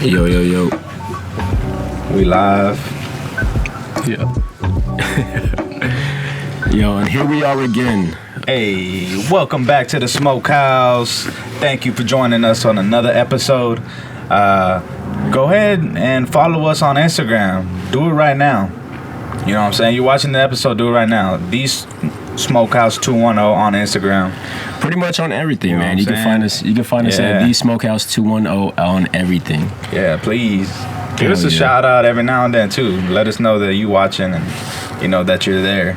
Yo, yo, yo. We live. Yeah. Yo, and here we are again. Hey, welcome back to the Smokehouse. Thank you for joining us on another episode. Go ahead and follow us on Instagram. Do it right now. You know what I'm saying? You're watching the episode, do it right now. These Smokehouse 210 on Instagram. Pretty much on everything, You know man. what You I'm can find us. You can find us at the Smokehouse 210 on everything. Yeah, please. Give us a yeah. shout out every now and then too. Let us know that you watching and you know that you're there.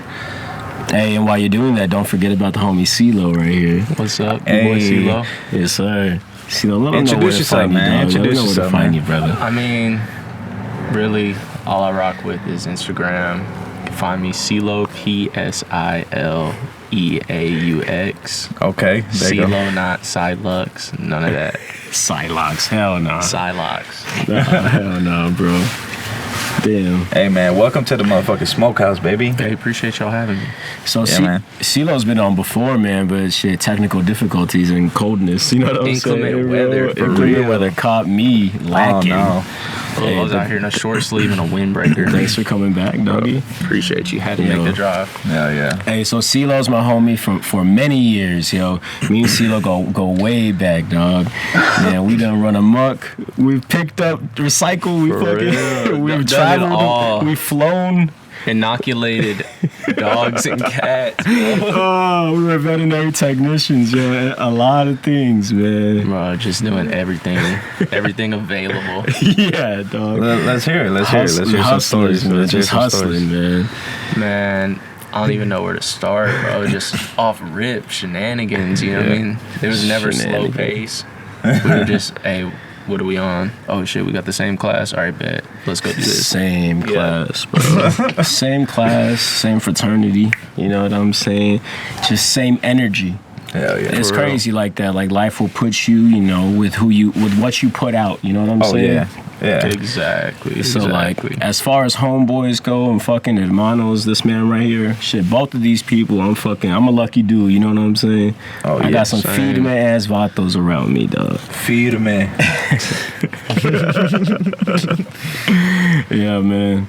Hey, and while you're doing that, don't forget about the homie CeeLAUX right here. What's up, Hey. boy CeeLAUX? Yes, sir. CeeLAUX, let them know Introduce where to yourself, find man. you, dog. Introduce let them know where to yourself, find man. you, brother. I mean, really, all I rock with is Instagram. You can find me CeeLAUX, PSILEAUX. Okay, there you go. CeeLAUX, not PSILEAUX. None of that. PSILEAUX, hell no. PSILEAUX. Hell no, bro. Damn. Hey man, welcome to the motherfucking Smokehouse, baby. Hey, appreciate y'all having me. So Yeah, man. CeeLAUX's been on before, man, but shit, technical difficulties and coldness. You know what I'm saying? Inclement bro? weather, for Inclement real. weather caught me lacking. Oh I was out here in a short sleeve and a windbreaker. Thanks for coming back, doggy. Appreciate you. Had to Yo. make the drive. no. Yeah. Hey, so CeeLAUX's my homie for many years, yo. Me and CeeLAUX go way back, dog. Man, we done run amok. We've picked up, recycled. We For fucking, real. we've Done it all. traveled. We've flown. Inoculated dogs and cats. Oh, we were veterinary technicians, yo. A lot of things, man. Bro, just doing everything available. Yeah, dog. Let's hear it. Let's hear some Hustlers, stories, man. Let's hear Just some hustling, stories. man. Man, I don't even know where to start, bro. Just off rip shenanigans, you know what I mean? There was never a slow pace. We were just, hey, what are we on? Oh shit, we got the same class. All right, bet. Let's go do this. Same class, bro. Same class, same fraternity. You know what I'm saying? Just same energy. Hell yeah. It's For real. crazy like that. Like life will put you, you know, with what you put out. You know what I'm Oh saying? yeah. Yeah. Exactly. So exactly. like, as far as homeboys go and fucking hermanos, this man right here, shit, both of these people, I'm a lucky dude. You know what I'm saying? Oh, I yeah, got some same. feed my ass vatos around me, dog. Feed me. Yeah, man.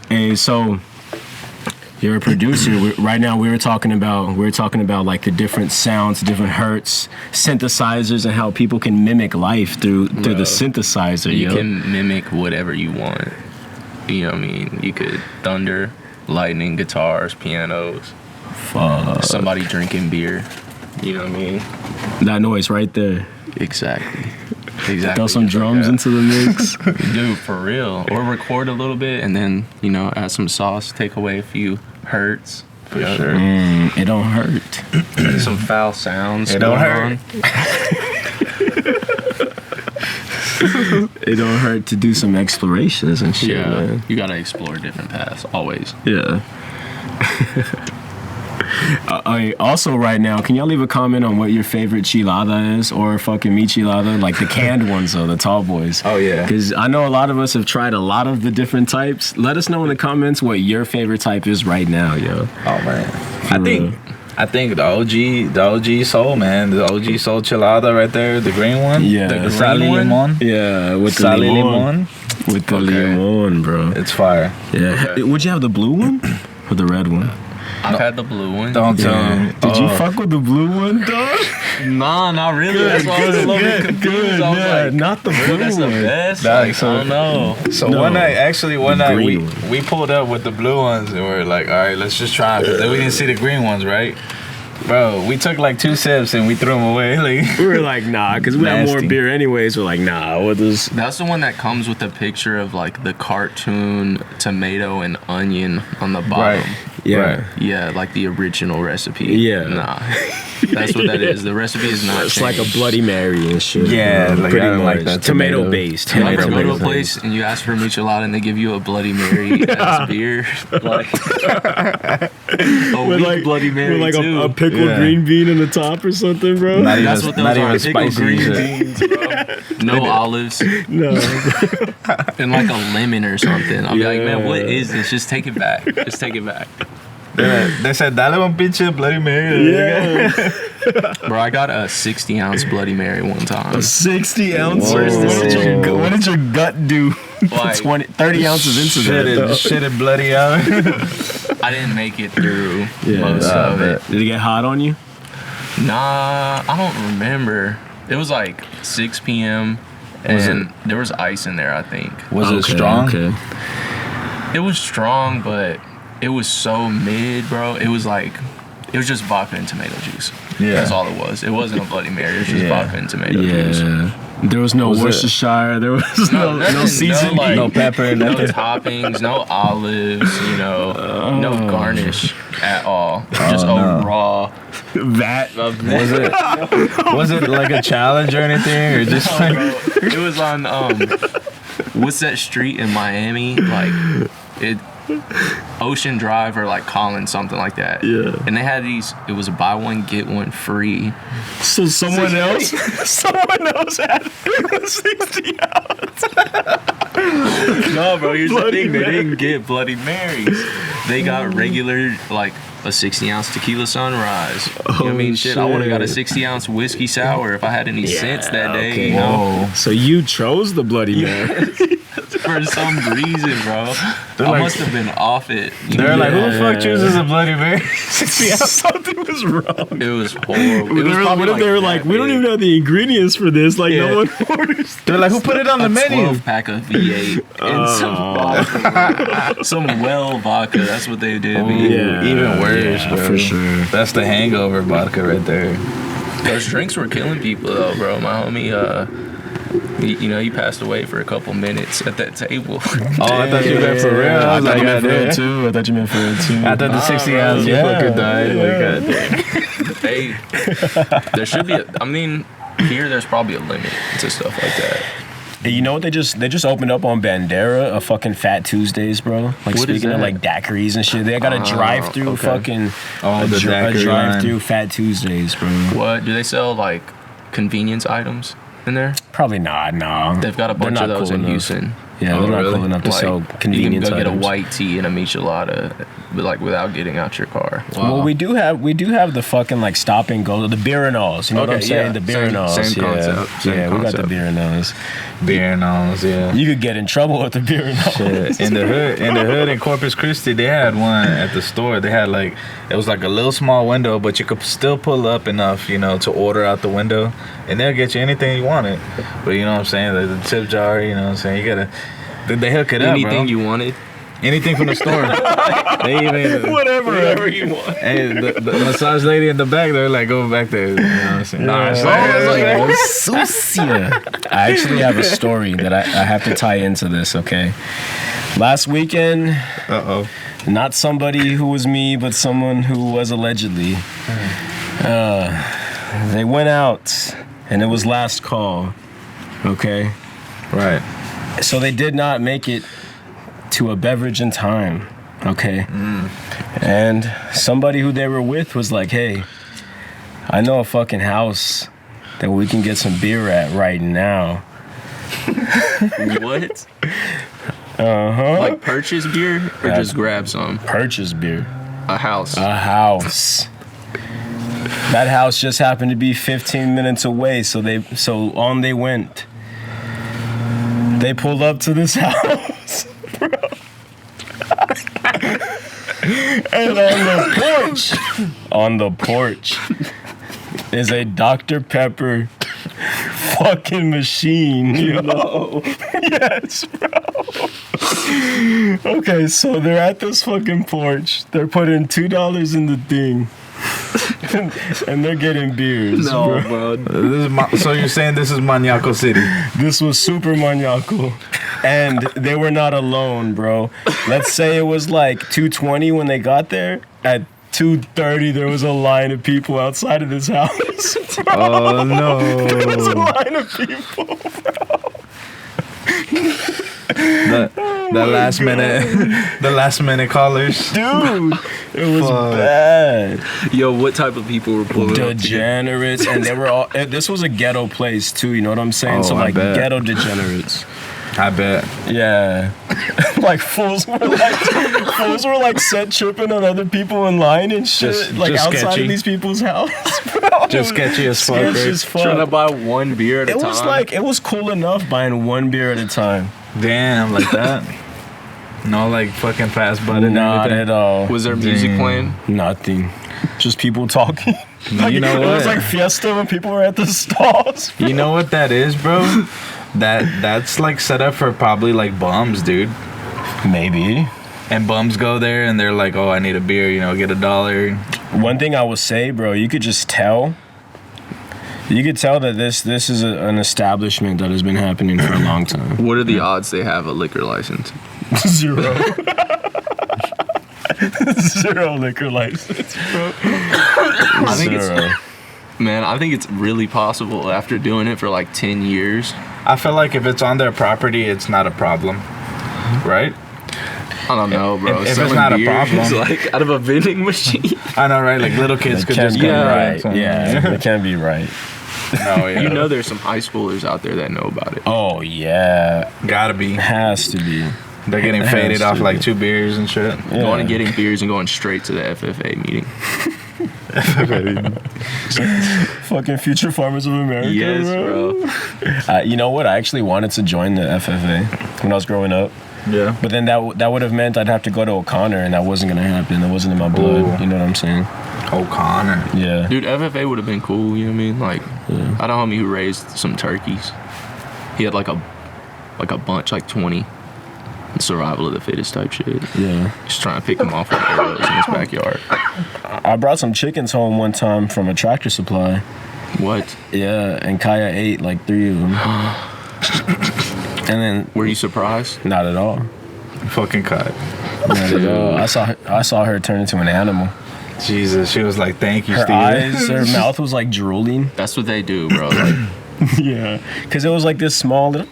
Hey, so you're a producer. Right now, we're talking about like the different sounds, different hertz, synthesizers, and how people can mimic life through the synthesizer. You yo. can mimic whatever you want. You know what I mean? You could thunder, lightning, guitars, pianos, Fuck. somebody drinking beer. You know what I mean? That noise right there. Exactly. Exactly. Throw some drums into the mix. Dude, for real. Or record a little bit and then, you know, add some sauce, take away a few hertz. For sure. It don't hurt. Some foul sounds. It don't going hurt. on. It don't hurt to do some explorations and shit, Yeah. man. You gotta explore different paths, always. Yeah. Also, right now, can y'all leave a comment on what your favorite chilada is, or fucking michelada, like the canned ones, though, the tall boys? Oh, yeah. Because I know a lot of us have tried a lot of the different types. Let us know in the comments what your favorite type is right now, yo. Oh man. For real. I think the OG soul, man. The OG soul chilada right there, the green one. Yeah. The The sal green one? limon. Yeah, with the Sal limon. limon. With the Okay. limon, bro. It's fire. Yeah. Okay. Would you have the blue one or the red one? I've had the blue one. Don't tell Yeah. me. Did you fuck with the blue one, dog? Nah, not really. That's why I was a little bit confused. I was yeah, like, not the really, blue that's the one. best? Nah, Like, so- I don't know. So No. one night green one. we pulled up with the blue ones and we were like, all right, let's just try because we didn't see the green ones, right? Bro, we took like 2 sips and we threw them away. Like, We were like, nah, because we had more Nasty. beer anyways. We're like, nah, what this? That's the one that comes with a picture of like the cartoon tomato and onion on the bottom. Right. Yeah. Right. Yeah, like the original recipe. Yeah. Nah. That's what that is. The recipe is not It's like a changed. Bloody Mary and shit. Yeah, bro. like, Pretty I don't like much. that Tomato tomato. based. You like to go to a Tomato place and you ask for a michelada and they give you a Bloody Mary as beer, like a With weak like, Bloody Mary with like too. a pickled Yeah. green bean on the top or something, bro. Not That's even, what not those even are. Pickled spicy green shit. beans, bro. No olives No. and like a lemon or something. I'll be like, man, what Yeah. is this? Just take it back. Just take it back. They said, dale un pinche Bloody Mary. Yeah. Bro, I got a 60-ounce Bloody Mary one time. 60 ounces. Whoa. What did your gut do? Like, 30 ounces into that. Shit it bloody out. I didn't make it through most of it. Did it get hot on you? Nah, I don't remember. It was like 6 p.m. and there was ice in there, I think. Was it strong? Okay. It was strong, but it was so mid, bro. It was just vodka and tomato juice. Yeah. That's all it was. It wasn't a Bloody Mary. It was just vodka and tomato juice. Yeah. There was no Worcestershire. There was no seasoning. No pepper, no nothing. toppings, no olives, no garnish at all. Just raw. That. Was it like a challenge or anything, or just like? It was on what's that street in Miami? Like Ocean Drive or like Collins, something like that. Yeah. And they had these. It was a buy one get one free. So someone else had 60 ounce. No, bro. Here's the thing. They didn't get Bloody Marys. They got regular like a 60-ounce tequila sunrise. You know what I mean? Shit, I would have got a 60-ounce whiskey sour if I had any sense that day. Okay. You know? So you chose the Bloody Mary. For some reason, bro. I must have been off it. They're like, who the fuck chooses a Bloody Mary? 60 ounce. Something was wrong. It was horrible. It was What if they were like, we don't even have the ingredients for this? Like, no one orders. They're like, who put it on the menu? 12-pack of V8 and some vodka. Some well vodka. That's what they did. Yeah, even worse, bro. For sure. That's the hangover vodka right there. Those drinks were killing people, though, bro. My homie, he passed away for a couple minutes at that table. Oh, I thought you meant for real. I was like, I thought you meant for real too. I thought the 60 ounce fucking died. Like, Hey, there should be. Here there's probably a limit to stuff like that. Hey, you know what they just opened up on Bandera, a fucking Fat Tuesdays, bro. Like What is speaking of that? like daiquiris and shit, they got a drive-through fucking Oh, the a daiquiri drive-through line. Fat Tuesdays, bro. What do they sell like convenience items in there? Probably not. No, They've got a They're bunch not of those cool in enough. Houston. Yeah, they're not cool enough to Like, sell convenience you can go items. get a white tea and a michelada, but like without getting out your car. Well, we do have the fucking like stop and go, the beer and alls. You know what I'm Okay, saying? yeah. The beer and alls. Same Yeah, concept, same yeah, we got the concept. beer and alls. beer and all, yeah. You could get in trouble with the beer and alls. Shit. In the hood in Corpus Christi, they had one at the store. They had like, it was like a little small window, but you could still pull up enough, to order out the window, and they'll get you anything you wanted. But you know what I'm saying? The tip jar, you know what I'm saying? You gotta, they hook it up, bro. Anything you wanted. Anything from the store. They even Whatever you want. Hey, the massage lady in the back, they're like, go back there. You know what I'm saying? Nah, it's Sucia. I actually have a story that I have to tie into this, okay? Last weekend, not somebody who was me, but someone who was allegedly. They went out, and it was last call, okay? right. So they did not make it to a beverage in time, okay? And somebody who they were with was like, hey, I know a fucking house that we can get some beer at right now. What? Uh-huh. Like purchase beer or just grab some? Purchase beer. A house. A house. That house just happened to be 15 minutes away, so on they went. They pulled up to this house, bro. And on the porch is a Dr. Pepper fucking machine, yo. Yes, bro. Okay, so they're at this fucking porch. They're putting $2 in the thing. And they're getting beers, bro. So you're saying this is Maniaco City? This was super maniacal. And they were not alone, bro. Let's say it was like 2:20 when they got there. At 2:30, there was a line of people outside of this house. Bro. Oh, no. There was a line of people, bro. The last minute callers. Dude, it was bad. Yo, what type of people were pulling up? Degenerates, and they were all. This was a ghetto place too. You know what I'm saying? Oh, so I like bet. ghetto degenerates. I bet. Yeah. Like fools were like set tripping on other people in line and shit, Just outside sketchy. of these people's house. Bro. Just sketchy as fuck. Sketchy Rick. as fuck. Trying to buy one beer at a It time. was like it was cool enough buying one beer at a time. Damn, like that. No, like fucking fast button. Not at all. Was there music Damn. playing? Nothing. Just people talking. You know It was what? like fiesta when people were at the stalls. You know what that is, bro? That's like set up for probably like bums, dude. Maybe. And bums go there and they're like, "Oh, I need a beer, get $1." One thing I will say, bro, you could just tell. You could tell that this is an establishment that has been happening for a long time. What are the odds they have a liquor license? 0. 0 liquor license, bro. I think it's 0. Man, I think it's really possible after doing it for like 10 years. I feel like if it's on their property, it's not a problem, right? I don't know, bro. If it's Selling not a beer problem. is, like out of a vending machine. I know, right? Like little kids It could can just be come right. right. Yeah, it can be right. No, yeah. You know, there's some high schoolers out there that know about it. Oh yeah, Gotta be. has to be. They're getting It has faded to off be. like 2 beers and shit. Yeah. Going and getting beers and going straight to the FFA meeting. Fucking Future Farmers of America. Yes, bro. You know what? I actually wanted to join the FFA when I was growing up, Yeah. but then that would have meant I'd have to go to O'Connor, and that wasn't gonna happen. That wasn't in my blood. Ooh. You know what I'm saying? O'Connor. Yeah. Dude, FFA would have been cool, you know what I mean? Like, Yeah. I had a homie who raised some turkeys. He had like a bunch, like 20. Survival of the fittest type shit. Yeah. Just trying to pick them off with arrows in his backyard. I brought some chickens home one time from a Tractor Supply. What? Yeah, and Kaya ate like 3 of them. And then Were you surprised? not at all. Fucking cut. Not at all. I saw her turn into an animal. Jesus, she was like, "Thank you, Her Steve." eyes, her mouth was like drooling. That's what they do, bro. Like, Yeah, because it was like this small little,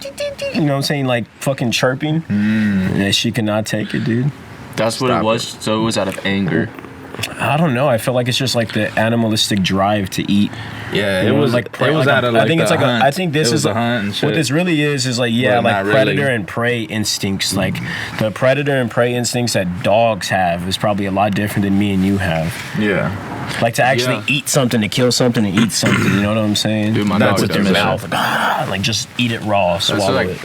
you know what I'm saying, like fucking chirping. And she could not take it, dude. that's what Stop it was. So it was out of anger. I don't know. I feel like it's just like the animalistic drive to eat. Yeah, You it know, was like it was like out of I like think it's the like hunt. I think this It was is a hunt and shit. what this really is like yeah, But like not predator really. and prey instincts. Like the predator and prey instincts that dogs have is probably a lot different than me and you have. Yeah. Like to actually Yeah. eat something, to kill something, and eat something. You know what I'm saying? Dude, my That's dog with your does that. mouth, like just eat it raw, swallow like- it.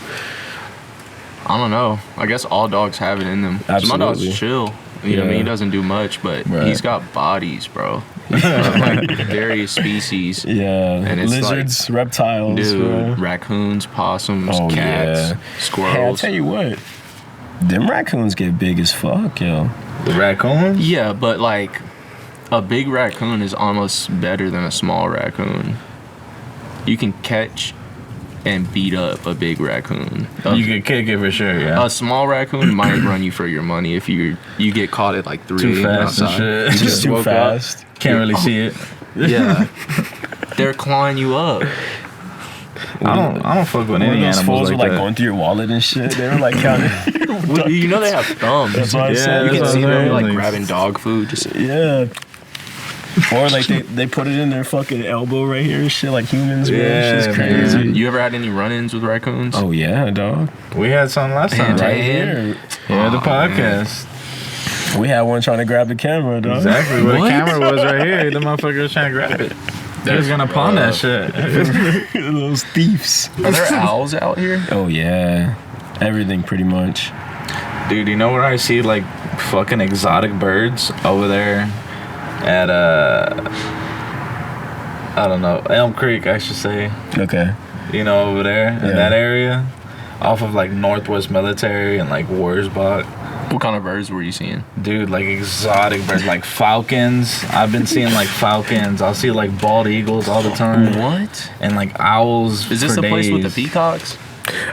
I don't know. I guess all dogs have it in them. 'Cause my Absolutely. dog's chill. You know what I mean? He Yeah. doesn't do much, but Right. he's got bodies, bro. Of like various species. Yeah, And it's lizards, reptiles, Dude, bro. raccoons, possums, Oh, cats, yeah. Hey, I'll squirrels. tell you what, them raccoons get big as fuck, yo. The raccoon. Yeah, but like a big raccoon is almost better than a small raccoon. You can catch and beat up a big raccoon. You could kick it for sure. Yeah. A small raccoon might run you for your money if you get caught at like 3 Too fast and outside. shit. You Just too woke up. fast. Can't really see it. Yeah. They're clawing you up. I don't fuck with One of any those animals fools like were like that. going through your wallet and shit. They were like counting. Well, you know they have thumbs. That's what I Yeah, said. You can that's see what I'm them like saying. grabbing dog food. Just Yeah. Or like they put it in their fucking elbow right here and shit like humans, bro. Yeah, It's just crazy. man. You ever had any run-ins with raccoons? Oh yeah, dog. We had some last time, Hand to right? Right hand. here. Yeah, the Oh, podcast. We had one trying to grab the camera, dog. Exactly where What? the camera was right here. The motherfucker was trying to grab it. They was gonna pawn that shit. Those thieves. Are there owls out here? Oh yeah. Everything pretty much. Dude, you know where I see like fucking exotic birds over there at I don't know, Elm Creek, I should say. Okay. You know, over there in Yeah. that area, off of like Northwest Military and like Wurzbach. What kind of birds were you seeing? Dude, like exotic birds, like falcons. I've been seeing like falcons. I'll see like bald eagles all the time, What? and like owls. Is this for the place with the days. peacocks?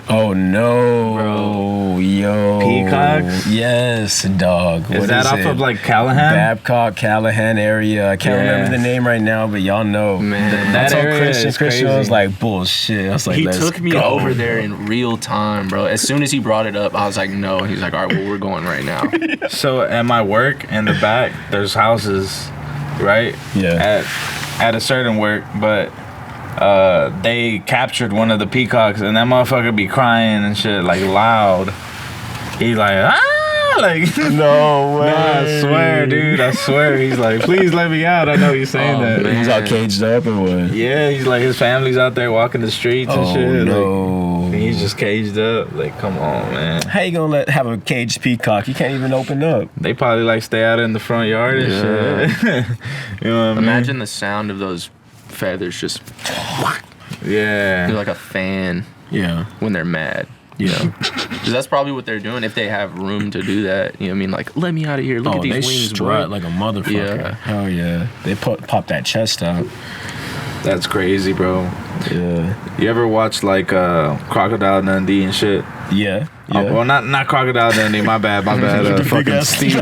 Oh no, Bro. yo. Peacocks? Yes, dog. Is What that off it? of like Callahan? Babcock, Callahan area. I can't Yeah. remember the name right now, but y'all know. Man. That I told area Christian. is Christian crazy. was like, bullshit. I was like, He let's took me go. over there in real time, bro. As soon as he brought it up, I was like, no. He's like, all right, well, we're going right now. So at my work in the back, there's houses, right? Yeah. At a certain work, but they captured one of the peacocks, and that motherfucker be crying and shit like loud. He's like, like No way. no, I swear, dude. I swear. He's like, please let me out. I know he's saying that. man. He's all caged up or what? Yeah, he's like his family's out there walking the streets and shit. No. Like, he's just caged up. Like, come on, man. How you gonna have a caged peacock? He can't even open up. They probably like stay out in the front yard and shit. You know what I mean? Imagine the sound of those feathers just Yeah. like a fan Yeah. when they're mad. Yeah. Because that's probably what they're doing if they have room to do that. You know what I mean? Like, let me out of here. Look at these they wings, strut bro. like a motherfucker. Yeah. Hell yeah. They pop that chest out. That's crazy, bro. Yeah. You ever watch like Crocodile Dundee and shit? Yeah. Oh, well, not Crocodile Dundee. My bad. Fucking Steve.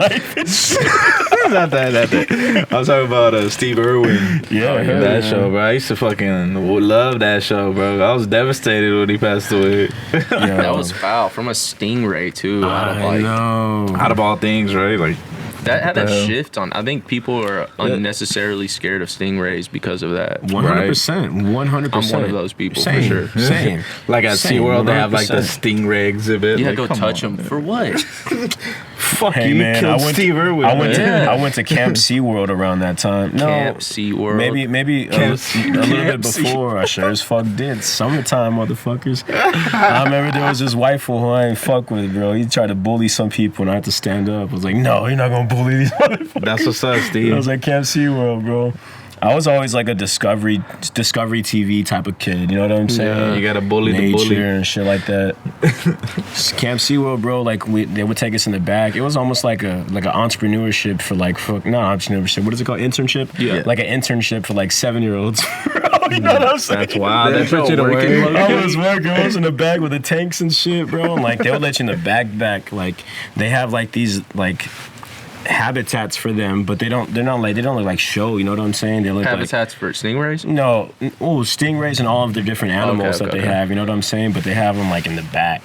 not that. I was talking about Steve Irwin. Yeah, that show, bro. I used to fucking love that show, bro. I was devastated when he passed away. That was foul. From a stingray, too. I know. Out of all things, right? Like, That had a hell? shift on. I think people are unnecessarily scared of stingrays because of that. 100%. 100%. I'm one of those people, for Same, sure. Same. like at Same, SeaWorld, they have like the 100%. stingray exhibit. Yeah, like, go come touch on. them. For what? Fuck Hey you, man, killed Steve Irwin. I went man. to Camp SeaWorld around that time. No, Camp SeaWorld. maybe a Camp little bit before. I sure as fuck did. Summertime, motherfuckers. I remember there was this white fool who I ain't fuck with, bro. He tried to bully some people, and I had to stand up. I was like, no, you're not gonna bully these motherfuckers. That's what's up, Steve. I was like Camp SeaWorld, bro. I was always like a Discovery TV type of kid. You know what I'm saying? You gotta bully the Nature bully. and shit like that. Camp SeaWorld, bro. Like they would take us in the back. It was almost like an entrepreneurship for not entrepreneurship. What is it called? Internship. Yeah. Like an internship for like 7-year-olds. You know what I'm saying? That's wild. They They put put you to working work. I was working. I was in the back with the tanks and shit, bro. And like they would let you in the back. Like they have like these like habitats for them, but they don't look like show. You know what I'm saying? They look Habitats for stingrays? stingrays and all of the different animals that they have. You know what I'm saying? But they have them like in the back.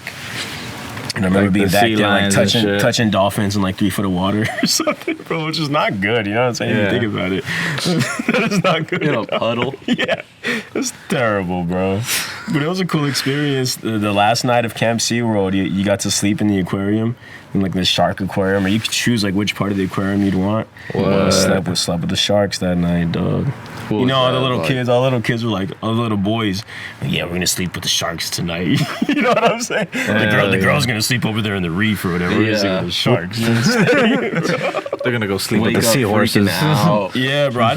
And I remember Like being the back sea there, like lions and shit. touching dolphins in like 3 foot of water or something, bro, which is not good. You know what I'm saying? Yeah. You think about it, that is not good. In a puddle. Yeah, it's terrible, bro. But it was a cool experience. The last night of Camp SeaWorld, you got to sleep in the aquarium, in like the shark aquarium, or you could choose like which part of the aquarium you'd want. What? Slept with the sharks that night, dog. What You know, all was the that little like? kids, all the little boys, like, yeah, we're gonna sleep with the sharks tonight. You know what I'm saying? The girl's gonna sleep over there in the reef or whatever. We're gonna sleep Yeah. with the sharks. You know what I'm saying? They're gonna go sleep Wake with the up seahorses. freaking out. Yeah, bro. I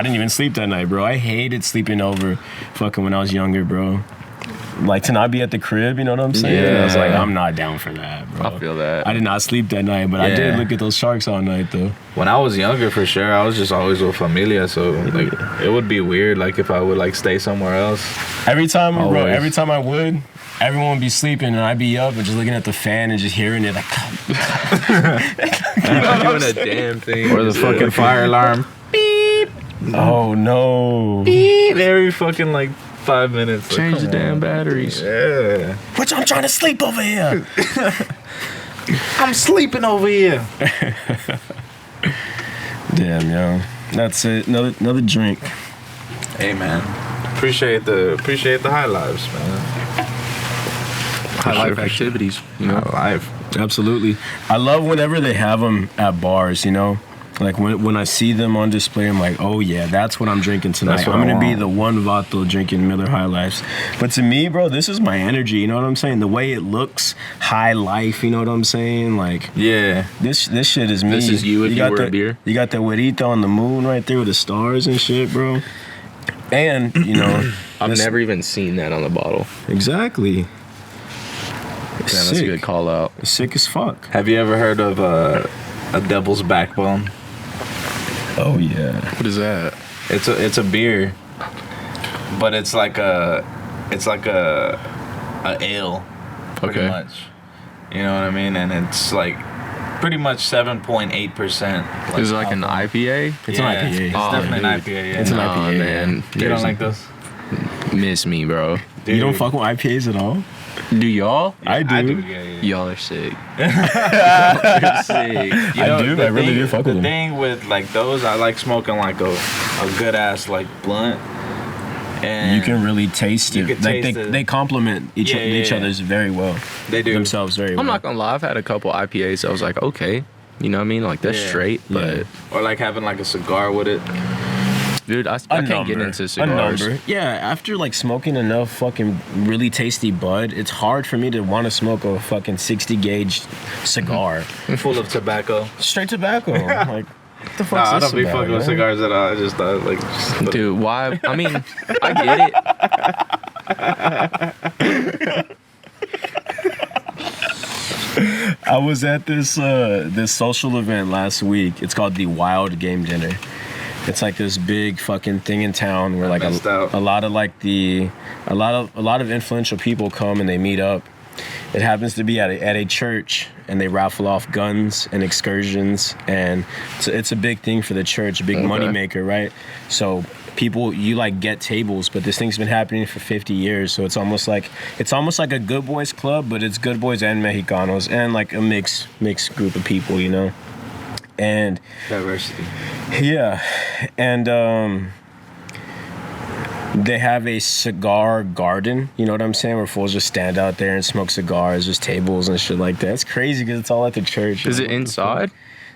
didn't even sleep that night, bro. I hated sleeping over fucking when I was younger, bro. Like to not be at the crib, you know what I'm saying? I was like, I'm not down for that, bro. I feel that. I did not sleep that night, but I Yeah. did look at those sharks all night though. When I was younger, for sure, I was just always with familia, so like it would be weird, like if I would like stay somewhere else. Every time I would, everyone would be sleeping and I'd be up and just looking at the fan and just hearing it like Not doing a damn thing. Or the fucking fire alarm. oh no. Beep, every fucking like 5 minutes. Like, Change the come damn on. batteries. Yeah. Which I'm trying to sleep over here. I'm sleeping over here. Damn, yo. That's it. Another drink. Hey man, appreciate the high lives, man. High life activities, you know? High life. Absolutely. I love whenever they have them at bars, you know? Like when I see them on display, I'm like, oh yeah, that's what I'm drinking tonight. That's what I'm I gonna be want. the one vato drinking Miller High Lifes. But to me, bro, this is my energy. You know what I'm saying? The way it looks, high life. You know what I'm saying? Like Yeah. this shit is me. This is you if you got were a the, beer. You got the huerito on the moon right there with the stars and shit, bro. And you know, I've this- never even seen that on the bottle. exactly. Damn, that's a good call out. It's sick as fuck. Have you ever heard of a devil's backbone? Oh yeah. What is that? It's a beer, but it's like a ale, pretty Okay. much. You know what I mean? And it's like pretty much 7.8%. Is it like an IPA? It's an IPA. It's Oh, definitely an dude. IPA. Yeah. It's an Nah, IPA, man. You don't There's- like this? Miss me, bro. You don't Dude. fuck with IPAs at all? Do y'all? I do. I do. Yeah. Y'all are sick. You're sick. You know, I do. the I really thing- do fuck with The them. thing with like those, I like smoking like a good ass like blunt, And you can really taste you it. can Like taste it. they complement each other's very well. They do themselves very well. I'm not gonna lie, I've had a couple IPAs. I was like, okay, you know what I mean? Like that's straight, but or like having like a cigar with it. dude, I can't get into cigars. Yeah, after like smoking enough fucking really tasty bud, it's hard for me to want to smoke a fucking 60 gauge cigar. Full of tobacco. Straight tobacco. Like, what the fuck's I this don't be about, fucking with man? cigars at all. I just thought like, Dude, why? I mean, I get it. I was at this social event last week. It's called the Wild Game Dinner. It's like this big fucking thing in town where like a lot of influential people come and they meet up. It happens to be at a church, and they raffle off guns and excursions, and it's a big thing for the church, a big money maker, right? So people, you like get tables, but this thing's been happening for 50 years, so it's almost like a good boys club, but it's good boys and Mexicanos and like a mixed group of people, you know. And diversity. Yeah, and they have a cigar garden, you know what I'm saying, where fools just stand out there and smoke cigars, just tables and shit like that. It's crazy because it's all at the church. Is it inside?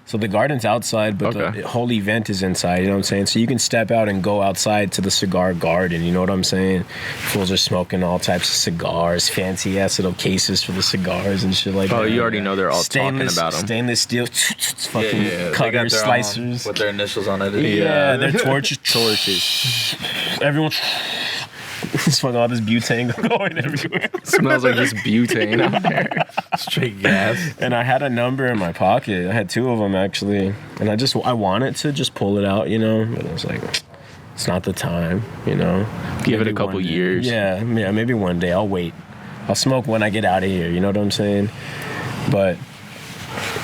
So the garden's outside, but the whole event is inside, you know what I'm saying? So you can step out and go outside to the cigar garden, you know what I'm saying? Fools are smoking all types of cigars, fancy-ass little cases for the cigars and shit like that. Oh, you already know they're all talking about them. Stainless steel, fucking cutters, slicers. With their initials on it. Yeah, they're torches. Everyone... It's fucking all this butane going everywhere. Smells like just butane out there. Straight gas. And I had a number in my pocket. I had 2 of them actually, and I wanted to just pull it out, you know, but I was like, it's not the time, you know. Give it a couple years. Yeah, maybe one day. I'll wait. I'll smoke when I get out of here. You know what I'm saying? But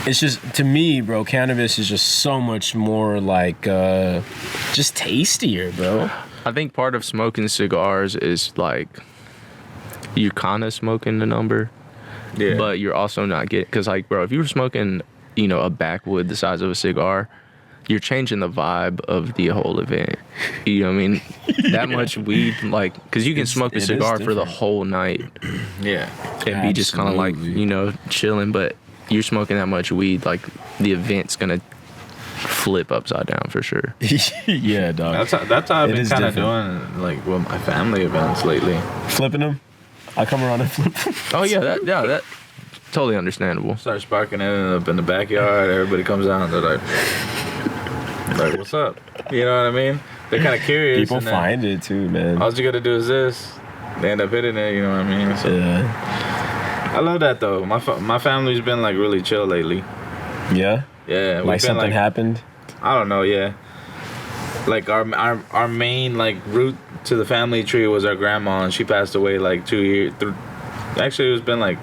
it's just, to me, bro, cannabis is just so much more like just tastier, bro. I think part of smoking cigars is like you're kind of smoking the number, but you're also not getting, because like, bro, if you were smoking, you know, a backwood the size of a cigar, you're changing the vibe of the whole event. You know what I mean? That much weed, like, because you can smoke a cigar for the whole night. Yeah. And be just kind of like, you know, chilling, but you're smoking that much weed, like the event's gonna flip upside down for sure. Yeah, dog. That's how I've been kind of doing, like, with my family events lately. Flipping them. I come around and flip them. Oh yeah, that totally understandable. Start sparking it up in the backyard. Everybody comes out and they're like, what's up? You know what I mean? They're kind of curious. People find it too, man. All you gotta do is this. They end up hitting it. You know what I mean? So, yeah. I love that though. My family's been like really chill lately. Yeah. Yeah, like something happened. I don't know. Yeah, like our main like root to the family tree was our grandma, and she passed away like 2 years. Actually, it's been like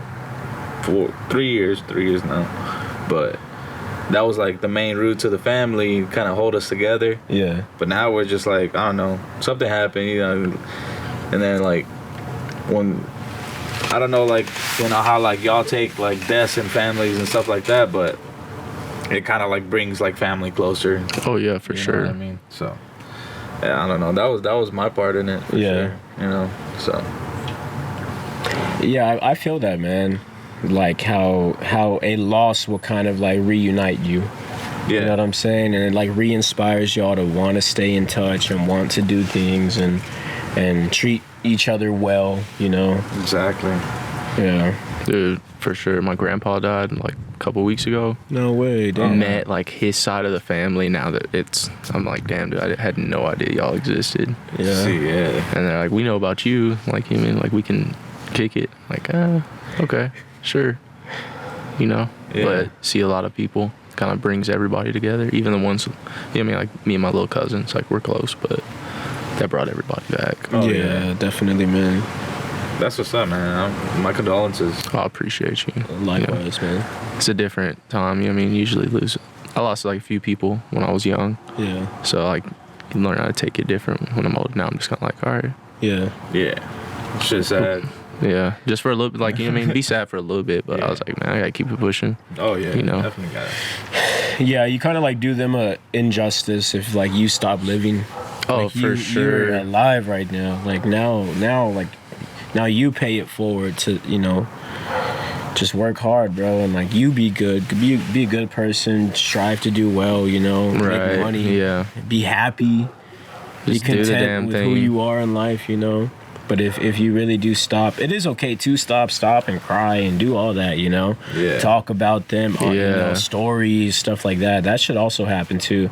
3 years now. But that was like the main root to the family, kind of hold us together. Yeah. But now we're just like, I don't know, something happened, you know, and then like when I don't know, like, you know how like y'all take like deaths and families and stuff like that, but it kind of like brings like family closer. Oh yeah, for sure. You know what I mean? So yeah, I don't know. That was my part in it. For sure, you know. So yeah, I feel that, man. Like how a loss will kind of like reunite you. Yeah. You know what I'm saying? And it like re-inspires y'all to want to stay in touch and want to do things and treat each other well, you know. Exactly. Yeah. Dude, for sure. My grandpa died like a couple weeks ago. No way, damn. Met like his side of the family now that I'm like, damn, dude, I had no idea y'all existed. Yeah. See, yeah. And they're like, we know about you. Like, you mean, like, we can kick it. Like, okay, sure. You know? Yeah. But see a lot of people, kind of brings everybody together. Even the ones, you know what I mean? Like, me and my little cousins, like, we're close, but that brought everybody back. Oh, yeah, definitely, man. That's what's up, man. My condolences. I appreciate you. Likewise, man. It's a different time. You know what I mean? Usually I lost like a few people when I was young. Yeah. So like you learn how to take it different. When I'm old now, I'm just kind of like, all right. Yeah. Yeah. Shit's sad. Yeah. Just for a little bit, like, you know what I mean? Be sad for a little bit, but I was like, man, I gotta keep it pushing. Oh yeah. You know? Definitely got it. Yeah, you kind of like do them a injustice if like you stop living. Oh, Like, for sure. You're alive right now. Like now you pay it forward to, just work hard, bro, and like you be good, be a good person, strive to do well, Right. make money, Yeah. be happy, be Just do the damn content with thing. who you are in life, But if you really do stop, it is okay to stop and cry and do all that, Yeah. Talk about them, Yeah. stories, stuff like that. That should also happen too.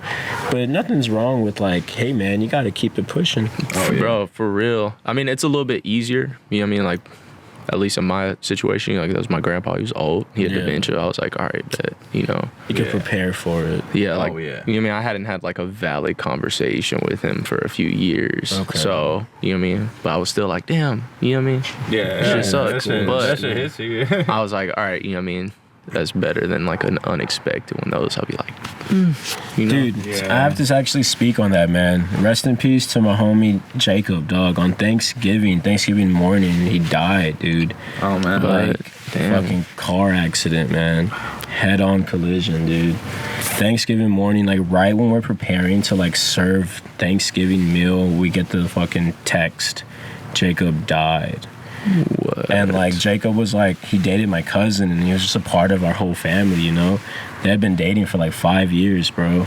But nothing's wrong with like, hey man, you got to keep it pushing. Oh, yeah. Bro, for real. I mean, it's a little bit easier. You know what I mean? Like, at least in my situation, like, that was my grandpa. He was old. He had Yeah. dementia. I was like, all right, bet, You can Yeah. prepare for it. Yeah, like, Oh, yeah. you know what I mean? I hadn't had, like, a valid conversation with him for a few years. Okay. So, you know what I mean? But I was still like, damn, you know what I mean? Yeah, Shit sucks, but- that shit hits you. I was like, all right, you know what I mean? That's better than, like, an unexpected one. Those, I'll be like, Dude, Yeah. I have to actually speak on that, man. Rest in peace to my homie Jacob, dog. On Thanksgiving morning, he died, dude. Oh man, But- damn. Fucking car accident, man. Head-on collision, dude. Thanksgiving morning, like right when we're preparing to like serve Thanksgiving meal, we get the fucking text. Jacob died. what? And like Jacob was like, he dated my cousin and he was just a part of our whole family, They had been dating for like 5 years, bro.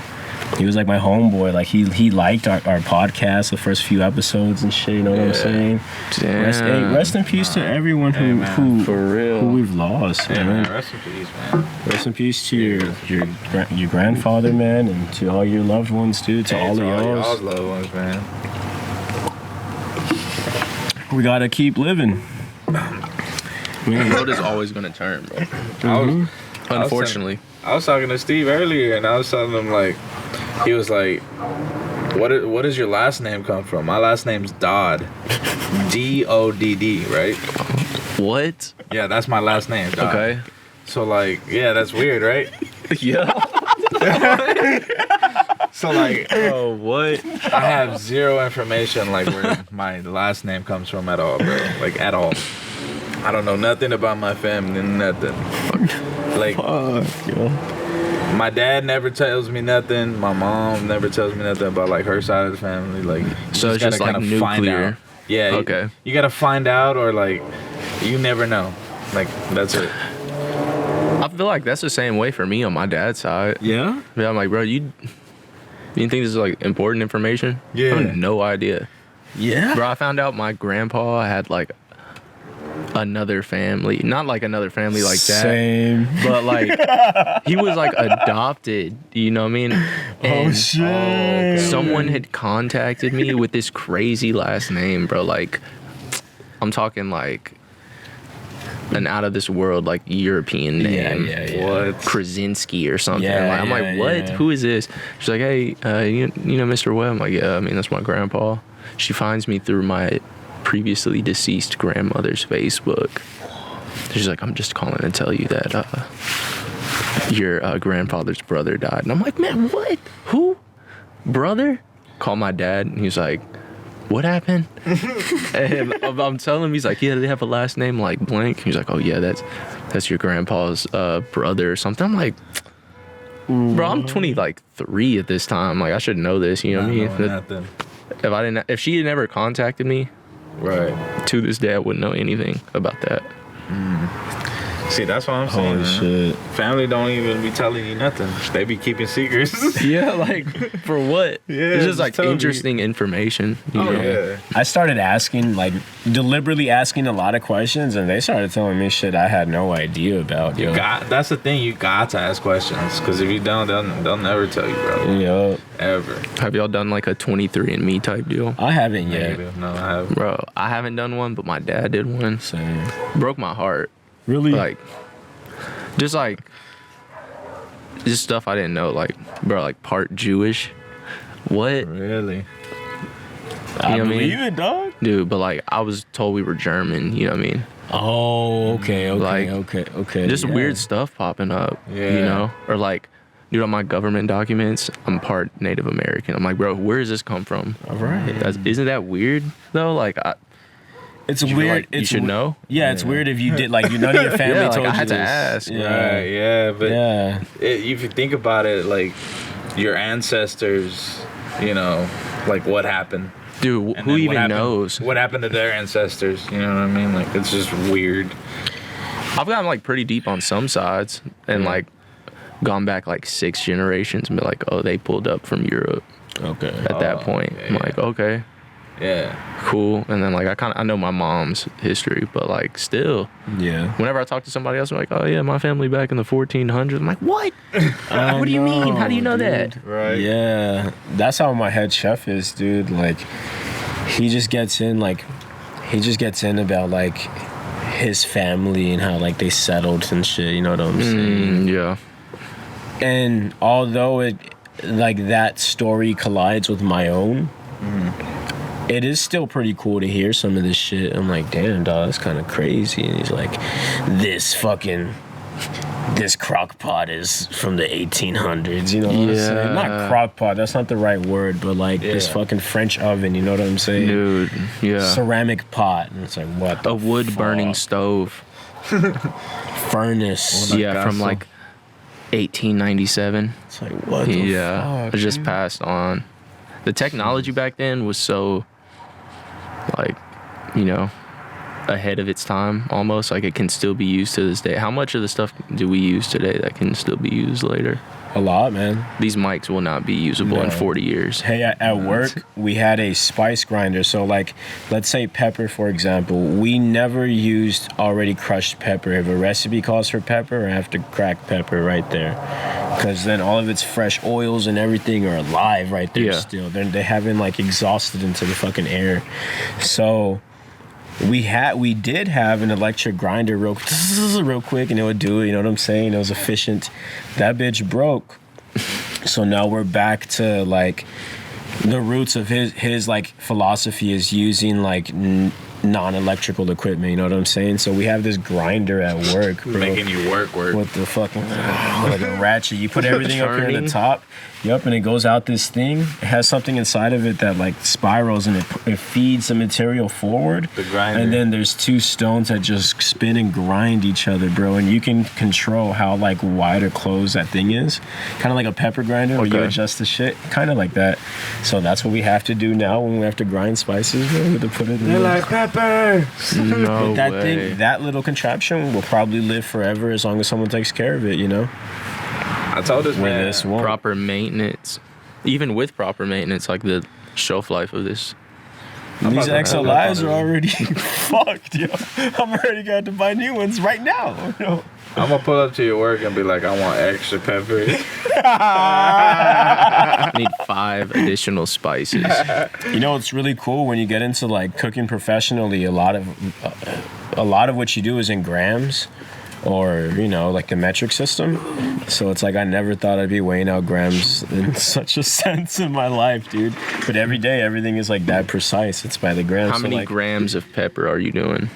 He was like my homeboy. Like he liked our podcast, the first few episodes and shit, you know what I'm saying? Damn. Rest in peace to everyone who For real. who we've lost, yeah, man. man, rest in peace, man. Rest in peace to your grandfather, man, and to all your loved ones, dude, to all of y'all's y'all's. loved ones, man. We gotta keep living. The road is always going to turn, bro. I was Unfortunately. I was talking to Steve earlier, and I was telling him like, he was like, what does your last name come from? My last name's Dodd, Dodd, right? What? Yeah, that's my last name, Dodd. Okay. So like, yeah, that's weird, right? Yeah. So like, Oh, what? I have zero information like where my last name comes from at all, bro. Like at all. I don't know nothing about my family, nothing. Like, my dad never tells me nothing. My mom never tells me nothing about like her side of the family. Like, So you it's just gotta like kinda find nuclear. out. Yeah. Okay. You gotta find out, or like, you never know. Like, that's it. I feel like that's the same way for me on my dad's side. Yeah? Yeah, I'm like, bro, you think this is like important information? Yeah. I have no idea. Yeah? Bro, I found out my grandpa had like another family. Not like another family like that. Same. But like he was like adopted, you know what I mean? And shit. someone had contacted me with this crazy last name, bro. Like I'm talking like an out of this world like European name. Yeah. What? Krasinski or something. Yeah, I'm like, yeah, what? yeah. Who is this? She's like, hey, you know Mr. Webb? I'm like, yeah, I mean, that's my grandpa. She finds me through my previously deceased grandmother's Facebook. She's like, I'm just calling to tell you that your grandfather's brother died. And I'm like, man, what? Who? Brother? Call my dad. And he's like, what happened? And I'm telling him, he's like, yeah, they have a last name like blank. He's like, oh yeah, that's your grandpa's brother or something. I'm like, bro, I'm 23 at this time. Like, I should know this. You know what I mean? Nothing. If she had never contacted me, Right. to this day, I wouldn't know anything about that. See, that's what I'm saying. Holy man. shit. Family don't even be telling you nothing. They be keeping secrets. Yeah, like for what? Yeah, It's just just like tell me. interesting information. You Oh know? yeah. I started asking, like, deliberately asking a lot of questions, and they started telling me shit I had no idea about. Yo. That's the thing. You got to ask questions, because if you don't, they'll never tell you, bro. Yo, Ever. Have y'all done like a 23andMe type deal? I haven't yet. Negative. No, I haven't. Bro, I haven't done one, but my dad did one. Same. Broke my heart. Really? Like, just stuff I didn't know. Like, bro, like part Jewish. What? Really? I You know what I mean? believe it, dog. Dude, but like, I was told we were German. You know what I mean? Oh, okay. Like, Okay. Just yeah. weird stuff popping up. Yeah. You know? Or like, dude, on my government documents, I'm part Native American. I'm like, bro, where does this come from? All right. Isn't that weird though? Like, It's you feel weird. like you should know. Yeah, it's weird if you did, like, none of your family Yeah, like, told I you had to this. ask. Yeah. Right. Yeah. But Yeah. if you think about it, like, your ancestors you know, like what happened. Dude, And who then even happened- knows? What happened to their ancestors? You know what I mean? Like, it's just weird. I've gotten like pretty deep on some sides and like gone back like 6 generations and be like, oh, they pulled up from Europe Okay. at that point. yeah, I'm like, okay, Yeah. cool. And then like I know my mom's history, but like still, Yeah. whenever I talk to somebody else, I'm like, oh yeah, my family back in the 1400s. I'm like, what? What do you mean? How do you know that? Right. Yeah, that's how my head chef is, dude. Like, he just gets in about like his family and how like they settled and shit. You know what I'm saying? Yeah. And although it like that story collides with my own, it is still pretty cool to hear some of this shit. I'm like, damn, dog, that's kind of crazy. And he's like, this crock pot is from the 1800s, you know what I'm saying? Not crock pot, that's not the right word, but like this fucking French oven, you know what I'm saying? Dude, yeah. Ceramic pot, and it's like, what the A wood burning stove. furnace. Yeah, from like 1897. It's like, what the fuck? It just dude? passed on. The technology back then was so, like, you know, ahead of its time almost. Like, it can still be used to this day. How much of the stuff do we use today that can still be used later? A lot, man. These mics will not be usable in No. 40 years. Hey, at work, we had a spice grinder. So, like, let's say pepper, for example. We never used already crushed pepper. If a recipe calls for pepper, I have to crack pepper right there. Because then all of its fresh oils and everything are alive right there still. They haven't, like, exhausted into the fucking air. So, we did have an electric grinder real quick, and it would do it, you know what I'm saying? It was efficient. That bitch broke. So now we're back to like the roots of his like philosophy is using like non-electrical equipment, you know what I'm saying? So we have this grinder at work, bro, Making you work. with the fucking like a ratchet. You put everything up here at the Turning. top. Yep, and it goes out this thing. It has something inside of it that like spirals and it feeds the material forward. The grinder. And then there's 2 stones that just spin and grind each other, bro. And you can control how like wide or closed that thing is. Kind of like a pepper grinder where you Okay. adjust the shit. Kind of like that. So that's what we have to do now when we have to grind spices, bro. We have to put it in They're there. like, pepper. No That way. thing, that little contraption will probably live forever as long as someone takes care of it, you know? I told this Where man. this won't. Proper maintenance. Even with proper maintenance, like the shelf life of this. These about to XLIs hold up on are it. already fucked, yo. I'm already got to buy new ones right now. Yo. I'm gonna pull up to your work and be like, I want extra pepper. I need 5 additional spices. You know, it's really cool when you get into like cooking professionally. A lot of what you do is in grams, or you know, like the metric system. So it's like I never thought I'd be weighing out grams in such a sense in my life, dude. But every day, everything is like that precise. It's by the gram. How So, many like, grams of pepper are you doing?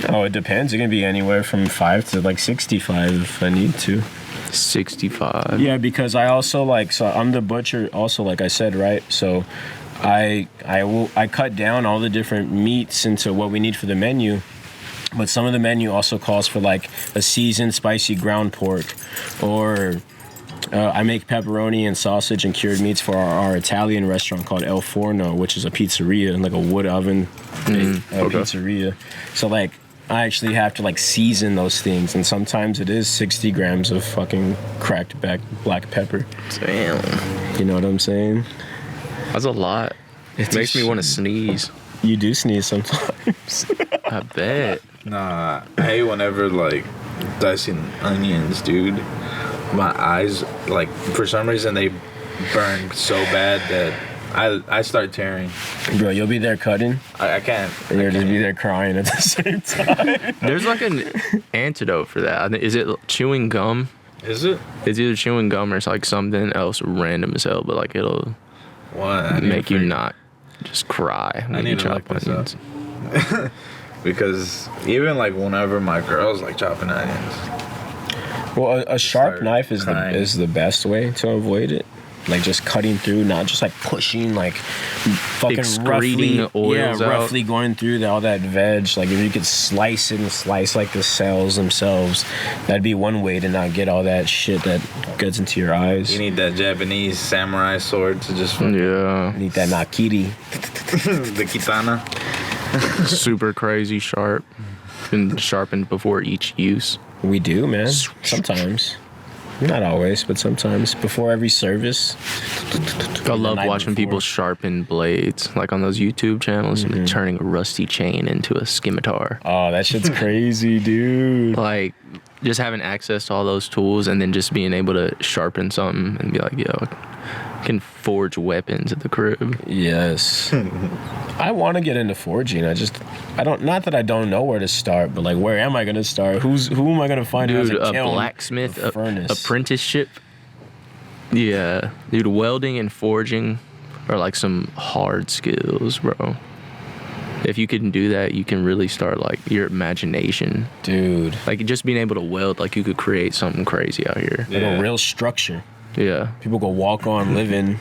Oh, it depends. It can be anywhere from 5 to like 65 if I need to. 65. Yeah, because I also like, so I'm the butcher also, like I said, right? So I cut down all the different meats into what we need for the menu. But some of the menu also calls for like a seasoned spicy ground pork, or I make pepperoni and sausage and cured meats for our Italian restaurant called El Forno, which is a pizzeria, like a wood oven pizzeria. So like I actually have to like season those things, and sometimes it is 60 grams of fucking cracked black pepper. Damn. You know what I'm saying? That's a lot. It makes me want to sneeze. You do sneeze sometimes. I bet. Nah, I hate whenever like dicing onions, dude. My eyes, like, for some reason they burn so bad that I start tearing. Bro, you'll be there cutting, I can't. and you'll just be there crying at the same time. There's like an antidote for that. Is it chewing gum? Is it? It's either chewing gum or it's like something else random as hell, but like it'll What? make you not just cry when you need to chop look this onions. Because even like whenever my girl's like chopping onions, Well, a sharp start knife is crying. the best way to avoid it. like just cutting through, not just like pushing, like fucking excreting roughly, oils out. roughly going through all that veg. Like if you could slice it and slice like the cells themselves, that'd be one way to not get all that shit that gets into your eyes. You need that Japanese samurai sword to just Yeah. You need that nakiri. the kitana. Super crazy sharp. Been sharpened before each use. We do, man. Sometimes. Not always, but sometimes. Before every service. I love night watching before. people sharpen blades, like on those YouTube channels, and turning a rusty chain into a scimitar. Oh, that shit's crazy, dude. Like, just having access to all those tools and then just being able to sharpen something and be like, yo, I can forge weapons at the crib. Yes. I want to get into forging. I don't, not that I don't know where to start, but like, where am I going to start? Who am I going to find? who has Dude, a kiln, blacksmith a furnace? apprenticeship. Yeah. Dude, welding and forging are like some hard skills, bro. If you can do that, you can really start like your imagination. Dude. Like just being able to weld, like you could create something crazy out here. Like a real structure. Yeah. People go walk on, live in,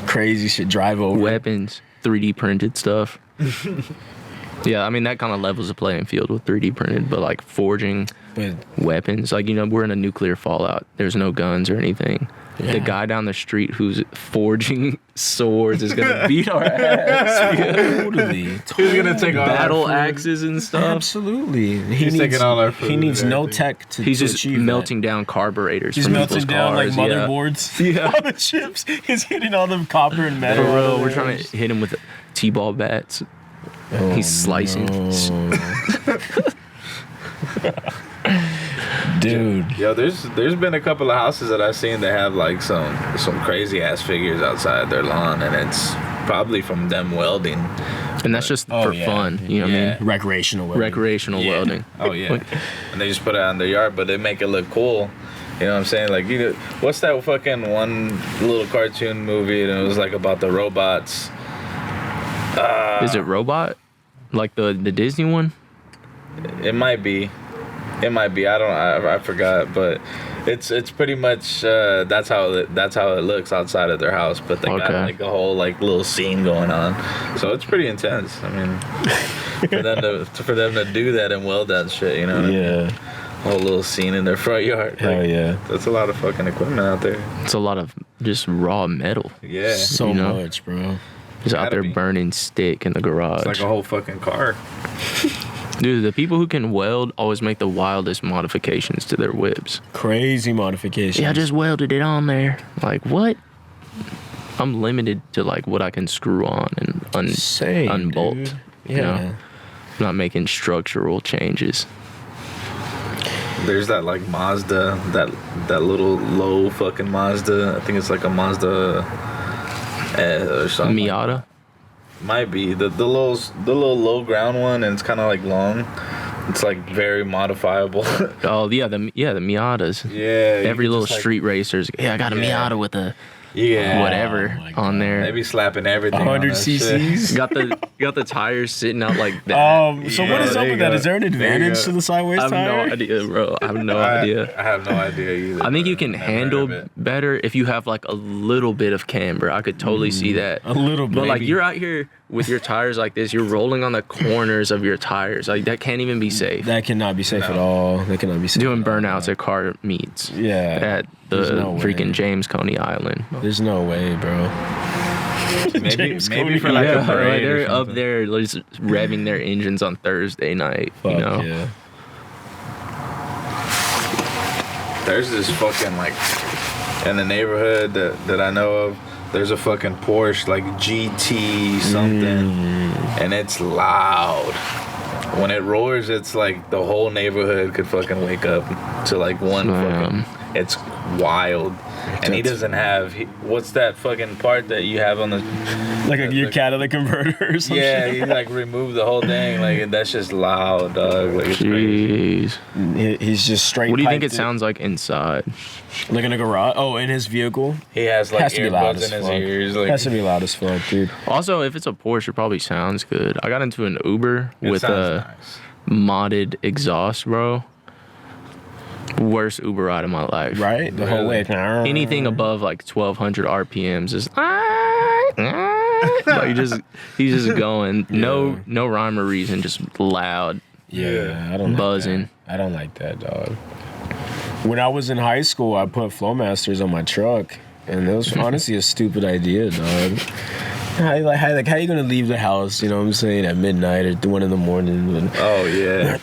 crazy shit, drive over. Weapons, 3D printed stuff. Yeah, I mean, that kind of levels the playing field with 3D printed, but like forging But weapons, like, you know, we're in a nuclear fallout. There's no guns or anything. Yeah. The guy down the street who's forging swords is gonna beat our ass. totally. He's gonna take all Battle our food. axes and stuff. Absolutely. He's taking all our food He needs and no everything. tech to He's to just achieve melting down carburetors. He's from melting people's down like cars, yeah. motherboards. Yeah. All the chips. He's hitting all the copper and For metal. real, we're trying to hit him with T-ball bats. Oh, He's slicing. Dude. Yo, there's been a couple of houses that I've seen that have like some crazy ass figures outside their lawn, and it's probably from them welding. And that's just for fun, you know what I mean? Recreational welding. Recreational welding. Oh yeah, and they just put it out in their yard, but they make it look cool. You know what I'm saying? Like, you know, what's that fucking one little cartoon movie? And it was like about the robots. Is it Robot? Like the Disney one? It might be. I forgot, but it's pretty much that's how it looks outside of their house. But they got like a whole like little scene going on, so it's pretty intense. I mean, for them to do that and weld that shit, you know? Yeah. Whole little scene in their front yard. Hell yeah. That's a lot of fucking equipment out there. It's a lot of just raw metal. Yeah. So You know? much, bro. Just out there be. burning stick in the garage. It's like a whole fucking car. Dude, the people who can weld always make the wildest modifications to their whips. Crazy modifications. Yeah, I just welded it on there. Like, what? I'm limited to like what I can screw on and Same, unbolt. dude. you Yeah. know? I'm not making structural changes. There's that like Mazda, that little low fucking Mazda. I think it's like a Mazda or something. Miata? Might be the little low ground one, and it's kind of like long. It's like very modifiable. Oh yeah, the Miatas. Yeah. you Every can little just, like, street racers. Yeah, I got a Yeah. Miata with a Yeah. whatever my on there. They be slapping everything. on 100 that shit. cc's. Got the tires sitting out like that. So what Yeah, is there up you with that? go. Is there an There you advantage go. to the sideways I have tire? no idea, bro. I have no idea. I have no idea either. I think you bro. can Never handle heard of it. better if you have like a little bit of camber. I could totally see that. A little bit. But like you're out here with your tires like this, you're rolling on the corners of your tires. Like that can't even be safe. That cannot be safe at all. That cannot be safe. Doing at all. burnouts at car meets. Yeah. At the There's no way. freaking James Coney Island. There's no way, bro. Maybe Cody. for like a Yeah, parade. right. or They're up something. there just revving their engines on Thursday night. Fuck you know. yeah. There's this fucking like in the neighborhood that I know of. There's a fucking Porsche like GT something, and it's loud. When it roars, it's like the whole neighborhood could fucking wake up to like one Damn. fucking. It's wild. And he doesn't have. What's that fucking part that you have on the? Like your catalytic converter or something. Yeah, he like removed the whole thing. Like and that's just loud, dog. Like it's crazy. Jeez. He's just straight. What do you think piped it sounds like inside? Like in a garage? Oh, in his vehicle? He has like Has to be loud earbuds as in his fuck. ears. Like Has to be loud as fuck, dude. Also, if it's a Porsche, it probably sounds good. I got into an Uber it with sounds a nice. modded exhaust, bro. Worst Uber ride of my life. Right? The whole way. Anything above like 1,200 RPMs is like he's just going no rhyme or reason, just loud. Yeah, I don't buzzing. Like that. I don't like that, dog. When I was in high school, I put Flowmasters on my truck, and it was honestly a stupid idea, dog. How you gonna leave the house? You know what I'm saying, at midnight or 1 a.m. Oh yeah.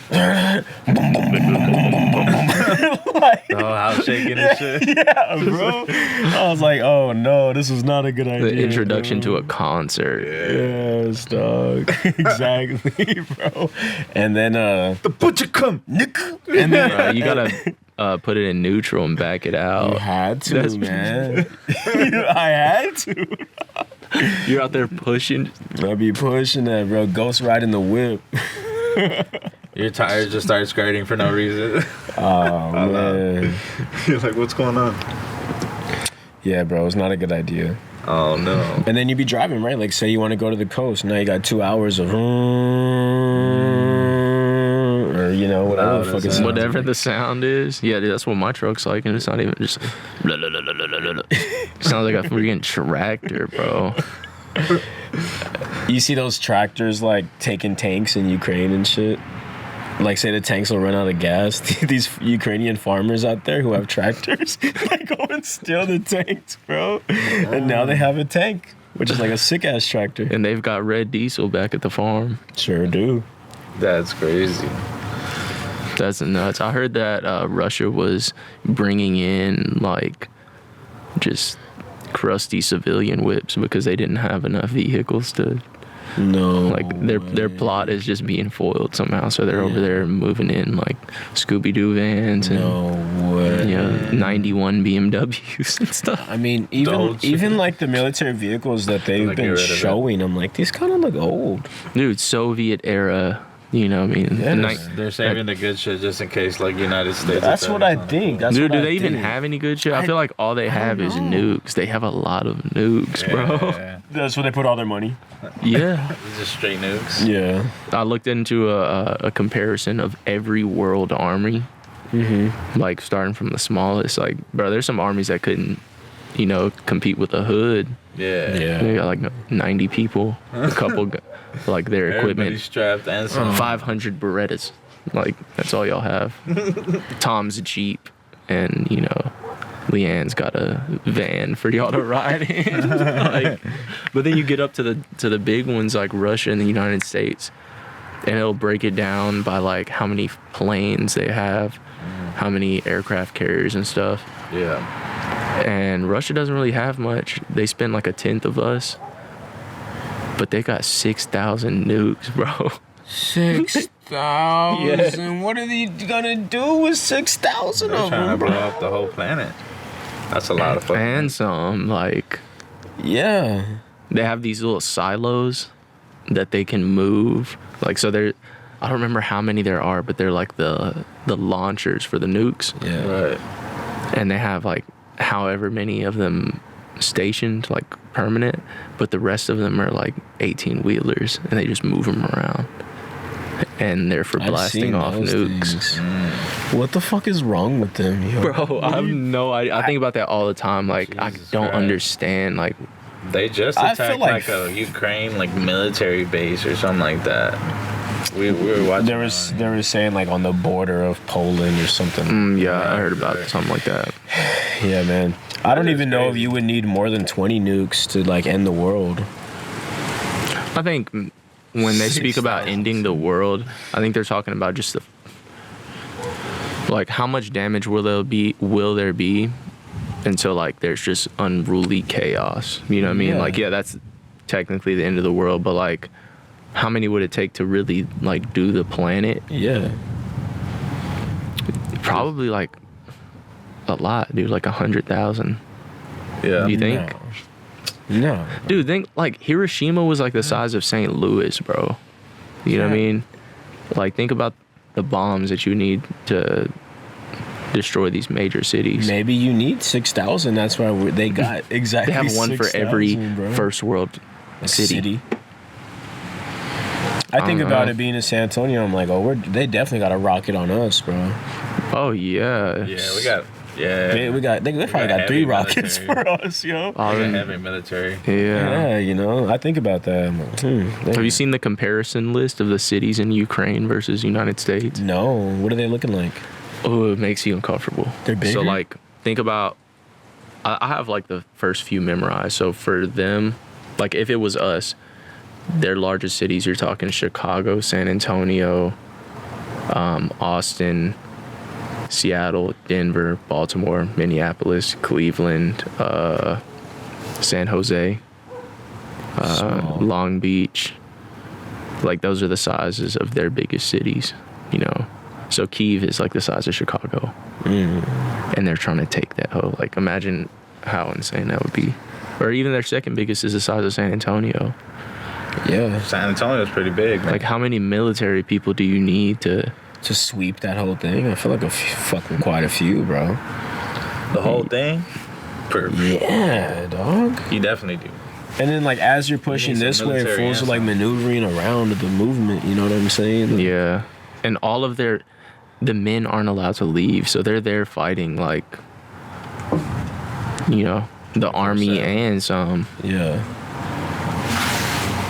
House shaking and shit. Yeah, bro. I was like, oh no, this is not a good idea. The introduction bro. to a concert. Yes, dog. Exactly, bro. And then The butcher come. and then Bro, you gotta put it in neutral and back it out. you had to, That's- man. I had to. You're out there pushing. I'll be pushing that, bro. Ghost riding the whip. Your tires just start skirting for no reason. Oh man. You're like, what's going on? Yeah, bro. It's not a good idea. Oh no. And then you be driving, right? Like, say you want to go to the coast. Now you got 2 hours of, or you know, whatever the fuck it sounds Whatever like. the sound is. Yeah, dude, that's what my truck's like, and it's not even just. Blah, blah, blah, blah, blah, blah, blah. Sounds like a freaking tractor, bro. You see those tractors like taking tanks in Ukraine and shit? Like, say the tanks will run out of gas. These Ukrainian farmers out there who have tractors, they go and steal the tanks, bro. And now they have a tank, which is like a sick ass tractor. And they've got red diesel back at the farm. Sure do. That's crazy. That's nuts. I heard that Russia was bringing in like just crusty civilian whips because they didn't have enough vehicles to. No. Like their plot is just being foiled somehow, so they're over there moving in like Scooby-Doo vans and No way. 91 BMWs and stuff. I mean, Don't even like the military vehicles that they've Like, get been rid of it. showing, I'm like, these kind of look old. Dude, Soviet era, you know what I mean? Yeah, They're saving the good shit just in case, like, United States. That's what I think. That's Dude, what do I they even think. have any good shit? I feel like all they have is nukes. They have a lot of nukes, bro. Yeah. That's where they put all their money. Yeah. It's just straight nukes. Yeah. I looked into a comparison of every world army, like starting from the smallest. Like, bro, there's some armies that couldn't, compete with the hood. Yeah. They got like 90 people, a couple, like their Everybody's equipment, strapped and some. 500 Berettas. Like, that's all y'all have. Tom's a Jeep, and, Leanne's got a van for y'all to ride in. But then you get up to the big ones like Russia and the United States, and it'll break it down by like how many planes they have, how many aircraft carriers and stuff. Yeah. And Russia doesn't really have much. They spend like 1/10 of us, but they got 6,000 nukes, bro. 6,000? What are they gonna do with 6,000 They're of trying to them, blow bro? up the whole planet. That's a lot of fucking. And some, like, Yeah. they have these little silos that they can move. Like, so they're, I don't remember how many there are, but they're like the launchers for the nukes. Yeah. Right. And they have like however many of them stationed, like permanent, but the rest of them are like 18-wheelers, and they just move them around. And they're for I've blasting seen off those nukes. things. What the fuck is wrong with them, yo? Bro, I have no idea. I think about that all the time. Like, I Jesus don't Christ. understand. Like, They just I attacked feel like- like a Ukraine military base or something like that. We were watching. They were saying like on the border of Poland or something. yeah, I heard about something like that. Yeah, man. I don't is even know if crazy. you would need more than 20 nukes to like end the world. I think when they speak about ending the world, I think they're talking about just the, like, how much damage will there be until like there's just unruly chaos. You know what I mean? Yeah. Like, yeah, that's technically the end of the world, but like, how many would it take to really like do the planet? Yeah. Probably like a lot, dude. Like 100,000. Yeah. You think? No. Dude, think like Hiroshima was like the size of St. Louis, bro. You know what I mean? Like, think about the bombs that you need to destroy these major cities. Maybe you need 6,000. That's why they got exactly. They have one for every 6,000, bro. first world A city. I think don't about know. it being in San Antonio. I'm like, oh, they definitely got a rocket on us, bro. Oh yeah. Yeah, we got. Yeah, They probably got 3 heavy rockets military. for us, yo. We got heavy military. Yeah. Yeah, I think about that. I'm like, Have you seen the comparison list of the cities in Ukraine versus United States? No, what are they looking like? Oh, it makes you uncomfortable. They're bigger? So like, think about. I have like the first few memorized. So for them, like if it was us, their largest cities, you're talking Chicago, San Antonio, Austin, Seattle, Denver, Baltimore, Minneapolis, Cleveland, San Jose, Long Beach. Like those are the sizes of their biggest cities, you know. So Kyiv is like the size of Chicago, and they're trying to take that whole. Like imagine how insane that would be. Or even their second biggest is the size of San Antonio. Yeah, San Antonio's pretty big, man. Like how many military people do you need to sweep that whole thing? I feel like fucking quite a few, bro. The whole thing? Yeah, dog. You definitely do. And then like as you're pushing some this way, it military feels like answer. maneuvering around the movement. You know what I'm saying? Yeah, and all of the men aren't allowed to leave, so they're there fighting like, you know, the army and some. Yeah.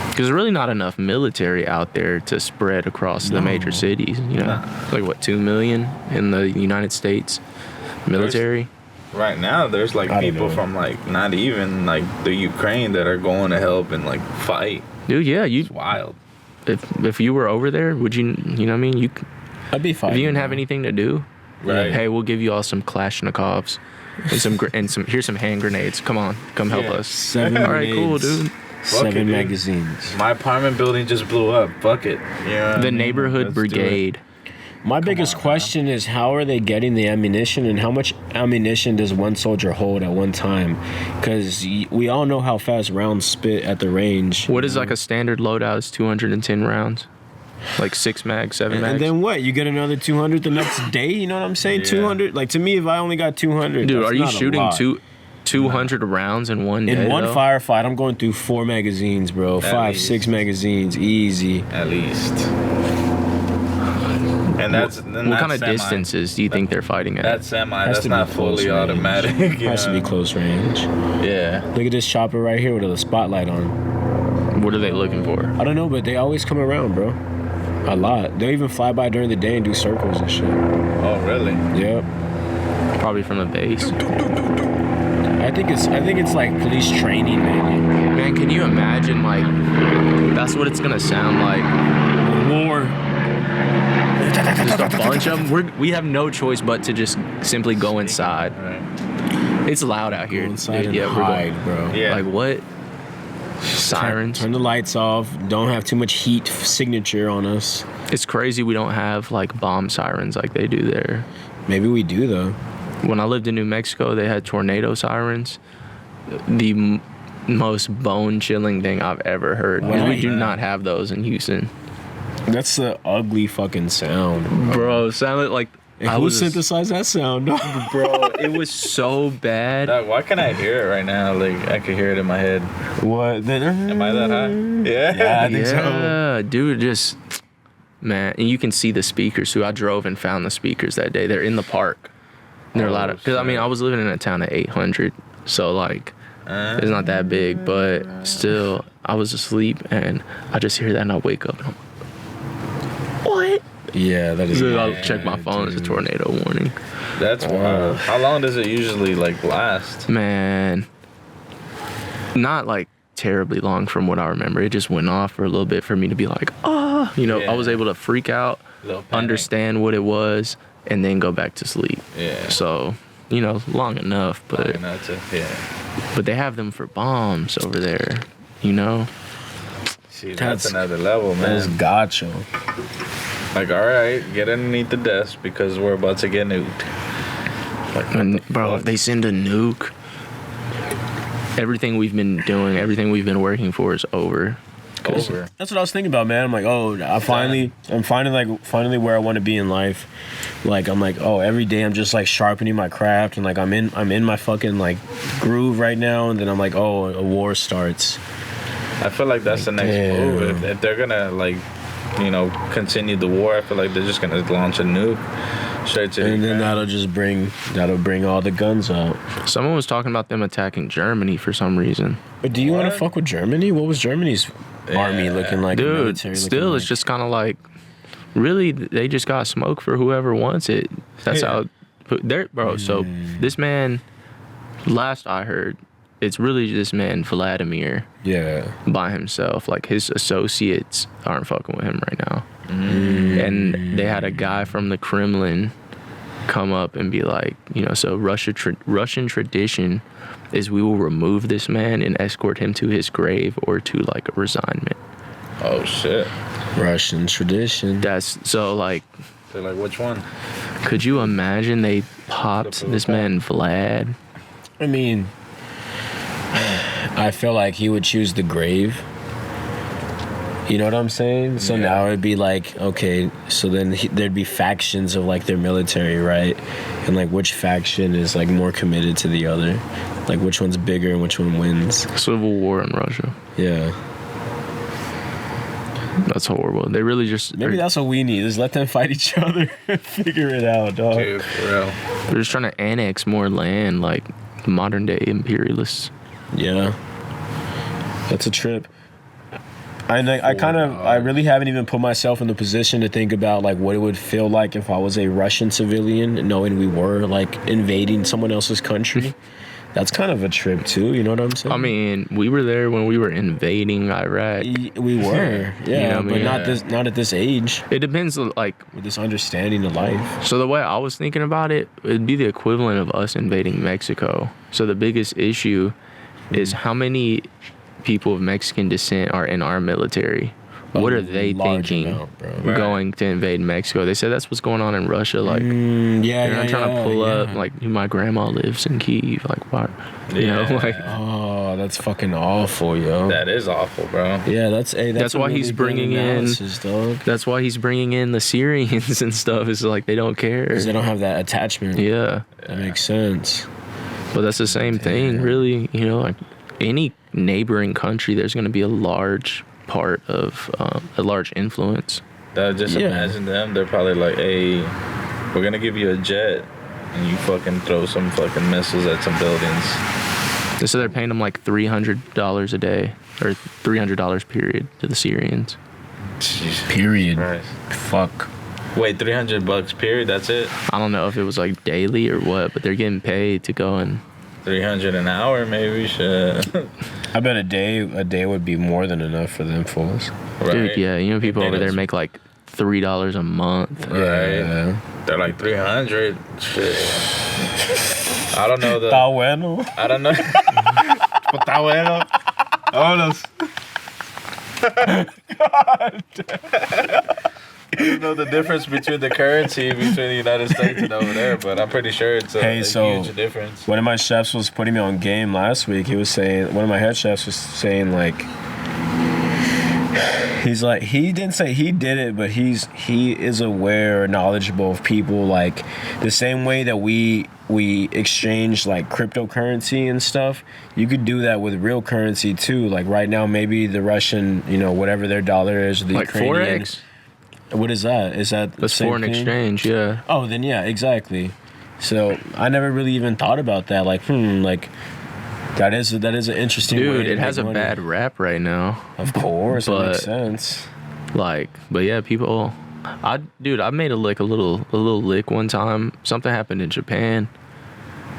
Because there's really not enough military out there to spread across the major cities. You know, like what 2 million in the United States military. Right now, there's like I don't people know. from like not even like the Ukraine that are going to help and like fight. Dude, yeah, It's wild. if you were over there, would you? You know what I mean? I'd be fine. If you didn't have anything to do, Right. hey, we'll give you all some Kalashnikovs and some here's some hand grenades. Come on, come help Yeah. us. 7 All right, cool, grenades, dude. Fuck it, 7 dude. magazines. My apartment building just blew up. Fuck it. Yeah. The neighborhood Let's do it. brigade. My biggest question is how are they getting the ammunition and how much ammunition does one soldier hold at one time? Because we all know how fast rounds spit at the range. What is like a standard loadout is 210 rounds, like 6 mags, 7 mags. And then what? You get another 200 the next day? You know what I'm saying? Yeah. 200? Like to me, if I only got 200, Dude, that's are you not a shooting lot. 200 rounds in one day? In one though? firefight, I'm going through 4 magazines, bro. At 5, least. 6 magazines, easy. At least. And that's What kind of distances do you think they're fighting at? That's semi. Has That's to be not close fully range. automatic. you Has to be know? close range. Yeah. Look at this chopper right here with a spotlight on. What are they looking for? I don't know, but they always come around, bro. A lot. They'll even fly by during the day and do circles and shit. Oh, really? Yep. Probably from the base. I think it's like police training, maybe. Man, can you imagine like that's what it's gonna sound like? War. Just a bunch of them. We have no choice but to just simply go inside. Right. It's loud out here. Go inside dude. and Yeah, we're going. hide, bro. Yeah. Like what? Sirens. Turn the lights off. Don't have too much heat signature on us. It's crazy we don't have like bomb sirens like they do there. Maybe we do though. When I lived in New Mexico, they had tornado sirens. The most bone-chilling thing I've ever heard. 'Cause we do not have those in Houston. That's the ugly fucking sound. Bro, it sounded like And who synthesized that sound? Bro, it was so bad. Why can't I hear it right now? Like I could hear it in my head. What? Am I that high? Yeah. Yeah, I think so. Yeah, dude, just man, and you can see the speakers too. I drove and found the speakers that day. They're in the park. And they're allowed to, because I mean, I was living in a town of 800, so like it's not that big, but still, I was asleep and I just hear that and I wake up and I'm like, what? Yeah, that is. So I'll check my phone. It's a tornado warning. That's wild. How long does it usually like last? Man, not like terribly long from what I remember. It just went off for a little bit for me to be like, oh, you know, I was able to freak out, Little panic. understand what it was, and then go back to sleep. Yeah. So, you know, long enough, but Yeah. but they have them for bombs over there, you know? See, That's- that's another level, That is man. gotcha. Like, all right, get underneath the desk because we're about to get nuked. Like, what And the bro, fuck? if they send a nuke, everything we've been doing, everything we've been working for is over. over. That's what I was thinking about, man. I'm like, oh, I'm finally where I want to be in life. Like, I'm like, oh, every day I'm just like sharpening my craft, and like I'm in my fucking like groove right now, and then I'm like, oh, a war starts. I feel like that's the next damn. move. If they're gonna like continue the war, I feel like they're just gonna launch a nuke straight to. And then that'll bring all the guns out. Someone was talking about them attacking Germany for some reason. But do you want to fuck with Germany? What was Germany's army looking like? Dude, military still, it's just kind of like, really, they just got smoke for whoever wants it. That's how. Bro, so this man, last I heard, it's really this man Vladimir. Yeah. By himself. Like, his associates aren't fucking with him right now. And they had a guy from the Kremlin come up and be like, so Russian tradition is we will remove this man and escort him to his grave or to like a resignment. Oh shit. Russian tradition. That's so like. They're like, which one? Could you imagine they popped this man Vlad? I mean, I feel like he would choose the grave. You know what I'm saying? So now it'd be like, okay, so then there'd be factions of like their military, right? And like which faction is like more committed to the other? Like which one's bigger and which one wins? Civil war in Russia. Yeah. That's horrible. They really just... Maybe that's what we need, is let them fight each other and figure it out, dog. Dude, for real. They're just trying to annex more land, like modern day imperialists. Yeah. That's a trip. I really haven't even put myself in the position to think about like what it would feel like if I was a Russian civilian, knowing we were like invading someone else's country. That's kind of a trip too, you know what I'm saying? I mean, we were there when we were invading Iraq. We were, yeah, but not at this age. It depends, like with this understanding of life. So the way I was thinking about it, it'd be the equivalent of us invading Mexico. So the biggest issue is how many people of Mexican descent are in our military. What are they thinking going to invade Mexico? They said that's what's going on in Russia. Like, they're not trying to pull up. Like, my grandma lives in Kyiv. Like, what? You know, like. Oh, that's fucking awful, yo. That is awful, bro. Yeah, that's why he's bringing in. That's why he's bringing in the Syrians and stuff. It's like they don't care because they don't have that attachment. Yeah, that makes sense. But that's the same thing, really. You know, like any neighboring country, there's going to be a large part of a large influence. Just imagine them. They're probably like, hey, we're gonna give you a jet and you fucking throw some fucking missiles at some buildings. So they're paying them like $300 a day or $300 period to the Syrians. Jeez. Period. Christ. Fuck. Wait, $300 period, that's it? I don't know if it was like daily or what, but they're getting paid to go and $300 an hour, maybe. Shit. I bet a day would be more than enough for them fools. Right. Dude, yeah, you know people over there make like $3 a month. Right. Yeah. They're like 300. Shit. I don't know the. Está bueno. I don't know. Está bueno. Vámonos. God. I don't know the difference between the currency between the United States and over there, but I'm pretty sure it's a huge difference. One of my chefs was putting me on game last week. He was saying, one of my head chefs was saying like, he's like, he didn't say he did it, but he is aware or knowledgeable of people like the same way that we exchange like cryptocurrency and stuff. You could do that with real currency too. Like right now, maybe the Russian, whatever their dollar is, the like Ukrainian. Forex. What is that? Is that the That's same foreign thing? exchange, yeah. Oh, then yeah, exactly. So I never really even thought about that. Like, like that is an interesting way. Dude, it has a bad rap right now. Of course, it makes sense. Like, but yeah, people. I made a little lick one time. Something happened in Japan,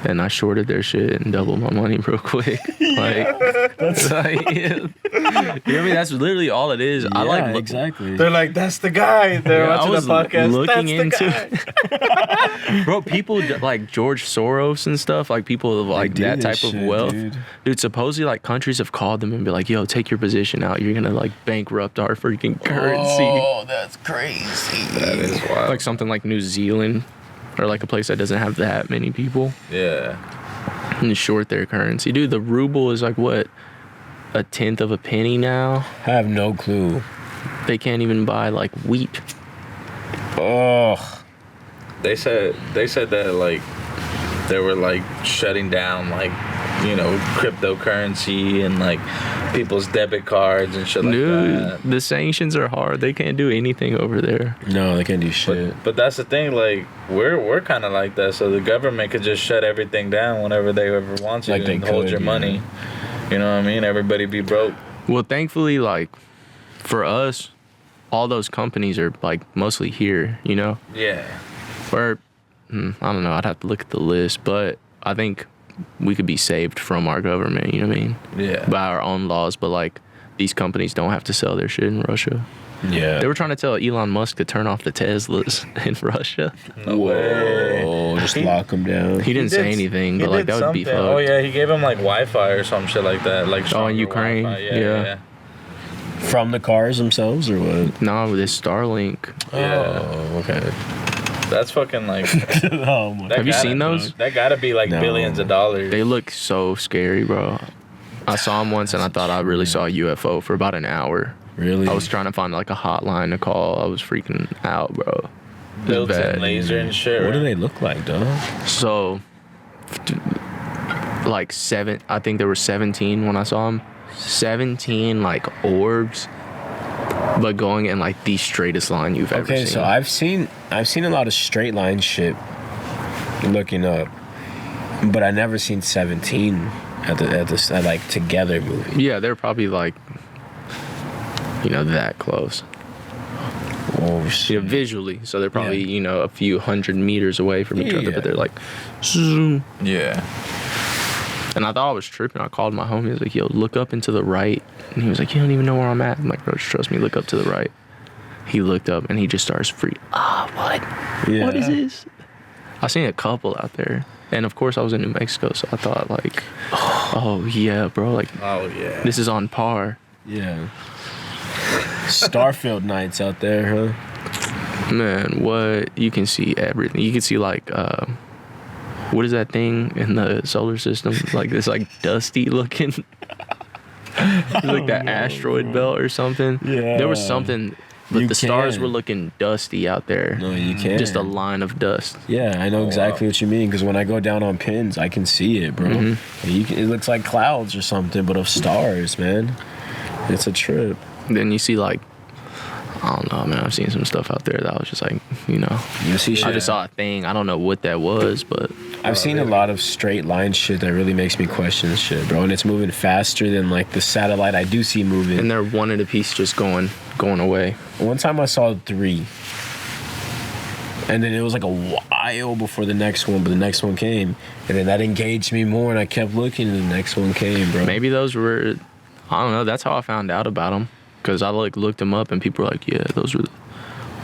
and I shorted their shit and doubled my money real quick. Like, that's like, you know what I mean? That's literally all it is. Yeah, exactly. They're like, that's the guy. They're watching the podcast. Looking that's the into, bro. People like George Soros and stuff. Like people of like that type of wealth. Dude, supposedly like countries have called them and be like, yo, take your position out. You're gonna like bankrupt our freaking currency. Oh, that's crazy. That is wild. Like something like New Zealand. Or like a place that doesn't have that many people. Yeah. And short their currency. Dude, the ruble is like what? 1/10 of a penny now? I have no clue. They can't even buy like wheat. Ugh. They said that like they were like shutting down like cryptocurrency and like people's debit cards and shit like that. The sanctions are hard. They can't do anything over there. No, they can't do shit. But that's the thing. Like we're kind of like that. So the government could just shut everything down whenever they ever want to, Like they and hold could, your yeah. money. You know what I mean? Everybody be broke. Well, thankfully, like for us, all those companies are like mostly here. You know. Yeah. Or I don't know. I'd have to look at the list, but I think we could be saved from our government. You know what I mean? Yeah. By our own laws, but like these companies don't have to sell their shit in Russia. Yeah. They were trying to tell Elon Musk to turn off the Teslas in Russia. No way. Oh, just lock them down. He didn't say anything, but like that would be fucked. Oh yeah, he gave him like Wi-Fi or some shit like that. Like in stronger Ukraine? Wi-Fi. Yeah. From the cars themselves or what? No, with this Starlink. Yeah. Oh, okay. That's fucking like. Oh my. Have you seen those? That gotta be like No. billions of dollars. They look so scary, bro. I saw them once and I thought I really saw a UFO for about an hour. Really? I was trying to find like a hotline to call. I was freaking out, bro. It was Built-in bad. laser and shit. What do right? they look like, dog? So, like I think there were 17 when I saw them. 17 like orbs, but going in like the straightest line you've ever seen. Okay, so I've seen a lot of straight line shit looking up, but I never seen 17 at like together movie. Yeah, they're probably like, that close. Oh shit. Visually. So they're probably, a few hundred meters away from each other, Yeah. but they're like, zoom. Yeah. And I thought I was tripping. I called my homie. He was like, yo, look up and to the right. And he was like, you don't even know where I'm at. I'm like, bro, just trust me. Look up to the right. He looked up and he just starts freaking. What? Yeah. What is this? I seen a couple out there. And of course I was in New Mexico, so I thought like, oh yeah, bro, like Oh yeah. this is on par. Yeah. Starfield nights out there, huh? Man, what? You can see everything. You can see like, what is that thing in the solar system? Like this like dusty looking, it's like that asteroid belt or something. Yeah. There was something, but You the stars can. were looking dusty out there. No, you can't. Just a line of dust. Yeah, I know exactly wow. what you mean because when I go down on pins, I can see it, bro. It looks like clouds or something, but of stars, man. It's a trip. Then you see like, I don't know, man. I've seen some stuff out there that was just like, You see shit. I just saw a thing. I don't know what that was, but I've seen a lot of straight line shit that really makes me question shit, bro. And it's moving faster than like the satellite I do see moving. and they're one at a piece just going away. One time I saw 3. And then it was like a while before the next one, but the next one came. And then that engaged me more and I kept looking and the next one came, bro. Maybe those were, I don't know. That's how I found out about them. Because I like looked them up and people were like, yeah, those were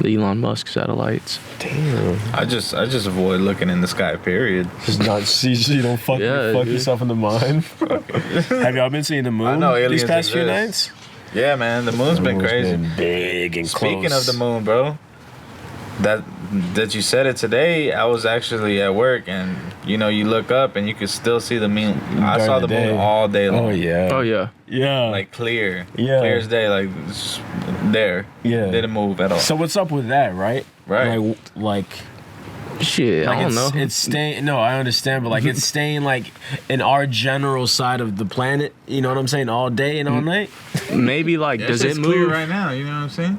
the Elon Musk satellites. Damn. I just avoid looking in the sky. Period. Just not see so you don't fuck Yeah, dude. yourself in the mind. Have y'all been seeing the moon I know aliens these past few exist. nights? Yeah, man. The moon's been crazy. Been big and Speaking close. of the moon, bro, that you said it today, I was actually at work and you look up and you could still see the moon. I During saw the the moon day. all day long. Oh yeah. Oh, yeah. Yeah. Like clear. Yeah. Clear as day, like it's there. Yeah. Didn't move at all. So what's up with that, right? Right. Like Shit, I don't know. It's staying. No, I understand, but like it's staying like in our general side of the planet. You know what I'm saying? All day and all night. Maybe like, does it clear move? right now? You know what I'm saying?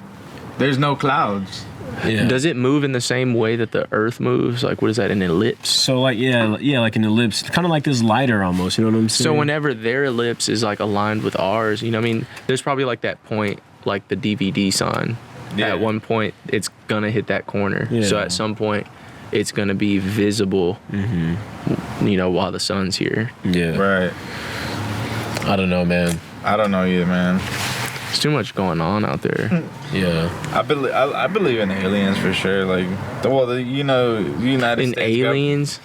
There's no clouds. Yeah. Does it move in the same way that the Earth moves? Like, what is that, an ellipse? So like like an ellipse, kind of like this lighter almost. You know what I'm saying? So whenever their ellipse is like aligned with ours, what I mean? There's probably like that point, like the DVD sign. Yeah. At one point, it's gonna hit that corner. Yeah. So at some point, it's gonna be visible. While the sun's here. Yeah. Right. I don't know, man. I don't know either, man. There's too much going on out there. Yeah. I believe in aliens for sure. Like, the United In States aliens,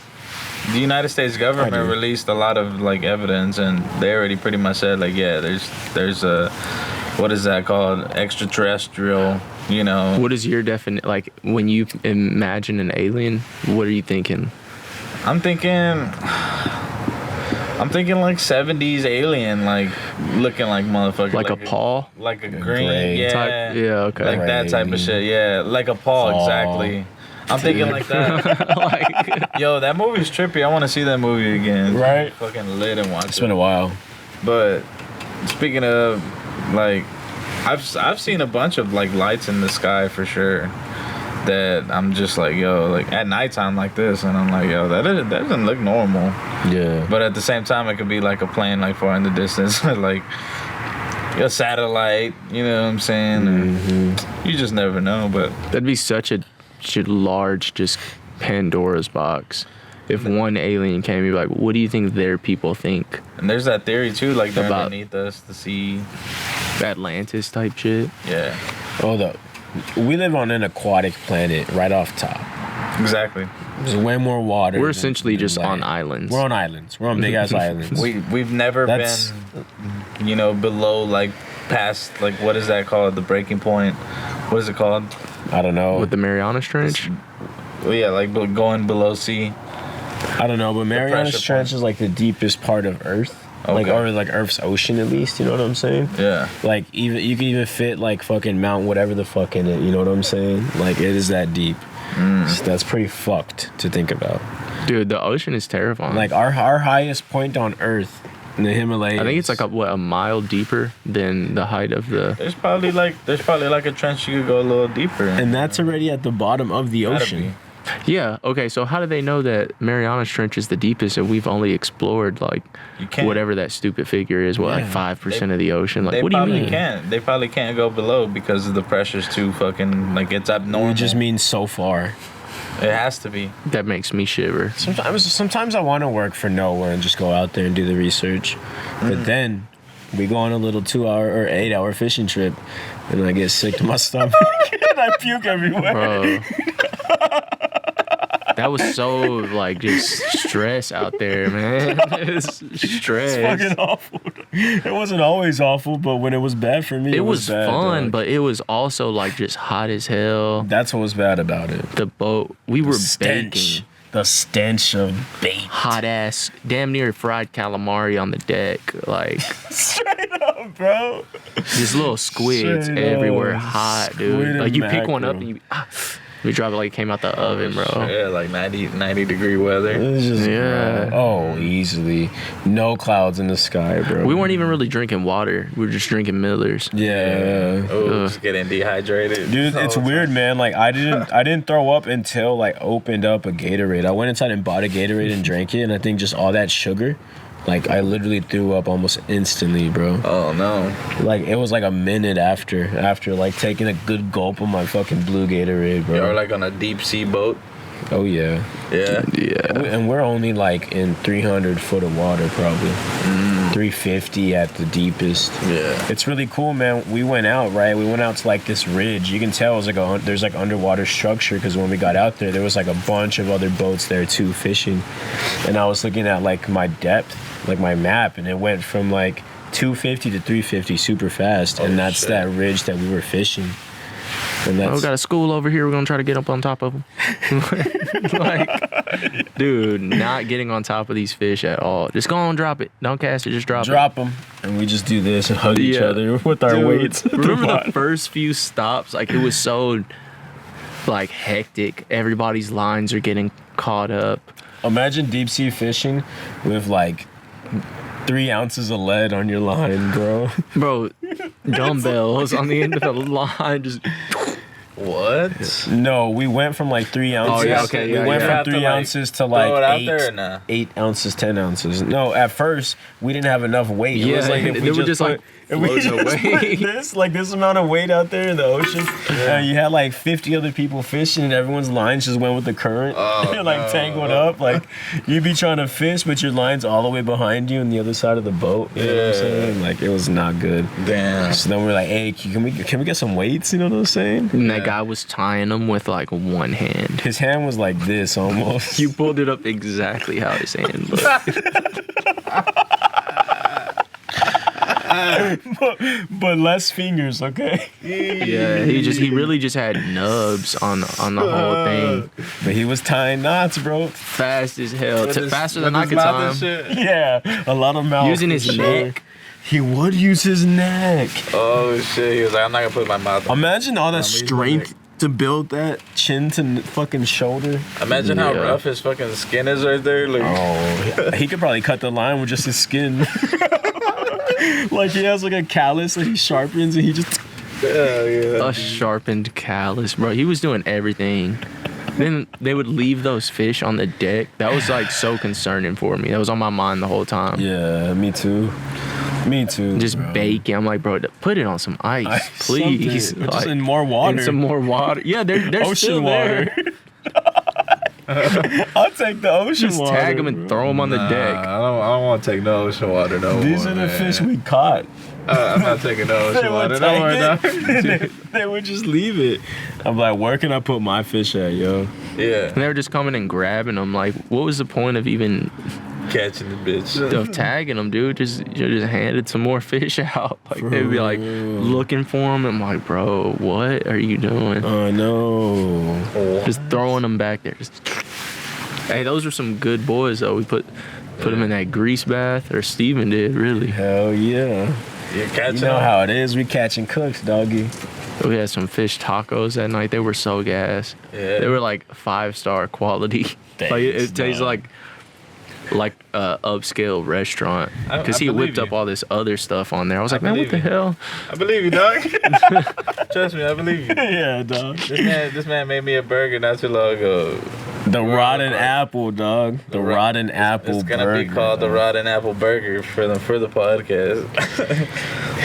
the United States I government do. released a lot of like evidence, and they already pretty much said like, yeah, there's a, what is that called, extraterrestrial. what is your definition? Like, when you imagine an alien, what are you thinking? I'm thinking like 70s alien, like looking like motherfucker, Like a paw? like a Like a green, gray yeah, Type? Yeah, okay. like that type of shit, yeah, like a paw, Paw. exactly. I'm thinking like that. Like, Yo, that movie's trippy. I want to see that movie again. Right. Fucking lit and watch It's it. been a while. But speaking of, like, I've seen a bunch of like lights in the sky for sure. That I'm just like, yo, like at nighttime like this, and I'm like, yo, that doesn't look normal. Yeah. But at the same time, it could be like a plane like far in the distance, like a satellite. You know what I'm saying? Mm-hmm. You just never know. But that'd be such a large just Pandora's box. If one alien came, you'd be like, what do you think their people think? and there's that theory too, like they're About- underneath us, the sea. Atlantis type shit. Yeah, Hold up. We live on an aquatic planet right off top. exactly. There's way more water. We're than- essentially than just on land. islands. We're on islands. We're on big ass islands. We've never That's- been, you know, below like past like what is that called? The breaking point. What is it called? I don't know. With the Marianas Trench. Well, yeah, like going below sea. I don't know, but Marianas pressure Trench point. is like the deepest part of Earth. Like, Okay. or like Earth's ocean at least, you know what I'm saying? Yeah. Like, even you can even fit like fucking Mount whatever the fuck in it, you know what I'm saying? Like, it is that deep. So that's pretty fucked to think about. Dude, the ocean is terrifying. Like, our highest point on Earth in the Himalayas. I think it's like a mile deeper than the height of the. There's probably like a trench you could go a little deeper. in. And that's already at the bottom of the Gotta ocean. be. Yeah. Okay. So how do they know that Marianas Trench is the deepest and we've only explored like You can't. whatever that stupid figure is? What, like Yeah. 5% of the ocean? Like, They what do you probably mean? can't. They probably can't go below because of the pressure's too fucking like it's abnormal. It just means so far. it has to be. That makes me shiver. Sometimes I want to work for nowhere and just go out there and do the research. But then we go on a little 2-hour or 8-hour fishing trip and I get sick to my stomach and I puke everywhere. Bro. That was so like just stress out there, man. It's stress. It's fucking awful. It wasn't always awful, but when it was bad for me, It was bad, fun, dog. but it was also like just hot as hell. That's what was bad about it. The boat, we were Stench. baking. The stench of bait. Hot ass, damn near fried calamari on the deck. Like, Straight up, bro. just little squids Straight everywhere, up. hot, Squid dude. and Like, you pick one up mackerel. and you drop it like it came out the oven, bro. Yeah, like 90 degree weather. It's just, Yeah. bro, easily. No clouds in the sky, bro. We weren't even really drinking water. We were just drinking Millers. Yeah. Oh, Ugh. just getting dehydrated. Dude, it's Oh, weird, man. Like I didn't throw up until like opened up a Gatorade. I went inside and bought a Gatorade and drank it, and I think just all that sugar, like I literally threw up almost instantly, bro. Oh no. Like it was like a minute after like taking a good gulp of my fucking blue Gatorade, bro. You're like on a deep sea boat. Oh yeah. Yeah. Yeah. And we're only like in 300 foot of water, probably. 350 at the deepest. Yeah. It's really cool, man. We went out, right? We went out to like this ridge. You can tell it was like there's like underwater structure because when we got out there was like a bunch of other boats there too fishing. And I was looking at like my depth, like my map, and it went from like 250 to 350 super fast. And that's shit. that ridge that we were fishing. And Oh, that's we got a school over here. We're gonna try to get up on top of them. Like, dude, not getting on top of these fish at all. Just go on, drop it. Don't cast it. Just drop it. drop them. And we just do this and hug each Yeah. other with our Dude, weights. Remember the first few stops? Like, it was so like hectic. Everybody's lines are getting caught up. Imagine deep sea fishing with like 3 ounces of lead on your line, bro. Bro, dumbbells on the end of the line. Just What? No, we went from like 3 ounces. yeah, okay, yeah, we went yeah. from Have to, 3 like, ounces to throw like it out there or nah? 8 ounces, 10 ounces. No, at first we didn't have enough weight. It was Yeah, like if they we were just, like, if we floating just away. put this amount of weight out there in the ocean, and you had like 50 other people fishing, and everyone's lines just went with the current. Oh, You're like tangled up. Like you'd be trying to fish, but your line's all the way behind you on the other side of the boat. You know what I'm Yeah. saying? Like it was not good. Damn. So then we're like, hey, can we get some weights? You know what I'm saying? and that guy was tying them with like one hand. His hand was like this almost. You pulled it up exactly how his hand looked. but less fingers, okay? Yeah, he really just had nubs on the whole thing. But he was tying knots, bro. Fast as hell, With his- faster with than I his could mouth time. and shit. Yeah, a lot of mouth. Using his for sure. neck. He would use his neck. Oh shit. He was like, I'm not gonna put my mouth. Imagine all that he's strength to build that chin to fucking shoulder. Imagine how rough his fucking skin is right there. Like, oh, he could probably cut the line with just his skin. Like he has like a callus that he sharpens and he just. A sharpened callus, bro. He was doing everything. Then they would leave those fish on the deck. That was like so concerning for me. That was on my mind the whole time. Yeah, me too. Me too. Just bro. baking. I'm like, bro, put it on some ice, please. Like, just in more water. In some more water. Yeah, they're ocean still water. There. I'll take the ocean Just water. tag them and throw them on the deck. I don't want to take no ocean water no more. These are the fish we caught. I'm not taking no ocean water no more. No. They would just leave it. I'm like, where can I put my fish at, yo? Yeah. And they were just coming and grabbing them. Like, what was the point of even Catching the bitch. of tagging them, dude? Just handed some more fish out. Like they'd be like looking for them. I'm like, bro, what are you doing? Oh no. Just throwing them back there. Hey, those were some good boys though. We put them in that grease bath, or Steven did, really. Hell yeah. You're catching You know them? how it is. We catching cooks, doggy. We had some fish tacos that night. They were so gas. Yeah. They were like 5-star quality. Thanks, Like it tastes dog. like a upscale restaurant. I Because he believe whipped up you. all this other stuff on there. I was like, man, what believe the you. hell? I believe you, dog. Trust me, I believe you. Yeah, dog. This man made me a burger not too long ago. The rotten apple, dog. The rotten apple It's gonna burger. be called the Rotten Apple Burger for the podcast.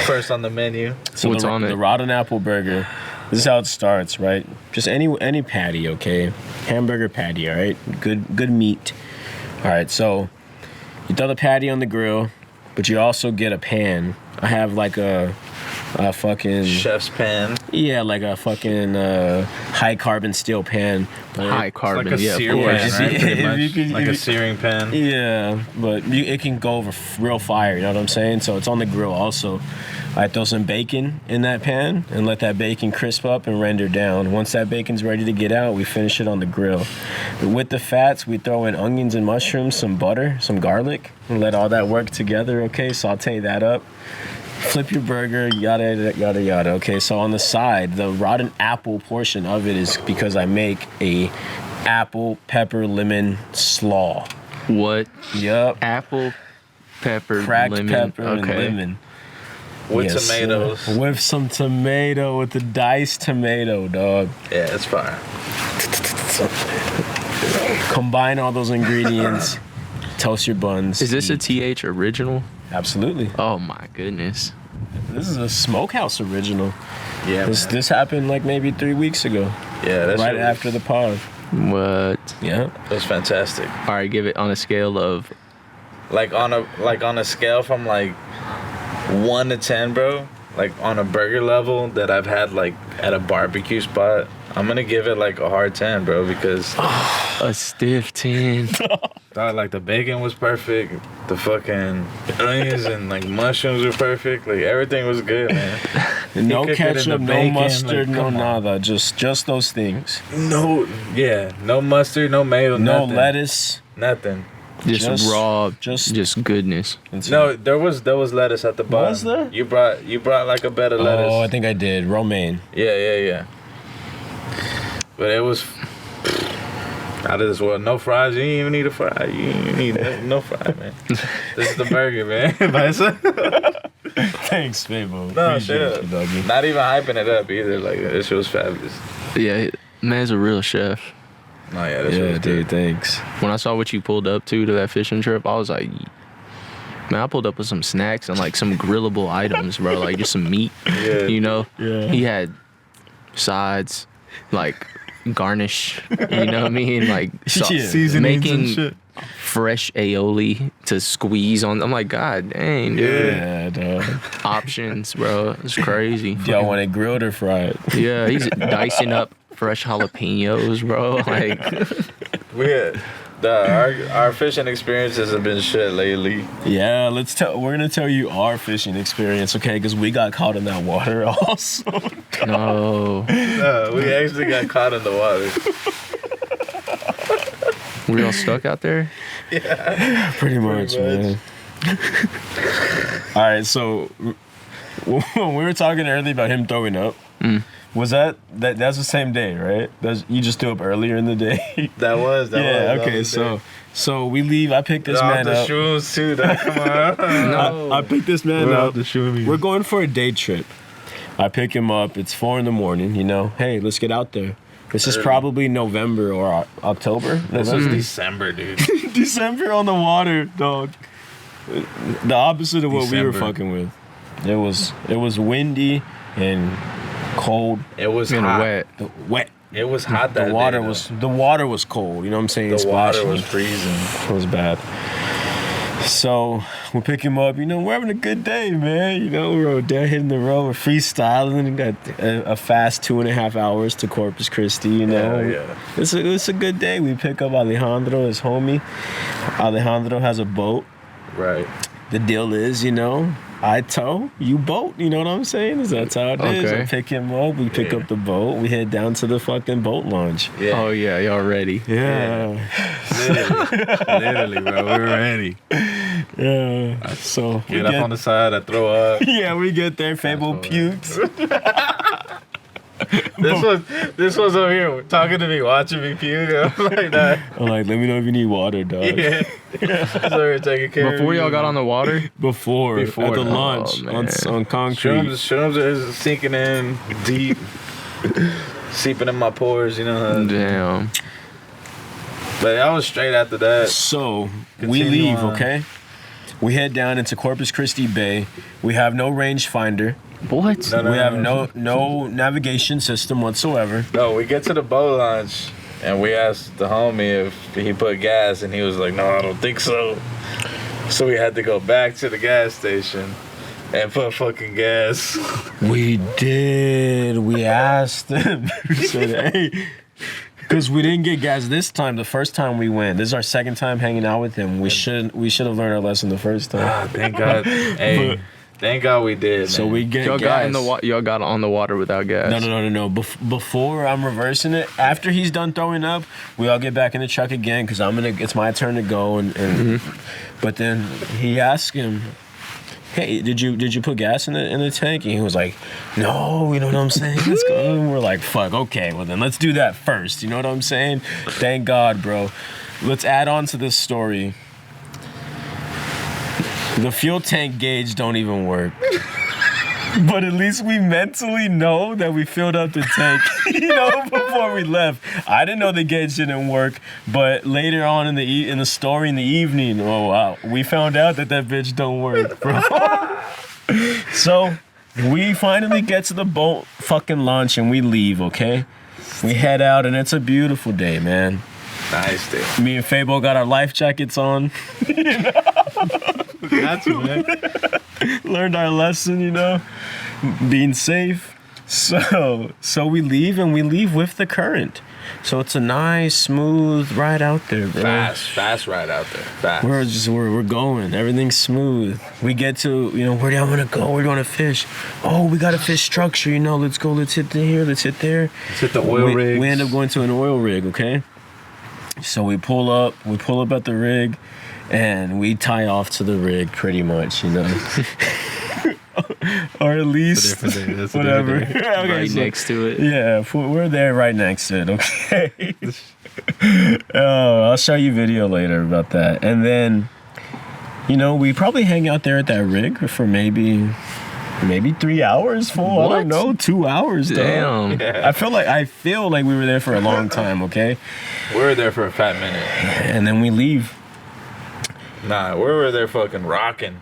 First on the menu. So What's the, on it? The rotten apple burger. This is how it starts, right? Just any patty, okay? Hamburger patty, all right? Good meat. All right, so you throw the patty on the grill, but you also get a pan. I have like a fucking Chef's pan. yeah, like a fucking high carbon steel pan. But High carbon, Like a yeah, sear of course. pan, right? If Pretty you much. can- Like if a you- searing pan. Yeah, but it can go over real fire, you know what I'm saying? So it's on the grill also. I throw some bacon in that pan and let that bacon crisp up and render down. Once that bacon's ready to get out, we finish it on the grill. With the fats, we throw in onions and mushrooms, some butter, some garlic, and let all that work together, okay? Saute that up. Flip your burger, yada, yada, yada. Okay, so on the side, the rotten apple portion of it is because I make a apple, pepper, lemon slaw. What? Yup. Apple, pepper, Cracked lemon. pepper Okay. and lemon. With Yes, sir. tomatoes. With some tomato, with the diced tomato, dog. Yeah, it's fire. Combine all those ingredients. Toast your buns. Is this a eat. TH original? Absolutely. Oh my goodness. This is a smokehouse original. Yeah, This happened like maybe 3 weeks ago. yeah, that's Right after the pod. What? Yeah. It was fantastic. All right, give it on a scale of Like on a scale from like 1 to 10, bro. Like on a burger level that I've had like at a barbecue spot, I'm gonna give it like a hard 10, bro, because a stiff 10. thought like the bacon was perfect, the fucking onions and like mushrooms were perfect, like everything was good, man. No cooked it in the ketchup, no bacon, mustard, like, no come on. nada. Just those things. No, yeah, no mustard, no mayo, No nothing, lettuce. nothing. Just raw, just- just goodness. That's No, it. there was lettuce at the bottom. Was there? You brought like a bed of lettuce. Oh, I think I did. Romaine. Yeah. But it was out of this world. No fries. You didn't even need a fry. You didn't need no fry, man. This is the burger, man. By itself. Thanks, Fabo. No, straight up. You, doggy. Not even hyping it up either. Like, this shit was fabulous. Yeah, man's a real chef. No, yeah, this shit Yeah, was dude, good. thanks. When I saw what you pulled up to that fishing trip, I was like, man, I pulled up with some snacks and like some grillable items, bro. Like just some meat, Yeah. you know? Yeah. He had sides, like garnish, you know what I mean? Like Yeah. Seasonings and making shit. fresh aioli to squeeze on. I'm like, God dang, dude. Yeah, dog. Options, bro. It's crazy. Do y'all want it grilled or fried? Yeah, he's dicing up fresh jalapenos, bro. Like, Our fishing experiences have been shit lately. Yeah, we're gonna tell you our fishing experience, okay? Because we got caught in that water also. no. We actually got caught in the water. We all stuck out there? Pretty much, man. All right, so when we were talking earlier about him throwing up, Was that's the same day, right? You just threw up earlier in the day. That was. Okay, so we leave. I picked this man up. The shrooms too. Come on. No. I picked this man up. The shroomies. We're going for a day trip. I pick him up. It's 4 a.m. You know, hey, let's get out there. This is probably November or October. This was December, dude. December on the water, dog. The opposite of what we were December. fucking with. It was windy and cold. It was And hot. Wet. It was hot that The water day, was cold. You know what I'm saying? The water Splashing. was freezing. It was bad. So we pick him up. You know, we're having a good day, man. You know, we're there hitting the road. We're freestyling. And got a fast 2.5 hours to Corpus Christi. You know, Yeah. It's a good day. We pick up Alejandro, his homie. Alejandro has a boat. Right. The deal is, you know, I tow, you boat. You know what I'm saying? That's how it is. Okay. I pick him up. We pick up the boat. We head down to the fucking boat launch. Yeah. Oh yeah, y'all ready? Yeah. Literally, bro. We're ready. Yeah. So Get up on the side. I throw up. yeah, we get there. Fable pukes. This was over here talking to me, watching me puke. I'm like that. I'm like, let me know if you need water, dog. Yeah. He's over here taking care of Before me. y'all got on the water? Before at the Oh, launch man. on concrete. Shrooms is sinking in deep, seeping in my pores. You know. Damn. But I was straight after that. So we Continue leave, on. okay? We head down into Corpus Christi Bay. We have no rangefinder. What? No, We have no navigation system whatsoever. No, we get to the boat launch and we asked the homie if he put gas, and he was like, "No, I don't think so." So we had to go back to the gas station and put fucking gas. We did. We asked him. We said, hey. Because we didn't get gas this time. The first time we went. This is our second time hanging out with him. We should have learned our lesson the first time. Ah, thank God. Hey, thank God we did. So man. we get Y'all gas. got in the y'all got on the water without gas. No. Before I'm reversing it, after he's done throwing up, we all get back in the truck again because it's my turn to go. And but then he asked him, "Hey, did you put gas in the tank?" And he was like, "No, you know what I'm saying? Let's go." And we're like, "Fuck, okay, well then let's do that first." You know what I'm saying? Thank God, bro. Let's add on to this story. The fuel tank gauge don't even work. But at least we mentally know that we filled up the tank, you know, before we left. I didn't know the gauge didn't work, but later on in the story in the evening, oh wow, we found out that bitch don't work, bro. So we finally get to the boat fucking launch and we leave, okay? We head out and it's a beautiful day, man. Nice day. Me and Fabo got our life jackets on. Got to, man. Learned our lesson, you know, being safe. So we leave and we leave with the current. So it's a nice, smooth ride out there, bro. Fast ride out there. Fast. We're going. Everything's smooth. We get to, you know, where do I want to go? We're going to fish. Oh, we got a fish structure, you know. Let's go. Let's hit here. Let's hit there. Let's hit the oil rigs. We end up going to an oil rig, okay? So we pull up at the rig, and we tie off to the rig pretty much, you know. Or at least That's whatever. Okay, Right so- next to it. Yeah, we're there right next to it, okay? Oh, I'll show you video later about that. And then, you know, we probably hang out there at that rig for maybe 3 hours, fool. I What? don't know, 2 hours, though. Damn. I feel like we were there for a long time, okay? We were there for a fat minute. And then we leave. Nah, we were there fucking rocking.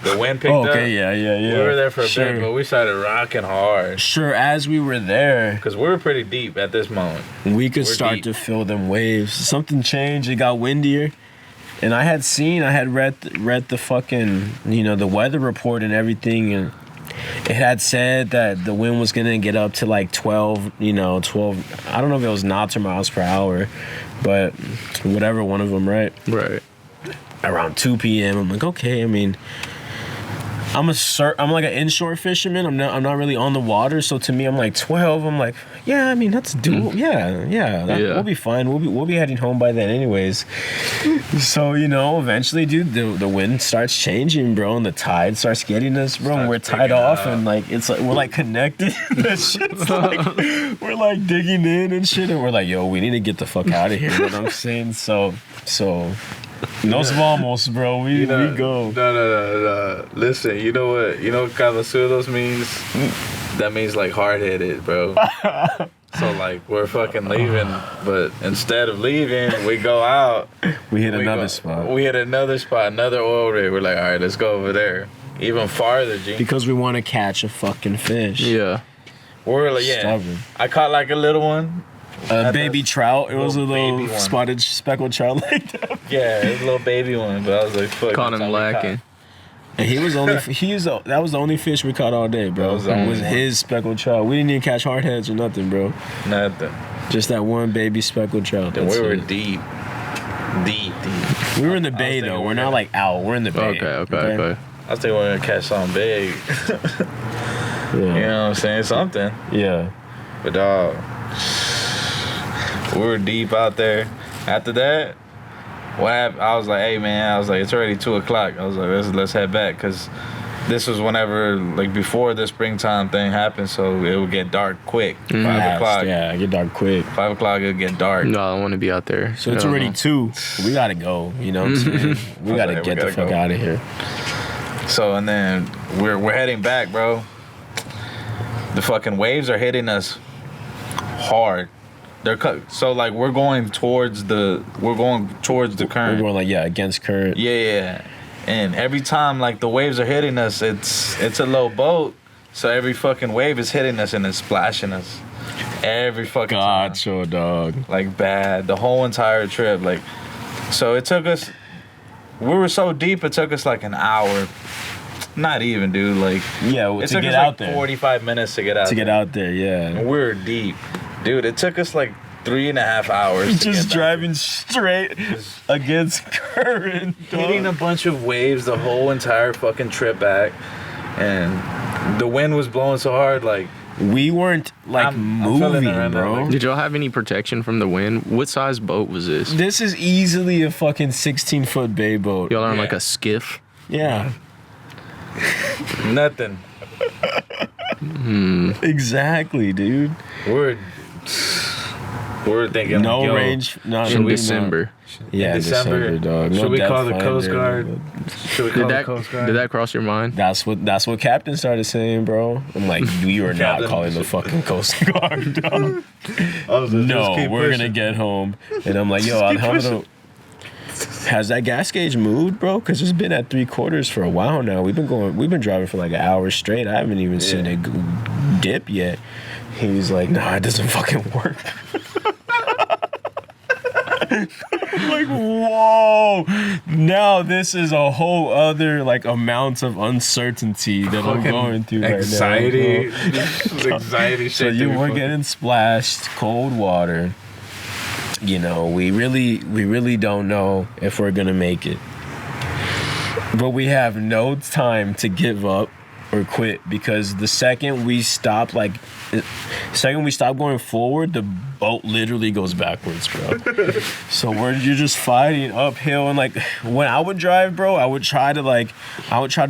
The wind picked up. Okay, yeah. We were there for a Sure. bit, but we started rocking hard. Sure, as we were there, Because we were pretty deep at this moment. we could We're start deep. to feel them waves. Something changed. It got windier. And I had read the fucking, you know, the weather report and everything. And it had said that the wind was going to get up to like 12, I don't know if it was knots or miles per hour, but whatever, one of them, right? Right. Around 2 p.m. I'm like, okay, I mean, I'm like an inshore fisherman. I'm not really on the water. So to me, I'm like 12. I'm like, yeah, I mean that's doable. Yeah. We'll be fine. We'll be heading home by then, anyways. So eventually, dude, the wind starts changing, bro, and the tide starts getting us, bro. And we're tied off, and like it's like we're like connected. That shit's like we're like digging in and shit, and we're like, yo, we need to get the fuck out of here. You know what I'm saying? So. Nos vamos, bro. We go. No. Listen, you know what? You know what Cavasudos means? That means like hard-headed, bro. So like we're fucking leaving, but instead of leaving, we go out. We hit another spot. We hit another spot, another oil rig. We're like, all right, let's go over there, even farther, G. Because we want to catch a fucking fish. Yeah. We're like, Stubborn. I caught like a little one. A baby trout. It was a little spotted speckled trout like that. Yeah, it was a little baby one, but I was like, fuck. Caught him lacking. And that was the only fish we caught all day, bro. It was his speckled trout. We didn't even catch hardheads or nothing, bro. Nothing. Just that one baby speckled trout. And we were deep. We were in the bay though. We're not like out. We're in the bay. Okay. I was thinking we were gonna catch something big. Yeah. You know what I'm saying? Something. Yeah. But dog, we were deep out there. After that, what happened? I was like, hey man, it's already 2:00. I was like, let's head back, because this was whenever, like, before the springtime thing happened, so it would get dark quick. 5 o'clock. Yeah, it get dark quick. 5 o'clock, it would get dark. No, I don't want to be out there. So it's already 2. We gotta go. You know what I'm saying? We gotta get the fuck out of here. So, and then we're heading back, bro. The fucking waves are hitting us hard. They're so like we're going towards the current. We're going against current. Yeah. And every time like the waves are hitting us, it's a low boat, so every fucking wave is hitting us and it's splashing us. Every fucking time. Gotcha, dog. Like bad. The whole entire trip. Like, so it took us. We were so deep. It took us like an hour. Not even, dude. Like, yeah, it to took get us out like there. 45 minutes to get out. To get out there, yeah. And we were deep, dude. It took us like 3.5 hours. Just driving straight against current, hitting a bunch of waves the whole entire fucking trip back, and the wind was blowing so hard, like we weren't like moving, bro. Did y'all have any protection from the wind? What size boat was this? This is easily a fucking 16-foot bay boat. Y'all are on like a skiff? Yeah. Nothing. Exactly, dude. We're thinking no range. No, in December. Yeah, December, dog. Should we call the Coast Guard? Did that cross your mind? That's what Captain started saying, bro. I'm like, we are not calling the fucking Coast Guard, dog. No, we're gonna get home. And I'm like, yo, Alejandro, has that gas gauge moved, bro? Because it's been at 3/4 for a while now. We've been driving for like an hour straight. I haven't even seen it dip yet. He was like, nah, it doesn't fucking work. I'm like, whoa. Now this is a whole other like amount of uncertainty that I'm going through anxiety. Right now. Anxiety shit. So we're getting splashed, cold water. You know, we really don't know if we're gonna make it. But we have no time to give up or quit, because the second we stop going forward, the boat literally goes backwards, bro. So you're just fighting uphill, and like when I would drive, bro, I would try to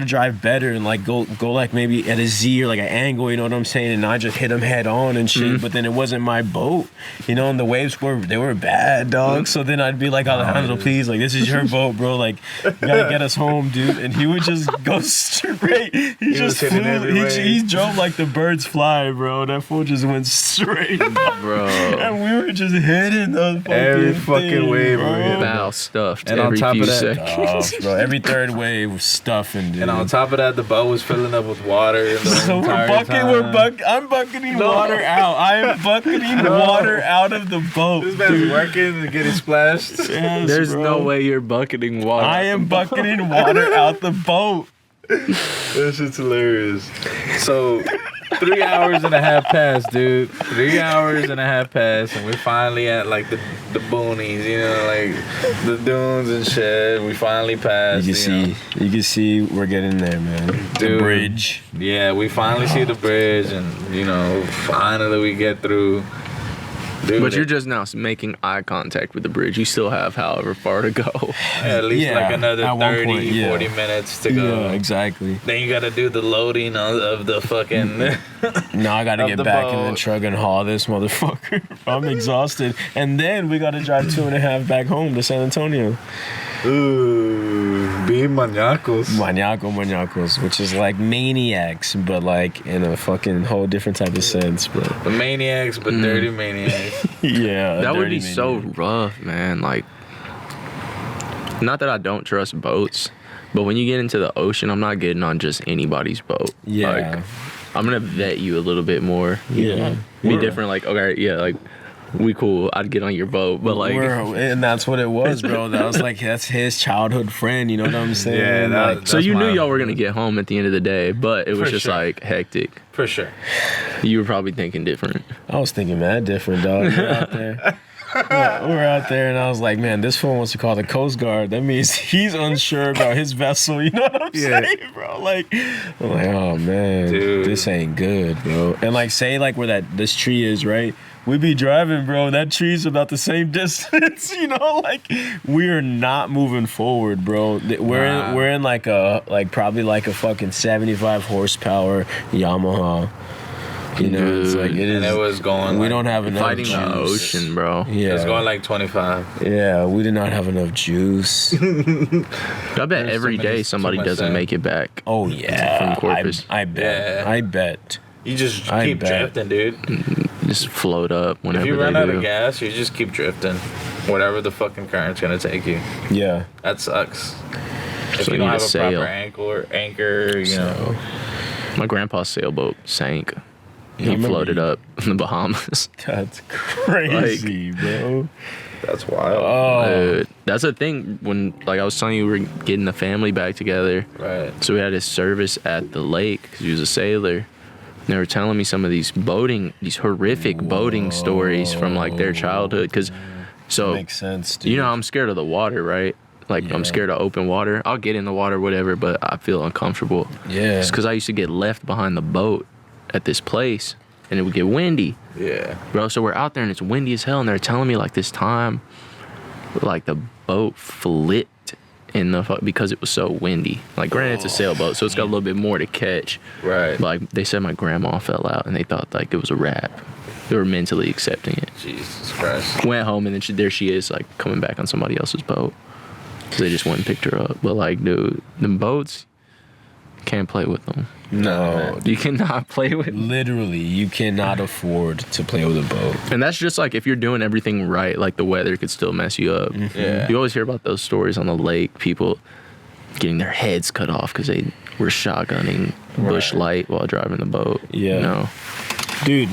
drive better and like go like maybe at a Z or like an angle, you know what I'm saying, and not just hit them head on and shit. But then it wasn't my boat, you know, and the waves were bad, dog. So then I'd be like, Alejandro, please, like this is your boat, bro, like you gotta get us home, dude. And he would just go straight. He just flew. He drove like the birds fly, bro. That fool just went straight, bro. And we were just hitting the every fucking wave, bro. Bow stuffed. And on top of that, bro, every third wave was stuffing, dude. And on top of that, the boat was filling up with water. So I'm bucketing water out. I am bucketing water out of the boat. This man's working and getting splashed. Yes, there's bro. no way you're bucketing water. I am bucketing water out the boat. That shit's hilarious. So 3 hours and a half passed, dude. 3 hours and a half passed, and we're finally at like the boonies, you know, like the dunes and shit. We finally passed. You can see we're getting there, man. Dude, the bridge. Yeah, we finally see the bridge, and you know, finally we get through. Dude, but you're just now making eye contact with the bridge. You still have however far to go. At least like another 30, 40 minutes to go. Yeah, exactly. Then you got to do the loading of the fucking... Now I got to get back boat. in the truck and haul this motherfucker. I'm exhausted. And then we got to drive 2.5 back home to San Antonio. Ooh, being maniacos. Maniacos, which is like maniacs, but like in a fucking whole different type of sense, bro. The maniacs, but dirty maniacs. Yeah. That would be maniac. so rough, man. Like, not that I don't trust boats, but when you get into the ocean, I'm not getting on just anybody's boat. Yeah. Like, I'm gonna vet you a little bit more. Yeah. Be different. Like, okay, yeah, like, we cool. I'd get on your boat, but like, and that's what it was, bro. That was like that's his childhood friend. You know what I'm saying? Yeah, like, so you knew y'all were gonna get home at the end of the day, but it was just like hectic. For sure. You were probably thinking different. I was thinking, man, different, dog. We're out there. We're out there, and I was like, man, this fool wants to call the Coast Guard. That means he's unsure about his vessel. You know what I'm saying, bro? Like, I'm like, oh man, dude, this ain't good, bro. And like, say like where this tree is, right? We be driving, bro. That tree's about the same distance, you know. Like, we are not moving forward, bro. We're in like probably like a fucking 75 horsepower Yamaha. You know, it's like it is. And it was going. We don't have enough fighting juice. the ocean, bro. Yeah, it was going like 25. Yeah, we did not have enough juice. I bet every day somebody doesn't make it back. Oh yeah, from Corpus. I bet. Yeah. I bet. You just keep drifting, dude. Just float up whenever if you run they out do. of gas, you just keep drifting. Whatever the fucking current's gonna take you. Yeah. That sucks. If So you you don't need have a a sail. proper anchor, you know. My grandpa's sailboat sank. Yeah, He I remember floated up in the Bahamas. That's crazy, bro. That's wild. Oh, Dude, that's the thing. When, like I was telling you, we were getting the family back together. Right. So we had his service at the lake because he was a sailor. And they were telling me some of these horrific boating stories from like their childhood. Because, so makes sense, dude. you know, I'm scared of the water, right? Like I'm scared of open water. I'll get in the water, whatever, but I feel uncomfortable. Yeah. It's because I used to get left behind the boat at this place, and it would get windy. Yeah. Bro, so we're out there and it's windy as hell, and they're telling me like this time, like the boat flipped in the because it was so windy. Like, granted, it's a sailboat, so it's got a little bit more to catch. Right. But, like, they said my grandma fell out, and they thought like it was a wrap. They were mentally accepting it. Jesus Christ. Went home, and then there she is, like coming back on somebody else's boat. So they just went and picked her up. But like, dude, them boats, can't play with them. No, You cannot play with them. literally, you cannot afford to play with a boat. And that's just like if you're doing everything right, like the weather could still mess you up. Yeah. You always hear about those stories on the lake, people getting their heads cut off because they were shotgunning bush light while driving the boat. Yeah. You know? Dude,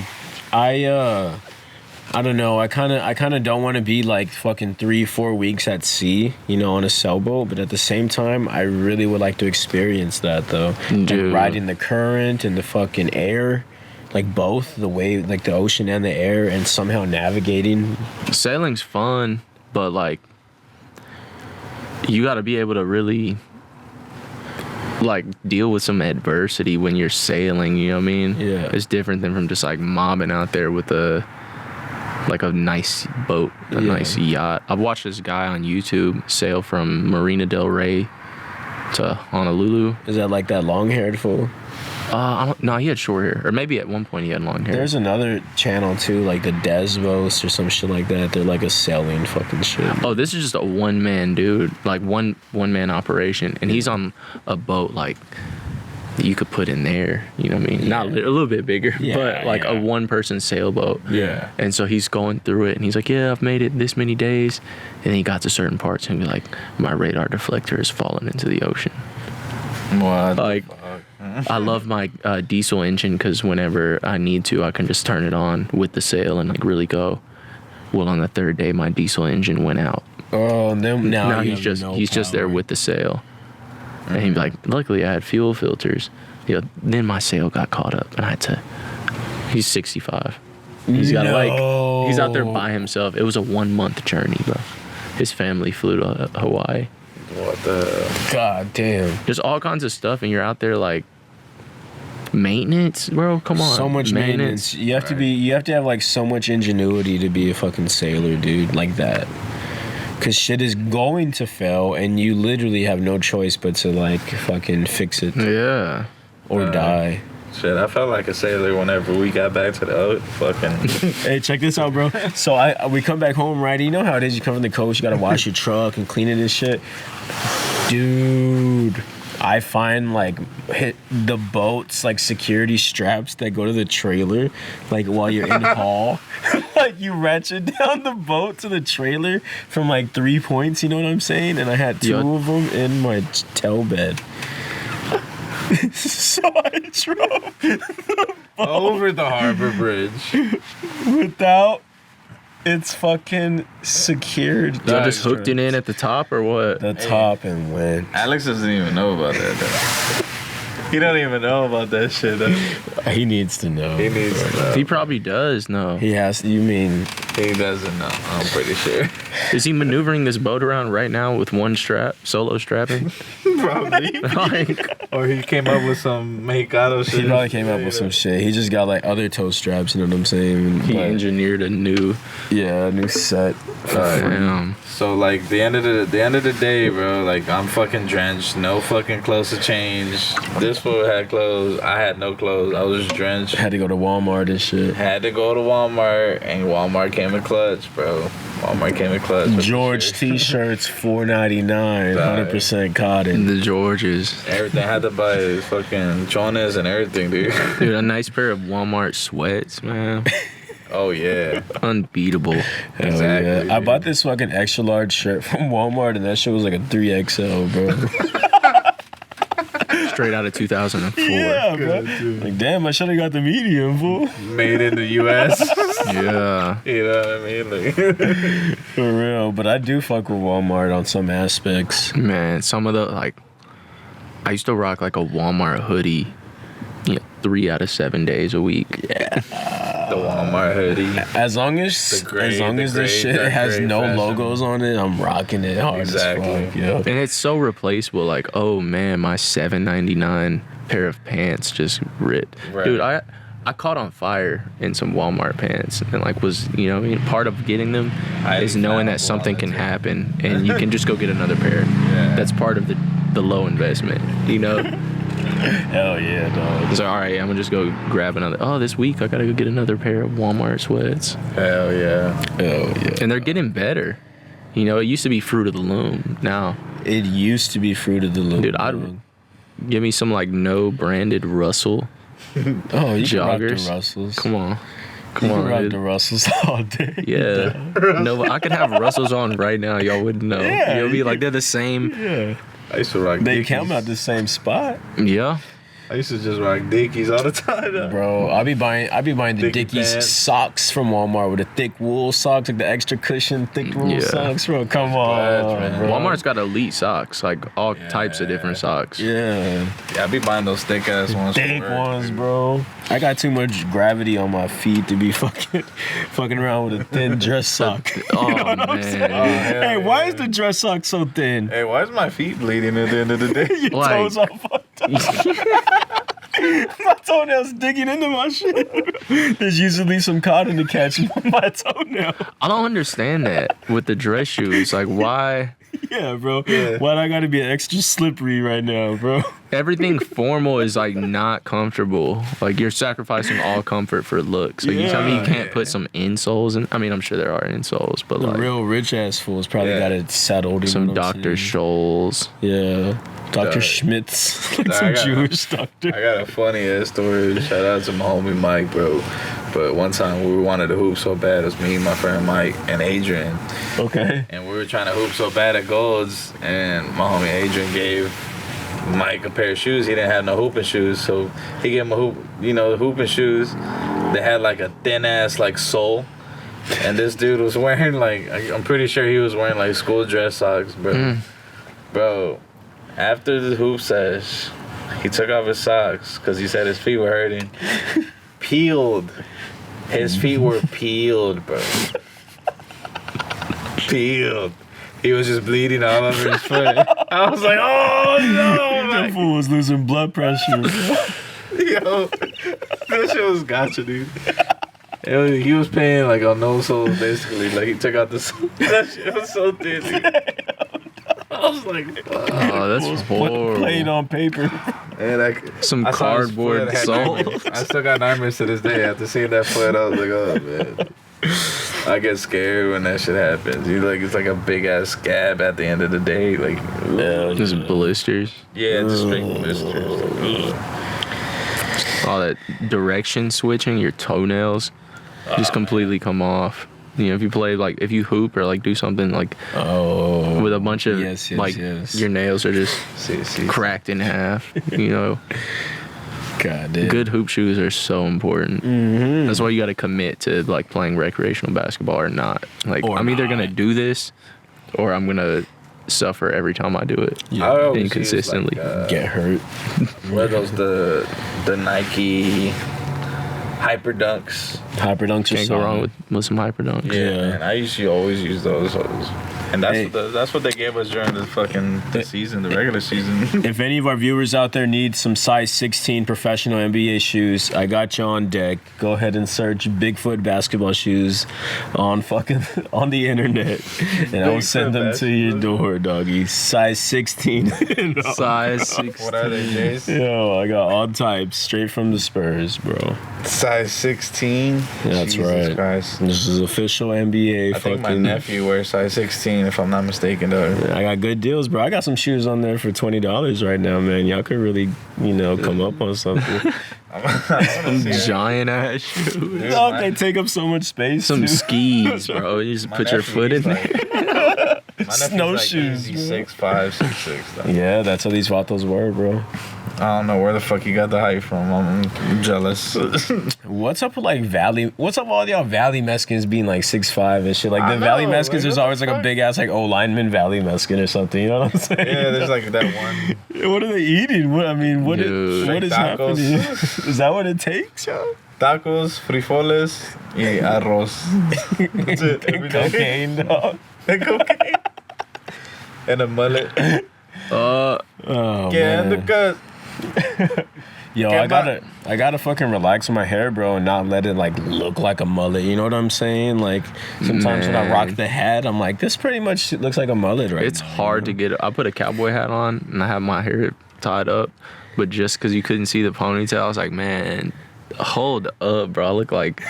I don't know. I kind of don't want to be like fucking 3-4 weeks at sea, you know, on a sailboat. But at the same time, I really would like to experience that though. Dude. Like riding the current and the fucking air, like both the wave, like the ocean and the air, and somehow navigating. Sailing's fun, but like you got to be able to really like deal with some adversity when you're sailing. You know what I mean? Yeah. It's different than from just like mobbing out there with a nice boat, a nice yacht. I've watched this guy on YouTube sail from Marina Del Rey to Honolulu. Is that like that long-haired fool? No, he had short hair, or maybe at one point he had long hair. There's another channel too, like the Desvos or some shit like that. They're like a sailing fucking shit. Oh, this is just a one-man dude, like one man operation, and he's on a boat like you could put in there. You know what I mean? Not a little bit bigger, but like a one-person sailboat. Yeah. And so he's going through it, and he's like, "Yeah, I've made it this many days," and then he got to certain parts, and be like, "My radar deflector has fallen into the ocean." What? Like, I love my diesel engine because whenever I need to, I can just turn it on with the sail and like really go. Well, on the third day, my diesel engine went out. Oh, and then now he's just there with the sail, and he'd be like, "Luckily, I had fuel filters." You know, then my sail got caught up, and I had to He's 65. He's got he's out there by himself. It was a 1 month journey, bro. His family flew to Hawaii. What the? God damn. There's all kinds of stuff, and you're out there like maintenance, bro. Come on, so much maintenance. You have to be. You have to have like so much ingenuity to be a fucking sailor, dude. Like that. Cause shit is going to fail, and you literally have no choice but to like fucking fix it. Yeah. Or die. Shit, I felt like a sailor whenever we got back to the fucking. Hey, check this out, bro. So we come back home, right? You know how it is. You come from the coast, you gotta wash your truck and clean it and shit. Dude, I find like hit the boats like security straps that go to the trailer, like while you're in haul. Like you ratchet down the boat to the trailer from like 3 points. You know what I'm saying? And I had two of them in my tail bed. So I drove the boat over the harbor bridge without it's fucking secured. Y'all just hooked it in at the top or what? The top and went. Alex doesn't even know about that though. He don't even know about that shit though. He needs to know. He needs to know. He probably does know. He has to. You mean he doesn't know? I'm pretty sure. Is he maneuvering this boat around right now with one strap, solo strapping? Probably. Or he came up with some Mexicano shit. He probably came up with some shit. He just got like other toe straps. You know what I'm saying? He engineered a new set. Damn. So like the end of the day, bro. Like I'm fucking drenched. No fucking clothes to change. This fool had clothes. I had no clothes. I was drenched. Had to go to Walmart and shit. Had to go to Walmart, and Walmart came in clutch, bro. Walmart came in clutch. George t-shirts, $4.99, 100% cotton. The Georges. Everything had to buy fucking chones and everything, dude. Dude, a nice pair of Walmart sweats, man. Oh yeah, unbeatable. Hell exactly. Yeah. I bought this fucking extra large shirt from Walmart, and that shit was like a 3XL, bro. Straight out of 2004. Yeah, bro. Like, damn, I should have got the medium, fool. Made in the U.S. Yeah. You know what I mean? Like, for real. But I do fuck with Walmart on some aspects. Man, some of the, like, I used to rock like a Walmart hoodie, 3 out of 7 days a week. Yeah. The Walmart hoodie. As long as this shit has no fashion. Logos on it, I'm rocking it hard exactly. as fuck. Yeah. And it's so replaceable. Like, oh man, my $7.99 pair of pants just ripped. Right. Dude, I caught on fire in some Walmart pants, and like was part of getting them is knowing that something can happen, and you can just go get another pair. Yeah. That's part of the low investment, Hell yeah, dog. So, all right, I'm gonna just go grab another. Oh, this week I gotta go get another pair of Walmart sweats. Hell yeah. Hell yeah. And they're getting better. It used to be Fruit of the Loom. Now it used to be Fruit of the Loom. Dude, I'd give me some like no branded Russell. Oh, you joggers. Can rock the Russells. Come on. You can rock the Russells all day. Yeah. No, I could have Russells on right now. Y'all wouldn't know. Yeah, You'll be like they're the same. Yeah. I used to rock They come out the same spot. Yeah. I used to just rock Dickies all the time. Though. Bro, I be buying the Dickies socks from Walmart with the thick wool socks, like the extra cushion thick wool socks. Bro, come on, bro. Walmart's got elite socks, like all types of different socks. Yeah. Yeah, I be buying those thick ass ones. Thick ones, bro. I got too much gravity on my feet to be fucking around with a thin dress sock. Oh, man. Hey, why is the dress sock so thin? Hey, why is my feet bleeding at the end of the day? Your toes all fucked up. My toenails digging into my shit. There's usually some cotton to catch my toenail. I don't understand that with the dress shoes. Like, why? Yeah, bro. Yeah. Why do I gotta be extra slippery right now, bro? Everything formal is like not comfortable. Like you're sacrificing all comfort for looks. Like you tell me you can't put some insoles in. I mean, I'm sure there are insoles, but the like real rich ass fools probably got it settled. Some Dr. Scholl's. Yeah. Dr. Schmitz. Like some Jewish doctor. I got a funny ass story. Shout out to my homie Mike, bro. But one time we wanted to hoop so bad. It was me, my friend Mike, and Adrian. Okay. And we were trying to hoop so bad at Gold's, and my homie Adrian gave Mike a pair of shoes. He didn't have no hooping shoes, so he gave him the hooping shoes. They had like a thin ass like sole. And this dude was wearing I'm pretty sure he was wearing like school dress socks, bro. Bro, after the hoop sesh, he took off his socks because he said his feet were hurting. peeled. His feet were peeled, bro. Peeled. He was just bleeding all over his foot. I was like, oh no! That fool was losing blood pressure. Yo, that shit was gotcha, dude. He was paying like on no souls, basically. Like he took out the soul. That shit was so thin. I was like, fuck. Oh, that's horrible. Playing on paper. And Some I saw his cardboard foot, I had soul. nightmares. I still got nightmares to this day. After seeing that foot, I was like, oh man. I get scared when that shit happens. It's like a big ass scab at the end of the day. Like, Just blisters. yeah, just straight blisters. All that direction switching, your toenails just completely come off. You know, if you play like if you hoop or like do something like with a bunch of your nails are just cracked in half. You know, God damn. good hoop shoes are so important. Mm-hmm. That's why you got to commit to like playing recreational basketball or not. Like Or I'm either not. gonna do this or I'm gonna suffer every time I do it. I always use, Inconsistently. Get hurt. What are those the Nike Hyper Dunks? Hyper dunks are Can't go wrong solid. with some hyper dunks. Yeah, Yeah. man. I used to always use those. And that's Hey. that's what they gave us during the season, the regular season. If any of our viewers out there need some size 16 professional NBA shoes, I got you on deck. Go ahead and search Bigfoot basketball shoes on the internet, and I'll send them to your door, doggy. Size 16. Size 6. What are they, Jace? Yo, I got all types straight from the Spurs, bro. Size 16. That's Jesus right. Christ. This is official NBA. I think my nephew wears size 16, if I'm not mistaken, though. I got good deals, bro. I got some shoes on there for $20 right now, man. Y'all could really, come up on something. Some giant ass shoes. Oh, they take up so much space. Some too. skis, bro. You just put your foot in there. Snowshoes, Like bro. 6'5", 6'6", though. Yeah, that's how these vatos were, bro. I don't know where the fuck you got the height from. I'm jealous. What's up with like Valley? What's up with all y'all Valley Mexicans being like 6'5" and shit? Like I the Valley know, Mexicans, like, there's what always the like a fuck? big ass like lineman Valley Mexican or something. You know what I'm saying? Yeah, there's like that one. What are they eating? What what Dude. what is Tacos. happening? Is that what it takes, yo? Tacos, frijoles, y arroz. That's it. Every day. Cocaine, dog. And cocaine. And a mullet. Oh Yeah, and the man. cut. Yo, Get I gotta fucking relax with my hair, bro, and not let it like look like a mullet. You know what I'm saying? Like sometimes when I rock Man. the hat, I'm like, this pretty much looks like a mullet, right? It's hard to get. I put a cowboy hat on and I have my hair tied up, but just because you couldn't see the ponytail, I was like, man, hold up, bro. I look like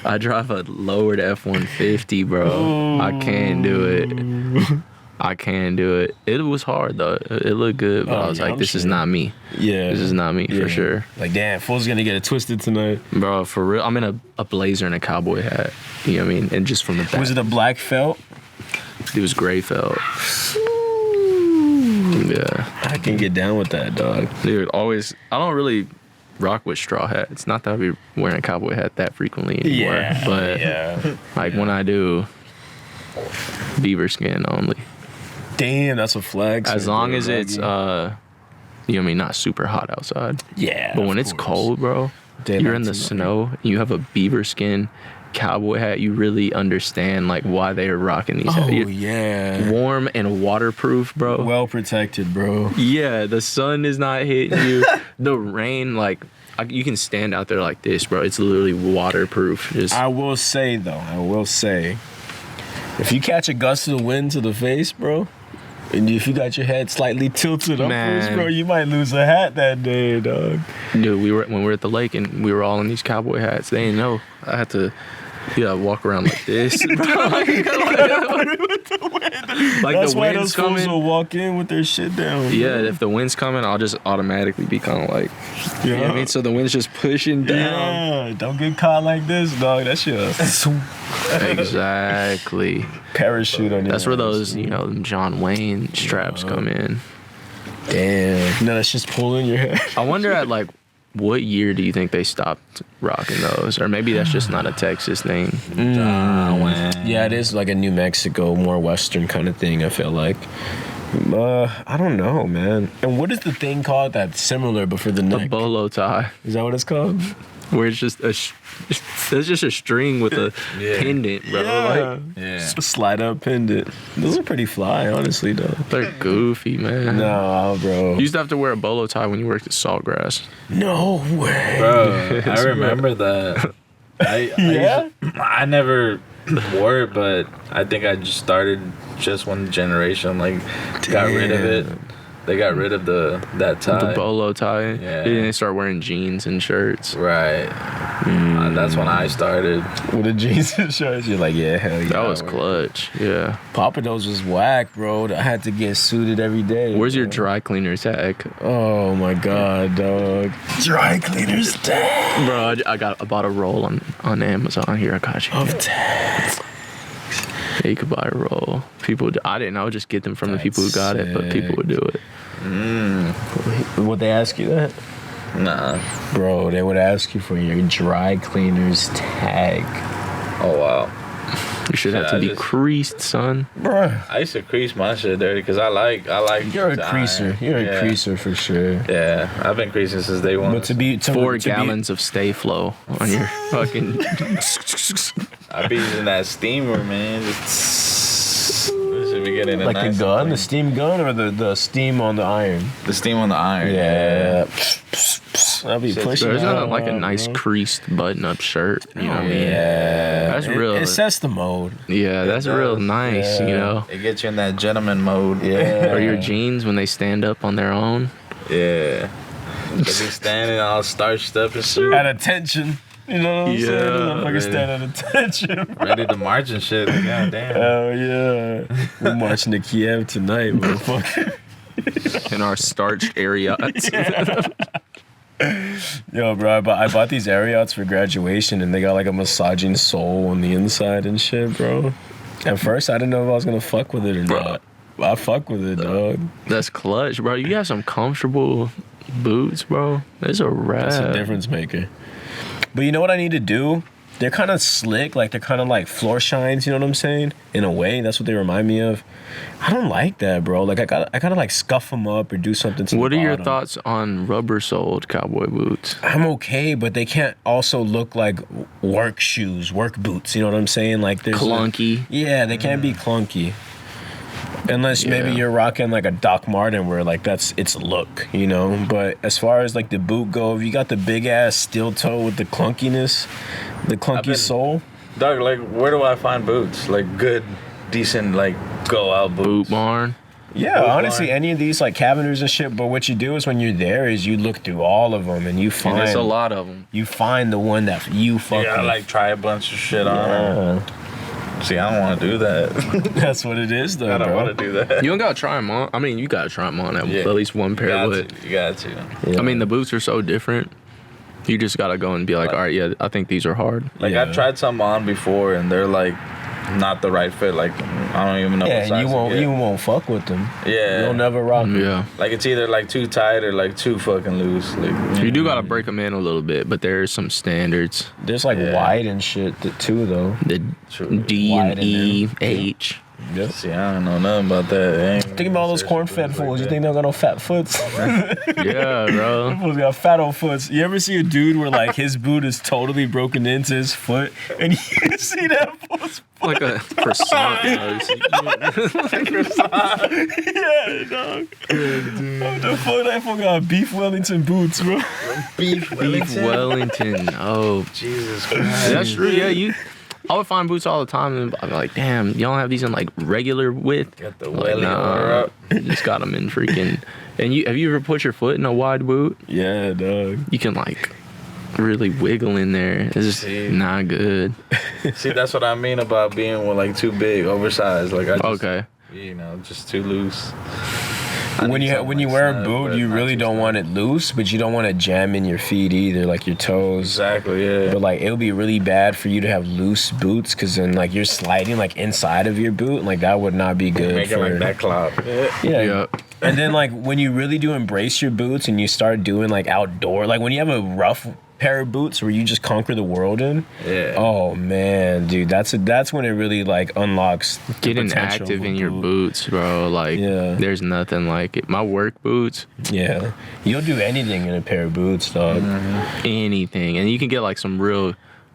I drive a lowered F-150, bro. I can't do it. I can't do it. It was hard though. It looked good, but Oh, I was yeah, like, I'm this is sure. not me. Yeah, This is not me yeah. for sure, Like, damn, fool's gonna get it twisted tonight. bro. For real, I'm in a blazer and a cowboy hat. You know what I mean? And just from the back, Was it a black felt? it was gray felt. Yeah. I can get down with that, dog. Dude, always. I don't really rock with straw hats. Not that I'll be wearing a cowboy hat that frequently anymore. But yeah. like when I do, beaver skin only. Damn, that's a flag. As sir, long bro, as it's doggy. you know what I mean, not super hot outside. Yeah. But when of it's course. cold, bro, Daylight you're in the tonight. snow, you have a beaver skin cowboy hat, you really understand like why they're rocking these Oh hats. You're yeah. warm and waterproof, bro. Well protected, bro. Yeah, the sun is not hitting you. The rain, like, you can stand out there like this, bro. It's literally waterproof. Just I will say, if you catch a gust of wind to the face, bro, and if you got your head slightly tilted upwards, Man. bro, you might lose a hat that day, dog. dude, when we were at the lake and we were all in these cowboy hats, they didn't know. I had to walk around like this. Bro. Like That's the why wind's those fools coming. will walk in with their shit down. Yeah, if the wind's coming, I'll just automatically be kind of like, you know what I mean? So the wind's just pushing down. Yeah, don't get caught like this, dog. That shit Exactly. parachute on you. That's where those, them John Wayne straps come in. Damn. No, that's just pulling your hair. I wonder at like what year do you think they stopped rocking those? Or maybe that's just not a Texas thing. Yeah, it is like a New Mexico, more Western kind of thing, I feel like. I don't know, man. And what is the thing called that's similar but for the A neck? bolo tie, Is that what it's called? where it's just there's just a string with a pendant, bro. Like, Just a slide up pendant. Those are pretty fly, honestly, though. they're goofy, man. No, bro. You used to have to wear a bolo tie when you worked at Saltgrass. No way. Bro, I remember that. I never wore it, but I think I just started just when generation like got rid of it. They got rid of that tie. The bolo tie. Yeah. And they start wearing jeans and shirts. Right. That's when I started. With the jeans and shorts, you're like, yeah, hell yeah. That was clutch. Yeah. Papados was whack, bro. I had to get suited every day. Where's your bro. dry cleaner tag? Oh my god, dog. Dry cleaners tag. Bro, I bought a roll on Amazon. Here, I got you. Of tags. Yeah, you could buy a roll. I didn't. I would just get them from the people who got it, but people would do it. Would they ask you that? Nah. Bro, they would ask you for your dry cleaners tag. Oh wow. You should have to be creased, son. Bro. I used to crease my shit dirty because I like. You're a to creaser. iron. You're a Yeah. creaser for sure. Yeah, I've been creasing since day one. But to be 4 gallons of Stay Flow on your fucking. I be using that steamer, man. Just should be getting a like nice the gun, thing. the steam gun, or the steam on the iron. The steam on the iron. Yeah. I'll be Shit's pushing. There's that not like a out, nice bro. creased button-up shirt. You know what I mean? Yeah, That's real. It sets the mode. Yeah, that's real nice. Yeah. You know. It gets you in that gentleman mode. Yeah. Or your jeans when they stand up on their own. Yeah. They be standing all starched up and shit. At attention. You know what I'm Yeah, saying? Motherfucker ready. stand at attention. Ready to march and shit. God damn. Oh yeah. We're marching to Kiev tonight, motherfucker. In our starched area. Yo, bro, I bought these Ariats for graduation, and they got like a massaging sole on the inside and shit, bro. At first, I didn't know if I was gonna fuck with it or not. But I fuck with it, dog. That's clutch, bro. You got some comfortable boots, bro. There's a wrap. That's a difference maker. But you know what I need to do? They're kind of slick, like they're kind of like floor shines. You know what I'm saying? In a way, that's what they remind me of. I don't like that, bro. Like I gotta like scuff them up or do something to What the are your bottom. thoughts on rubber-soled cowboy boots? I'm okay, but they can't also look like work shoes, work boots. You know what I'm saying? Like there's Clunky. yeah, they can't be clunky. Unless maybe Yeah. you're rocking like a Doc Marten where like that's its look, you know. But as far as like the boot go, if you got the big ass steel toe with the clunkiness, the clunky sole. Dog, like, where do I find boots? Like, good, decent, like, go out boots. Boot barn. Yeah, Boot honestly, barn. any of these like Cavenders and shit. But what you do is when you're there is you look through all of them and you And find there's a lot of them. you find the one that you fucking. Yeah, I like try a bunch of shit on. Yeah. See, I don't want to do that. That's what it is, though. I don't bro. want to do that. You don't gotta try them on. I mean, you gotta try them on at Yeah. least one pair. You But got to. You got to. Yeah. I mean, the boots are so different. You just gotta go and be like, all right, yeah, I think these are hard. Like, Yeah. I've tried some on before, and they're, like, not the right fit. Like, I don't even know Yeah, what and size to get. you won't fuck with them. Yeah. You'll never rock them. Yeah. Like, it's either, like, too tight or, like, too fucking loose. Like, You do gotta break them in a little bit, but there's some standards. There's like Yeah. wide and shit too, though. The True. D Wide and in E, there. H. Yep. See, I don't know nothing about that. Think about all those corn-fed fools. You think they don't got no fat foots? Yeah, bro. Fools got fat old foots. You ever see a dude where like his boot is totally broken into his foot, and you see that fool's Like a croissant. yeah, dog. What the fuck? That fool got beef Wellington boots, bro. Beef Beef Wellington. Oh, Jesus Christ. that's true. Yeah, I would find boots all the time, and I'd be like, "Damn, you don't have these in like regular width." Got the Like, welly order up. you just got them in freaking. And have you ever put your foot in a wide boot? Yeah, dog. You can like really wiggle in there. It's just See. not good. See, that's what I mean about being with, like, too big, oversized. Like, I just, Okay. you know, just too loose. When you wear a boot, you really don't want it loose, but you don't want to jam in your feet either, like your toes. Exactly, yeah. But like it'll be really bad for you to have loose boots, because then like you're sliding like inside of your boot, and like that would not be good Make it for like that cloud. Yeah. Yeah. And then like when you really do embrace your boots and you start doing like outdoor, like when you have a rough pair of boots where you just conquer the world in. Yeah. Oh man, dude, that's when it really like unlocks the Getting potential active of a in your boot. boots, bro. Like, Yeah. there's nothing like it. My work boots, Yeah, you'll do anything in a pair of boots, dog. anything, and you can get like some real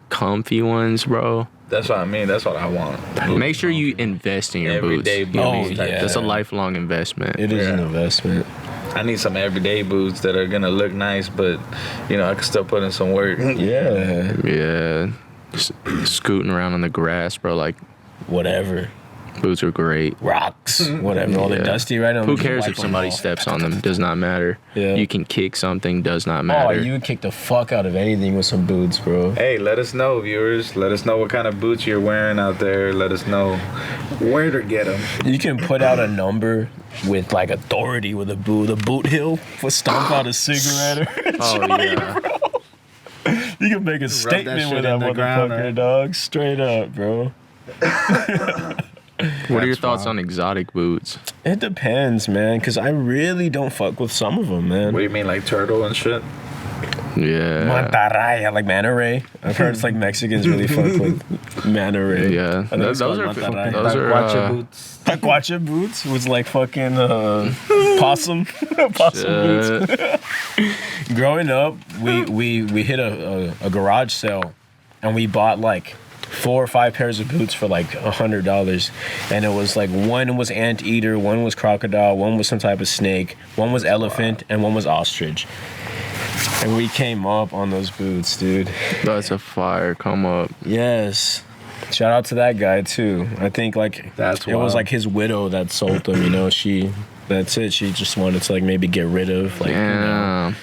comfy ones, bro. That's what I mean. That's what I want. Make sure you invest in your Everyday boots. You know what I boots mean? type That's a thing. lifelong investment. It is an Yeah. investment. I need some everyday boots that are gonna look nice, but you know I can still put in some work. Yeah, Yeah, just scooting around on the grass, bro. Like, whatever. boots are great. Rocks, whatever. All the Yeah. dusty right now. Who cares if somebody steps on them? Does not matter. Yeah. You can kick something. Does not Oh, matter. you would kick the fuck out of anything with some boots, bro. Hey, let us know, viewers. Let us know what kind of boots you're wearing out there. Let us know where to get them. You can put out a number with like authority with a boot heel for stomp out a cigarette. Oh yeah. You can make a statement shit with that in the ground, motherfucker, right? dog. Straight up, bro. What are your thoughts on exotic boots? It depends, man, because I really don't fuck with some of them, man. What do you mean, like turtle and shit? Yeah. Mantarraya, like manta ray. I've heard it's like Mexicans really fuck with manta ray. Yeah. I think it's Those called are mantarraya. those are Guacha boots. Taquacha boots was like fucking possum boots. Growing up, we hit a garage sale, and we bought like 4 or 5 pairs of boots for like $100, and it was like one was anteater, one was crocodile, one was some type of snake, one was elephant, and one was ostrich. And we came up on those boots, dude. That's a fire come up. Yes. Shout out to that guy too. I think like That's it was wild. like his widow that sold them, you know. That's it. She just wanted to like maybe get rid of like, you know, Damn.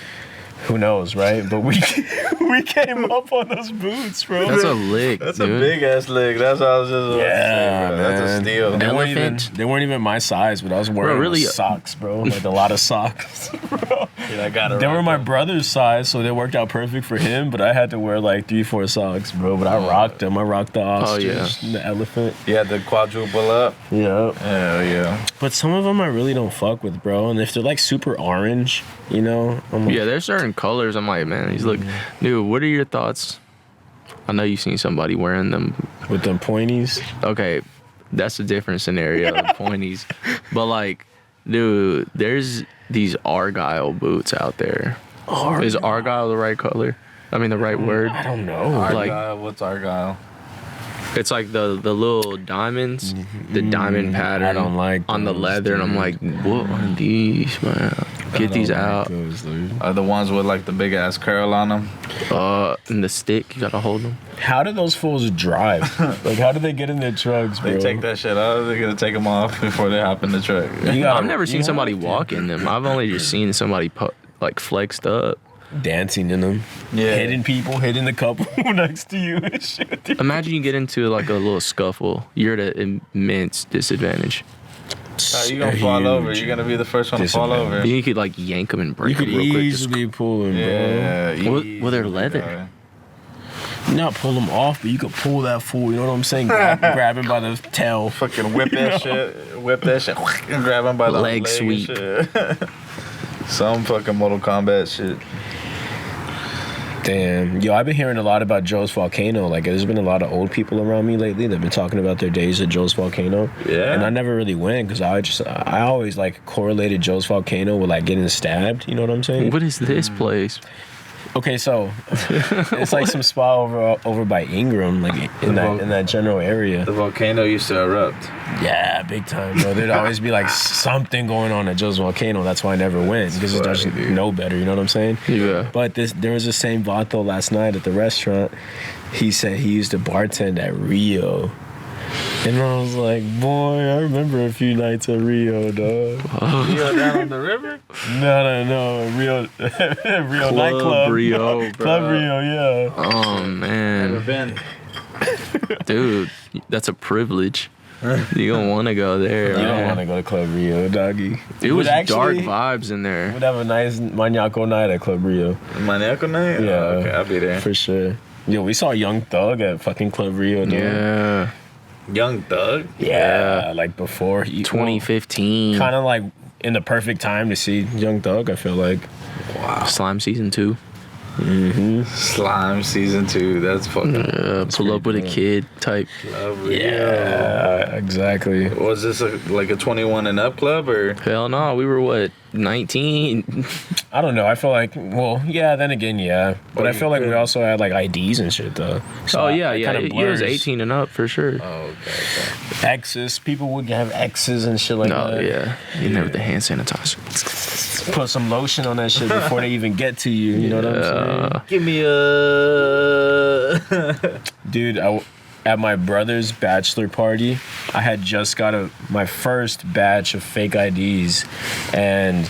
who knows, right? But we came up on those boots, bro. That's a lick, That's dude. a big ass leg. That's what I was just about to Yeah, say, bro. That's a man. steal. Elephant. They weren't even my size, but I was wearing really- socks, bro. Like a lot of socks, bro. Yeah, I got it. They were my brother's size, so they worked out perfect for him. But I had to wear like 3-4 socks, bro. But I rocked them. I rocked the ostrich, yeah. the elephant. You had the quadruple up. Yeah. Hell yeah. But some of them I really don't fuck with, bro. And if they're like super orange, you know, I'm like, Yeah, there's certain colors. I'm like, man, he's look, dude. What are your thoughts? I know you've seen somebody wearing them. with them pointies. Okay, that's a different scenario, the pointies. But like, dude, there's these Argyle boots out there. Is Argyle the right color? I mean, the right word? I don't know. Like- Argyle, what's Argyle? It's like the little diamonds, the diamond pattern I don't like on the those, leather, and I'm like, what are these, man? Get these out. Are the ones with like the big ass curl on them? And the stick, you gotta hold them. How do those fools drive? Like, how do they get in their trucks, bro? They take that shit out. They're gonna take them off before they hop in the truck. You gotta- I've never seen you somebody have to- walk in them. I've only just seen somebody like flexed up. dancing in them. Yeah. Hitting people, hitting the couple next to you and shit. Imagine you get into like a little scuffle. You're at an immense disadvantage. You gonna fall over. You're gonna be the first one to fall over. You could like yank them and You break could them real quick. Just easily pull them, Yeah. Well, they're leather. bro. Not pull them off, but you could pull that fool. You know what I'm saying? Grab him by the tail. Fucking whip that shit. Whip that shit. And grab him by the Leg and sweep. shit. Some fucking Mortal Kombat shit. Damn. Yo, I've been hearing a lot about Joe's Volcano. Like, there's been a lot of old people around me lately that have been talking about their days at Joe's Volcano. Yeah. And I never really went because I always, like, correlated Joe's Volcano with, like, getting stabbed. You know what I'm saying? What is this place? Okay, so it's like some spa over by Ingram, like in that general area. The volcano used to erupt. Yeah, big time, bro. There'd always be like something going on at Joe's Volcano. That's why I never went because I just know better. You know what I'm saying? Yeah. But there was the same vato last night at the restaurant. He said he used to bartend at Rio. And I was like, boy, I remember a few nights at Rio, dog. Rio down on the river? No, Rio Club nightclub. Rio, bro. Club Rio, yeah. Oh Never man, been. dude, that's a privilege. You don't want to go there. You don't man. want to go to Club Rio, doggy. It was But dark actually, vibes in there. We'd have a nice maniaco night at Club Rio. Maniacal night? Yeah. Oh, okay, I'll be there. For sure. Yo, we saw Young Thug at fucking Club Rio, dog. Yeah, Young Thug? Yeah, like before he 2015. kind of like in the perfect time to see Young Thug, I feel like. Slime season 2. Slime season 2. That's fucking. Pull up with a kid type. Yeah, exactly. Was this like a 21 and up club or? Hell no, we were what, 19? I don't know. I feel like, well, yeah. Then again, yeah. But I feel like we also had like IDs and shit though. So Oh yeah, it yeah. kinda It was blurs. 18 and up for sure. Oh, okay. X's. People would have X's and shit like No, that. yeah. You know, with the hand sanitizer. Put some lotion on that shit before they even get to you. You know what I'm saying? Give me a. Dude, at my brother's bachelor party, I had just got my first batch of fake IDs, and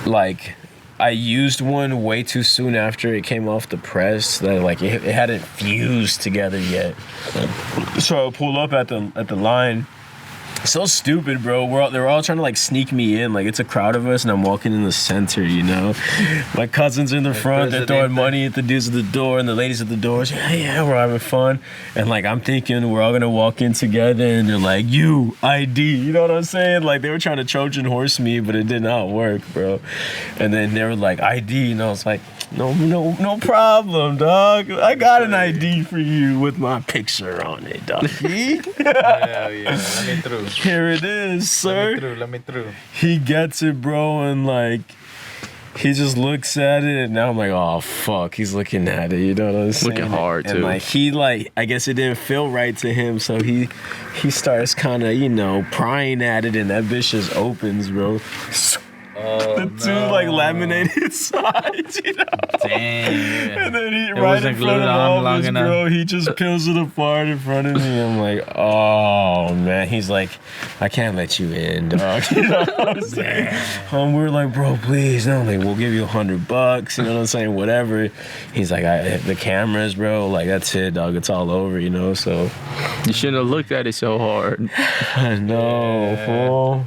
like I used one way too soon after it came off the press. That like it hadn't fused together yet. So I pull up at the line. So stupid, bro. They're all trying to like sneak me in. Like it's a crowd of us, and I'm walking in the center. You know, my cousins in the front. They're throwing money at the dudes at the door, and the ladies at the door. Yeah, we're having fun. And like I'm thinking we're all gonna walk in together, and they're like, "You ID." You know what I'm saying? Like they were trying to Trojan horse me, but it did not work, bro. And then they were like, "ID," and I was like, No problem, dog. I got an ID for you with my picture on it, dog. Hell yeah. Let me through. Here it is, sir. Let me through. He gets it, bro, and like he just looks at it, and now I'm like, oh fuck, he's looking at it. You know what I'm saying? Looking hard, and too. like he I guess it didn't feel right to him, so he starts kind of prying at it, and that bitch just opens, bro. Oh, The two like laminated sides, you know. Damn. And then he right wasn't in front glued of on all long of us, enough. bro. He just peels it apart in front of me. I'm like, oh man. He's like, I can't let you in, dog. You know what I'm saying? We're like, bro, please. No, like we'll give you $100. You know what I'm saying? Whatever. He's like, the cameras, bro. Like that's it, dog. It's all over, you know. So You shouldn't have looked at it so hard. I know, fool.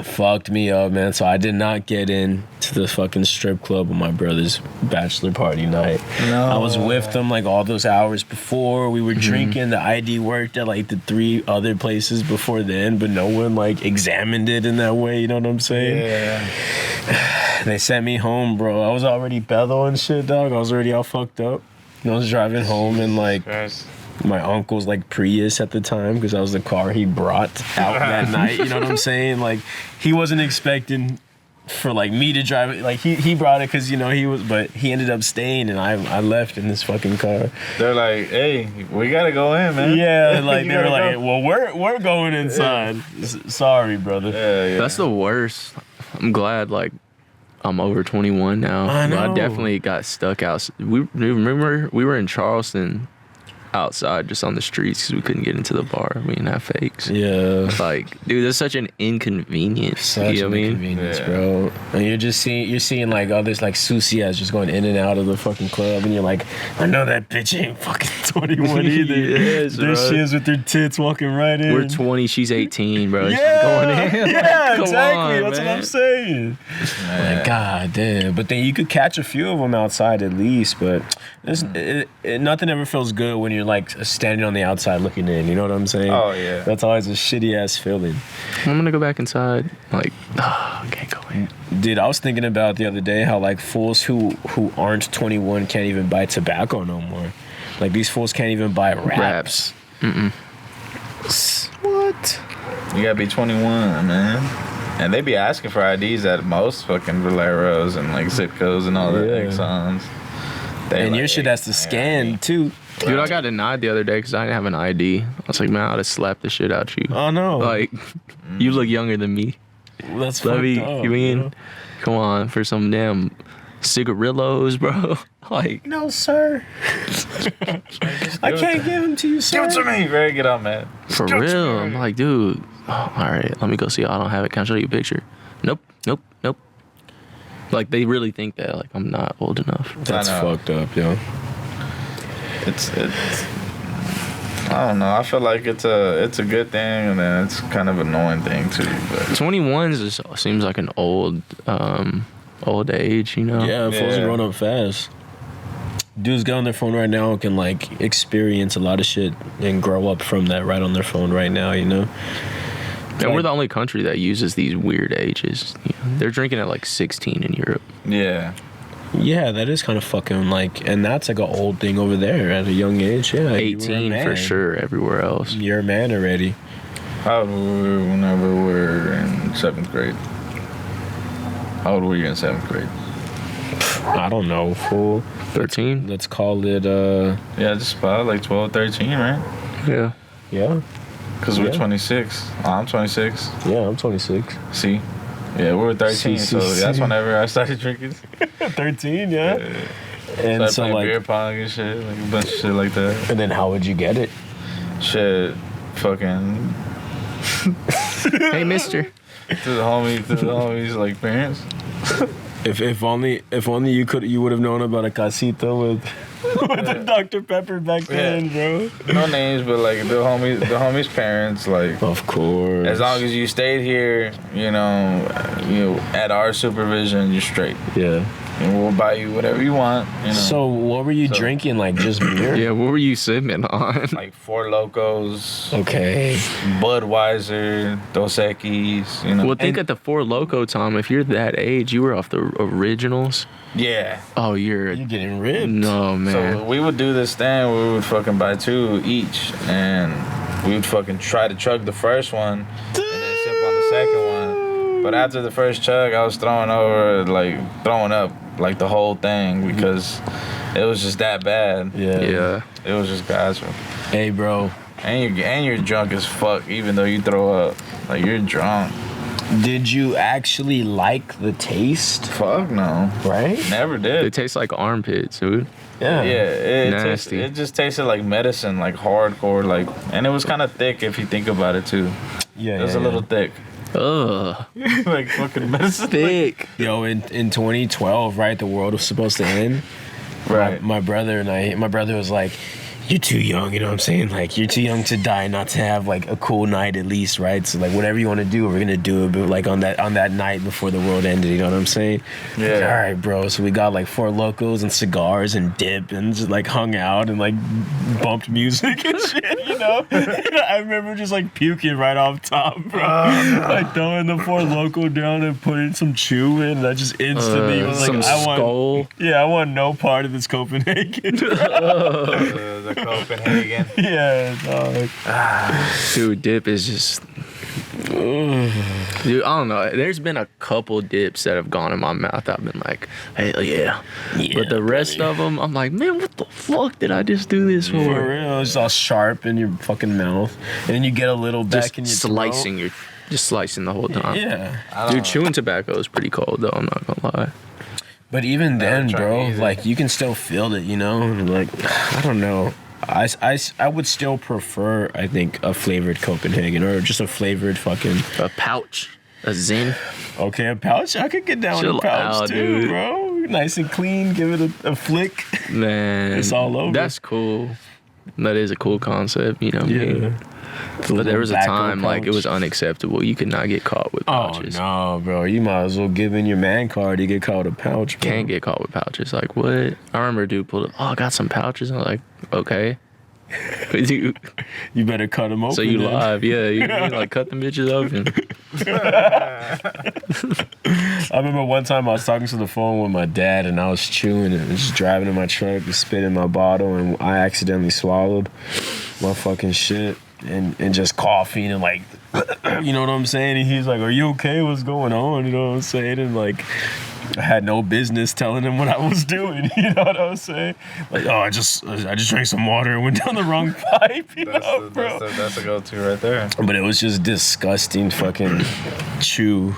Fucked me up, man. So I did not get in to the fucking strip club on my brother's bachelor party night. No. I was with them like all those hours before. We were drinking. The ID worked at like the 3 other places before then, but no one like examined it in that way. You know what I'm saying? Yeah. They sent me home, bro. I was already bellow and shit, dog. I was already all fucked up. I was driving home and like my uncle's like Prius at the time, because that was the car he brought out that night. You know what I'm saying? Like he wasn't expecting for like me to drive it. Like he brought it because but he ended up staying, and I left in this fucking car. They're like, hey, we gotta go in, man. Yeah, like they were like, go. well, we're going inside. Sorry, brother. Yeah. That's the worst. I'm glad, like, I'm over 21 now. I But know. I definitely got stuck out. Remember, we were in Charleston outside just on the streets because we couldn't get into the bar. We didn't have fakes. Yeah. Like, dude, that's such an inconvenience. Such you know an what I mean? inconvenience, Yeah. bro. And you're seeing like all this like Susias just going in and out of the fucking club, and you're like, I know that bitch ain't fucking 21 either. Yes, There she bro. is with her tits walking right in. We're 20, she's 18, bro. She's Yeah, going in. yeah, Like, come exactly. on, That's what man. I'm saying. Like, god damn. But then you could catch a few of them outside at least. But nothing ever feels good when you're like standing on the outside looking in. You know what I'm saying? Oh, yeah. That's always a shitty ass feeling. I'm gonna go back inside. Like, I can't go in. Dude, I was thinking about the other day how like fools who aren't 21 can't even buy tobacco no more. Like these fools can't even buy wraps. What? You gotta be 21, man. And they be asking for IDs at most fucking Valeros and like zip codes and all that Yeah. Exxons. They And like, your shit has to scan too. Dude, I got denied the other day because I didn't have an ID. I was like, man, I'd have slapped the shit out you. Oh no. Like, you look younger than me. That's Let fucked me, up, you mean? know? Come on, for some damn cigarillos, bro. Like, No, sir. I can't give them to you, sir. Give it to me. Ready, get on, man. for real. I'm like, dude, all right, let me go see. I don't have it. Can I show you a picture? Nope. Like, they really think that, like, I'm not old enough. That's I know. fucked up, yo. It's I don't know. I feel like it's a good thing, and then it's kind of annoying thing too. But 21 seems like an old age, you know? Yeah, fools Yeah. are growing up fast. Dudes got on their phone right now and can like experience a lot of shit and grow up from that right on their phone right now, you know? And we're the only country that uses these weird ages. You know, they're drinking at like 16 in Europe. yeah, Yeah, that is kind of fucking like, and that's like an old thing over there at a young age. Yeah, 18 for sure. Everywhere else. You're a man already. How old were we whenever we were in 7th grade? How old were you in 7th grade? I don't know, fool. 13. Let's call it. Yeah, just about like 12, 13, right? Yeah. Yeah. Because we're Yeah. 26. I'm 26. Yeah, I'm 26. See? Yeah, we were 13, so that's whenever I started drinking. 13, yeah. And Started so playing like, beer pong and shit, like a bunch of shit like that. and then how would you get it? Shit, fucking Hey, mister. to the homies like parents. If only you would have known about a casita with the Dr. Pepper back then, bro. No names, but like the homies' parents, like. Of course. As long as you stayed here, you know, at our supervision, you're straight. Yeah. And we'll buy you whatever you want. You know. So what were you drinking? Like just beer? Yeah, what were you sipping on? Like Four Locos, Okay. Budweiser, Dos Equis, you know. Well, think at the Four Loko, Tom. If you're that age, you were off the originals. Yeah. Oh, you're getting ripped. no man. So we would do this thing where we would fucking buy 2 each, and we would fucking try to chug the first one, and then sip on the second one. But after the first chug, I was throwing up like the whole thing because it was just that bad. Yeah. It was just gotcha. Hey, bro. And you're drunk as fuck, even though you throw up. Like you're drunk. Did you actually like the taste? Fuck no. Right? Never They did. taste like armpits, dude. Yeah, Nasty. it just tasted like medicine, like hardcore, like, and it was kind of thick if you think about it too. Yeah. It was a little thick. Ugh. Like fucking medicine. Thick. Yo, in 2012, right, the world was supposed to end. Right. My brother was like, you're too young, you know what I'm saying? Like, you're too young to die, not to have like a cool night at least, right? So like, whatever you want to do, we're gonna do it, but like on that night before the world ended, you know what I'm saying? Yeah. Like, all right, bro. So we got like 4 Locos and cigars and dip and just like hung out and like bumped music and shit, you know? I remember just like puking right off top, bro. Like throwing the 4 Loco down and putting some chew in, and I just instantly was like, Some skull. I want no part of this Copenhagen. The Copenhagen. Yeah, dog. Dude, dip is just. Dude, I don't know. There's been a couple dips that have gone in my mouth. I've been like, hell yeah. But the rest of them, I'm like, man, what the fuck did I just do this for? For real, it's all sharp in your fucking mouth, and then you get a little back in your Just slicing the whole time. Yeah. Dude, chewing tobacco is pretty cold though. I'm not gonna lie. But even then, try bro, either. like you can still feel it, you know. Like I don't know. I would still prefer, I think, a flavored Copenhagen or just a flavored fucking. A pouch, a Zen. Okay, a pouch. I could get down Chill with a pouch out, too, dude. bro. Nice and clean. Give it a flick. Man, It's all over. That's cool. That is a cool concept, you know. What I mean? Yeah. But there was a Tobacco time like it pouch. was unacceptable. You could not get caught with pouches. Oh no, bro! You might as well give in your man card to get caught with a pouch. Bro. Can't get caught with pouches. Like what? I remember a dude pulled up. Oh, I got some pouches. And I'm like, okay. Dude, You better cut them open. so you then. live? Yeah, you like cut them bitches open. I remember one time I was talking to the phone with my dad and I was chewing and just driving in my truck, just spitting my bottle, and I accidentally swallowed my fucking shit and just coughing and like, you know what I'm saying? And he's like, "Are you okay? What's going on?" You know what I'm saying? And like, I had no business telling him what I was doing. You know what I was saying? Like, oh, I just drank some water and went down the wrong pipe. You know, bro. That's a go-to right there. But it was just disgusting fucking chew.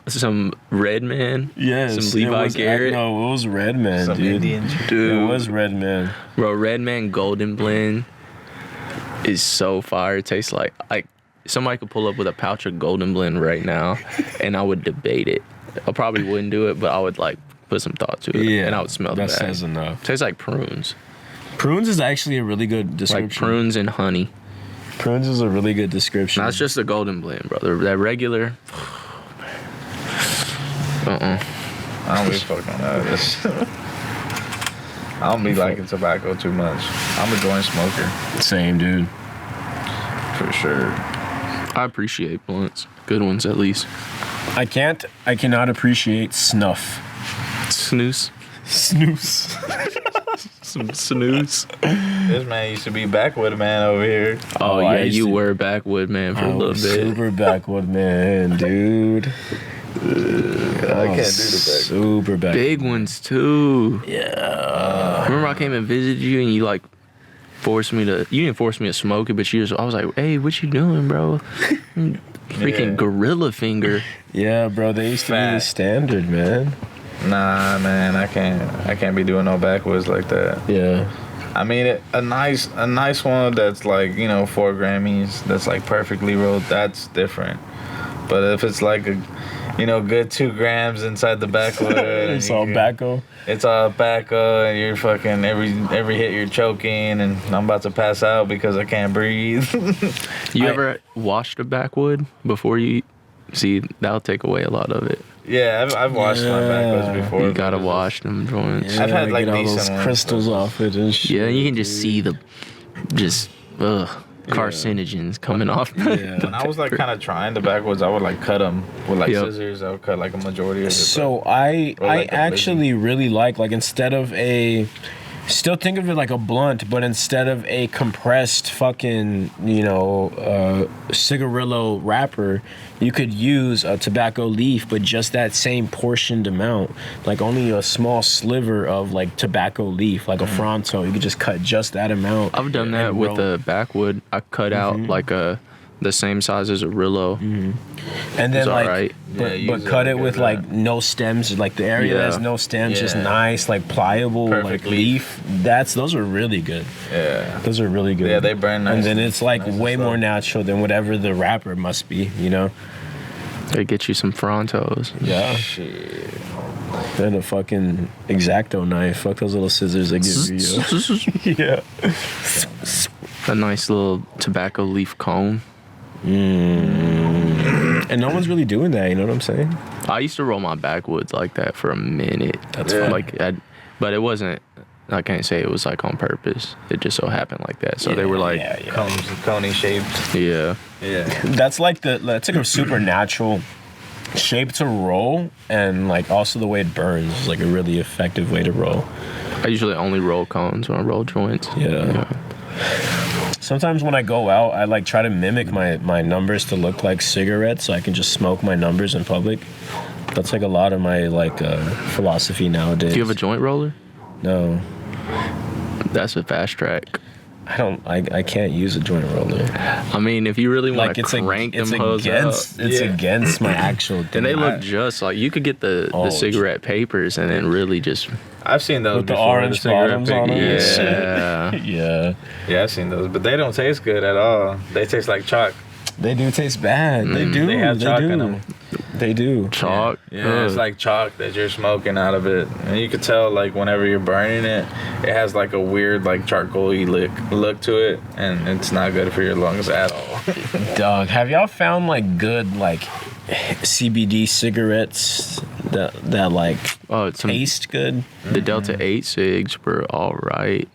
Some Red Man? Yes. Some Levi it was, Garrett? No, it was Red Man, Some dude. Indian. Dude. It was Red Man. Bro, Red Man Golden Blend is so fire. It tastes like somebody could pull up with a pouch of Golden Blend right now and I would debate it. I probably wouldn't do it, but I would like put some thought to it. Yeah. And I would smell the That bag. says enough. Tastes like prunes. Prunes is actually a really good description. Like prunes and honey. Prunes is a really good description. That's just a Golden Blend, brother. That regular. I don't be fucking on that. I don't be liking tobacco too much. I'm a joint smoker Same, dude. for sure. I appreciate blunts. Good ones, at least. I cannot appreciate snuff. Snooze. Snooze. Some snooze. This man used to be backwood man over here. Oh, I yeah, used you to- were backwood man for a little bit. Super backwood man, dude. I can't do the back. Super back. Big ones too. Yeah. Remember I came and visited you and you like forced me to. You didn't force me to smoke it, but I was like, "Hey, what you doing, bro?" Freaking Yeah. gorilla finger. Yeah, bro. They used to be the Fat. standard, man. Nah, man, I can't be doing no backwoods like that. Yeah. I mean, a nice one that's like 4 Grammys, that's like perfectly rolled. That's different. But if it's like a good 2 grams inside the backwood, It's all backo. It's all backo, and you're fucking every hit you're choking, and I'm about to pass out because I can't breathe. You ever washed a backwood before you? See, that'll take away a lot of it. Yeah, I've washed my backwoods before. You but gotta it's wash them joints. I've had, like, get all decent those ones, crystals off it and shit. Yeah, you can just see the carcinogens coming off. Yeah. When I was like kind of trying the backwoods, I would like cut them with like Yep. scissors. I would cut like a majority of it. So I Or like a actually really like instead of still think of it like a blunt, but instead of a compressed fucking cigarillo wrapper, you could use a tobacco leaf, but just that same portioned amount, like only a small sliver of like tobacco leaf, like a fronto. You could just cut just that amount. I've done that and with roll. the backwood. I cut out like the same size as a Rillo. and then It's like alright. but, Yeah, but use cut it it like with that. like no stems, like the area that has Yeah. no stems, just Yeah. nice, like pliable, Perfect like leaf. those are really good. Yeah. Those are really good. Yeah, they burn nice. And then it's like nice and way more slow. natural than whatever the wrapper must be, They get you some Frontos. Yeah. Shit. Then a fucking X-Acto knife. Fuck those little scissors they give you. Yeah. A nice little tobacco leaf cone. And no one's really doing that, you know what I'm saying? I used to roll my backwoods like that for a minute. That's Yeah. Like, but it wasn't. I can't say it was like on purpose. It just so happened like that. So they were like, yeah. Coney shaped. yeah. Yeah. That's like that's like a supernatural shape to roll, and like also the way it burns is like a really effective way to roll. I usually only roll cones when I roll joints. Yeah. Sometimes when I go out, I like try to mimic my numbers to look like cigarettes, so I can just smoke my numbers in public. That's like a lot of my philosophy nowadays. Do you have a joint roller? No, That's a fast track. I can't use a joint roller. I mean, if you really want Like to crank it's them hoes against up, it's Yeah. against my actual. and they thing. look just like you could get the Oh, cigarette papers and then really just I've seen those With the before, orange cigarette bottoms on pick- them. yeah. Yeah, Yeah, I've seen those, but they don't taste good at all. They taste like chalk. they do taste bad. They do. They have chalk do. in them. They do. Chalk. Yeah, it's Ugh. like chalk that you're smoking out of it, and you could tell like whenever you're burning it, it has like a weird like charcoaly look to it, and it's not good for your lungs at all. Dog, have y'all found like good like CBD cigarettes that like it's taste good? the Delta 8 cigs were all right.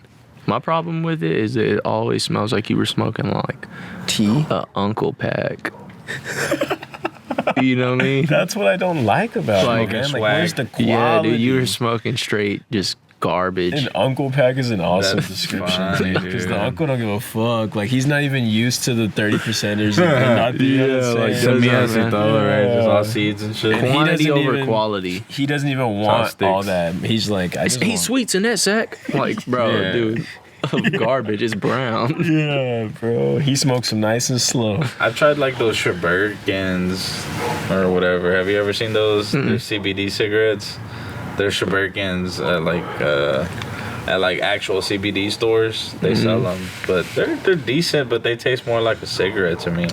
My problem with it is that it always smells like you were smoking like Tea? a Uncle Pack. You know what I mean? That's what I don't like about Like it, man. Like, swag. where's the quality? Yeah, dude, you were smoking straight just garbage. An Uncle Pack is an awesome That's description, fine, because the dude. uncle don't give a fuck. Like, he's not even used to the 30%ers and not the Yeah, other like, saying. doesn't man. right? Just Yeah. all seeds and shit. And he Quantity doesn't over even- quality. He doesn't even want sticks. all that. He's like, I It's just 8 want... sweets in that sack. Like, bro, Yeah. dude, of garbage. It's brown. Yeah, bro. He smokes them nice and slow. I've tried like those Sheberkins or whatever. Have you ever seen those? They're CBD cigarettes. They're Sheberkins at like actual CBD stores. They sell them, but they're decent. But they taste more like a cigarette to me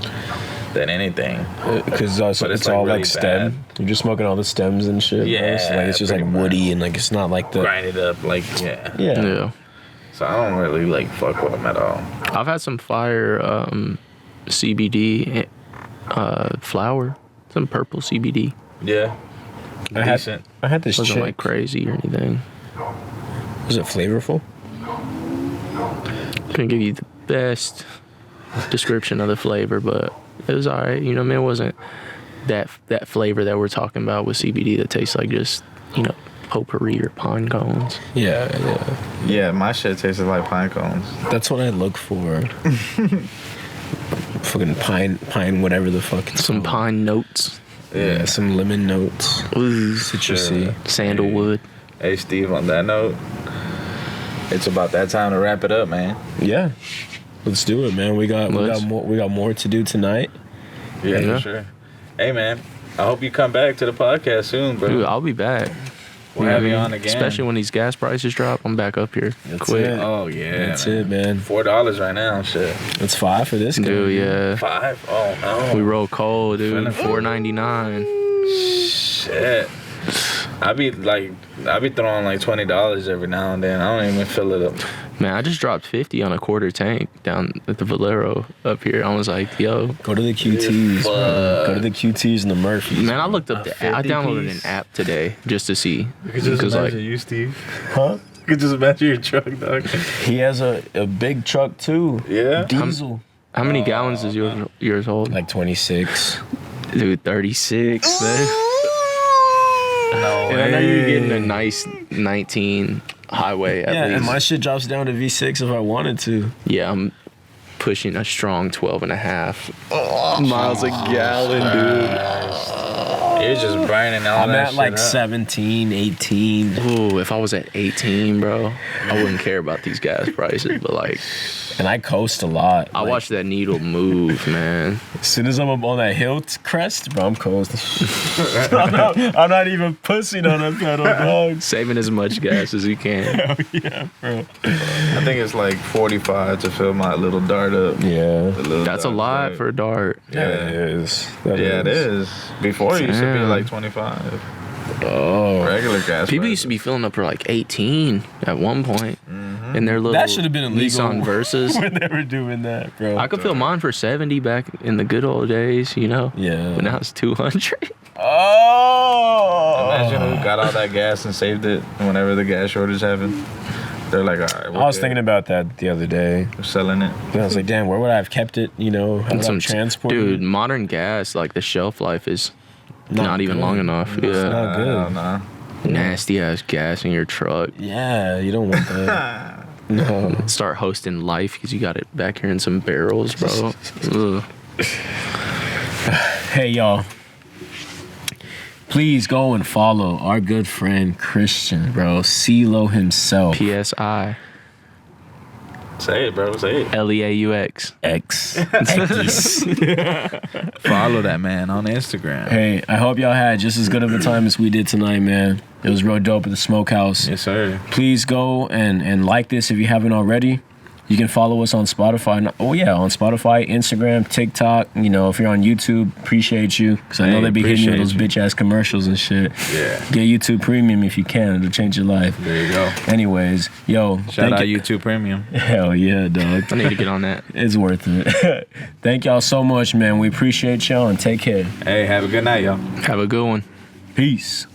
than anything. Because But it's it's, all like, like really stem. You're just smoking all the stems and shit. bro. Yeah, So, like, it's just like pretty woody much. and like it's not like the. Grind it up like yeah. Yeah. Yeah. So I don't really like fuck with them at all. I've had some fire CBD flour, some purple CBD. Yeah, I had, decent. I had this Wasn't chick. like crazy or anything. Was it flavorful? Couldn't give you the best description of the flavor, but it was alright. You know, what I mean, it wasn't that flavor that we're talking about with CBD that tastes like just potpourri or pine cones. Yeah. Yeah, my shit tasted like pine cones. That's what I look for. Fucking pine, whatever the fuck. It's Some called. pine notes. Yeah, some lemon notes. Ooh, Citrusy. sandalwood. Hey, Steve, on that note, it's about that time to wrap it up, man. Yeah. Let's do it, man. We got more to do tonight. Yeah, Yeah. for sure. Hey, man, I hope you come back to the podcast soon, bro. Dude, I'll be back. We'll have you on again. Especially when these gas prices drop, I'm back up here. That's quick. it. Oh, yeah. That's it, man. $4 right now, shit. That's $5 for this guy. Dude, yeah. 5? Oh, no. We roll cold, dude. Finna- $4.99. Shit. I be throwing like $20 every now and then. I don't even fill it up. Man, I just dropped 50 on a quarter tank down at the Valero up here. I was like, yo. Go to the QTs, bro. Go to the QTs and the Murphys. Man, I looked up I downloaded an app today just to see. You could just imagine you, Steve. Huh? You could just imagine your truck, dog. He has a big truck too. Yeah? Diesel. How many gallons is yours hold? Like 26. Dude, 36, man. No And I know you're getting a nice 19 highway at Yeah, least. and my shit drops down to V6 if I wanted to. Yeah, I'm pushing a strong 12 and a half miles a gallon, dude. You're just burning all I'm that at shit like up. 17, 18. Ooh, if I was at 18, bro, I wouldn't care about these gas prices. But like, And I coast a lot. I Like, watched that needle move, man. As soon as I'm up on that hill crest, bro, I'm coasting. I'm not even pushing on that pedal, dog. Saving as much gas as you can. Hell yeah, bro. I think it's like 45 to fill my little dart up. Yeah. The little That's a dart lot dart. for a dart. Yeah, it is. Yeah, it is. Before it used to be Damn. like 25. Oh. Regular gas. People prices. used to be filling up for like 18 at one point in their little That should have been illegal. Nissan Versas. We're never doing that, bro. I could fill mine for 70 back in the good old days, you know? Yeah. But now it's 200. Oh. Imagine who got all that gas and saved it whenever the gas shortage happened. They're like, all right, I was thinking about that the other day. we're selling it. I was like, damn, where would I have kept it? You know, how would I have transported Dude, it? modern gas, like the shelf life is not even good. long enough. It's Yeah. not good. Nah. Nasty ass gas in your truck. Yeah, you don't want that. No. Start hosting life because you got it back here in some barrels, bro. Ugh. Hey, y'all. Please go and follow our good friend Christian, bro. PSILEAUX himself. PSI. Say it, bro. Say it. LEAUX. X. Follow that man on Instagram. Hey, I hope y'all had just as good of a time as we did tonight, man. It was real dope at the Smokehouse. Yes, sir. Please go and like this if you haven't already. You can follow us on Spotify. Oh, yeah, on Spotify, Instagram, TikTok. You know, if you're on YouTube, appreciate you. Because I know Hey, they be hitting you with those appreciate bitch-ass commercials and shit. Yeah. Get YouTube Premium if you can. It'll change your life. There you go. Anyways, yo. Shout out thank you- YouTube Premium. Hell yeah, dog. I need to get on that. It's worth it. Thank y'all so much, man. We appreciate y'all and take care. Hey, have a good night, y'all. Have a good one. Peace.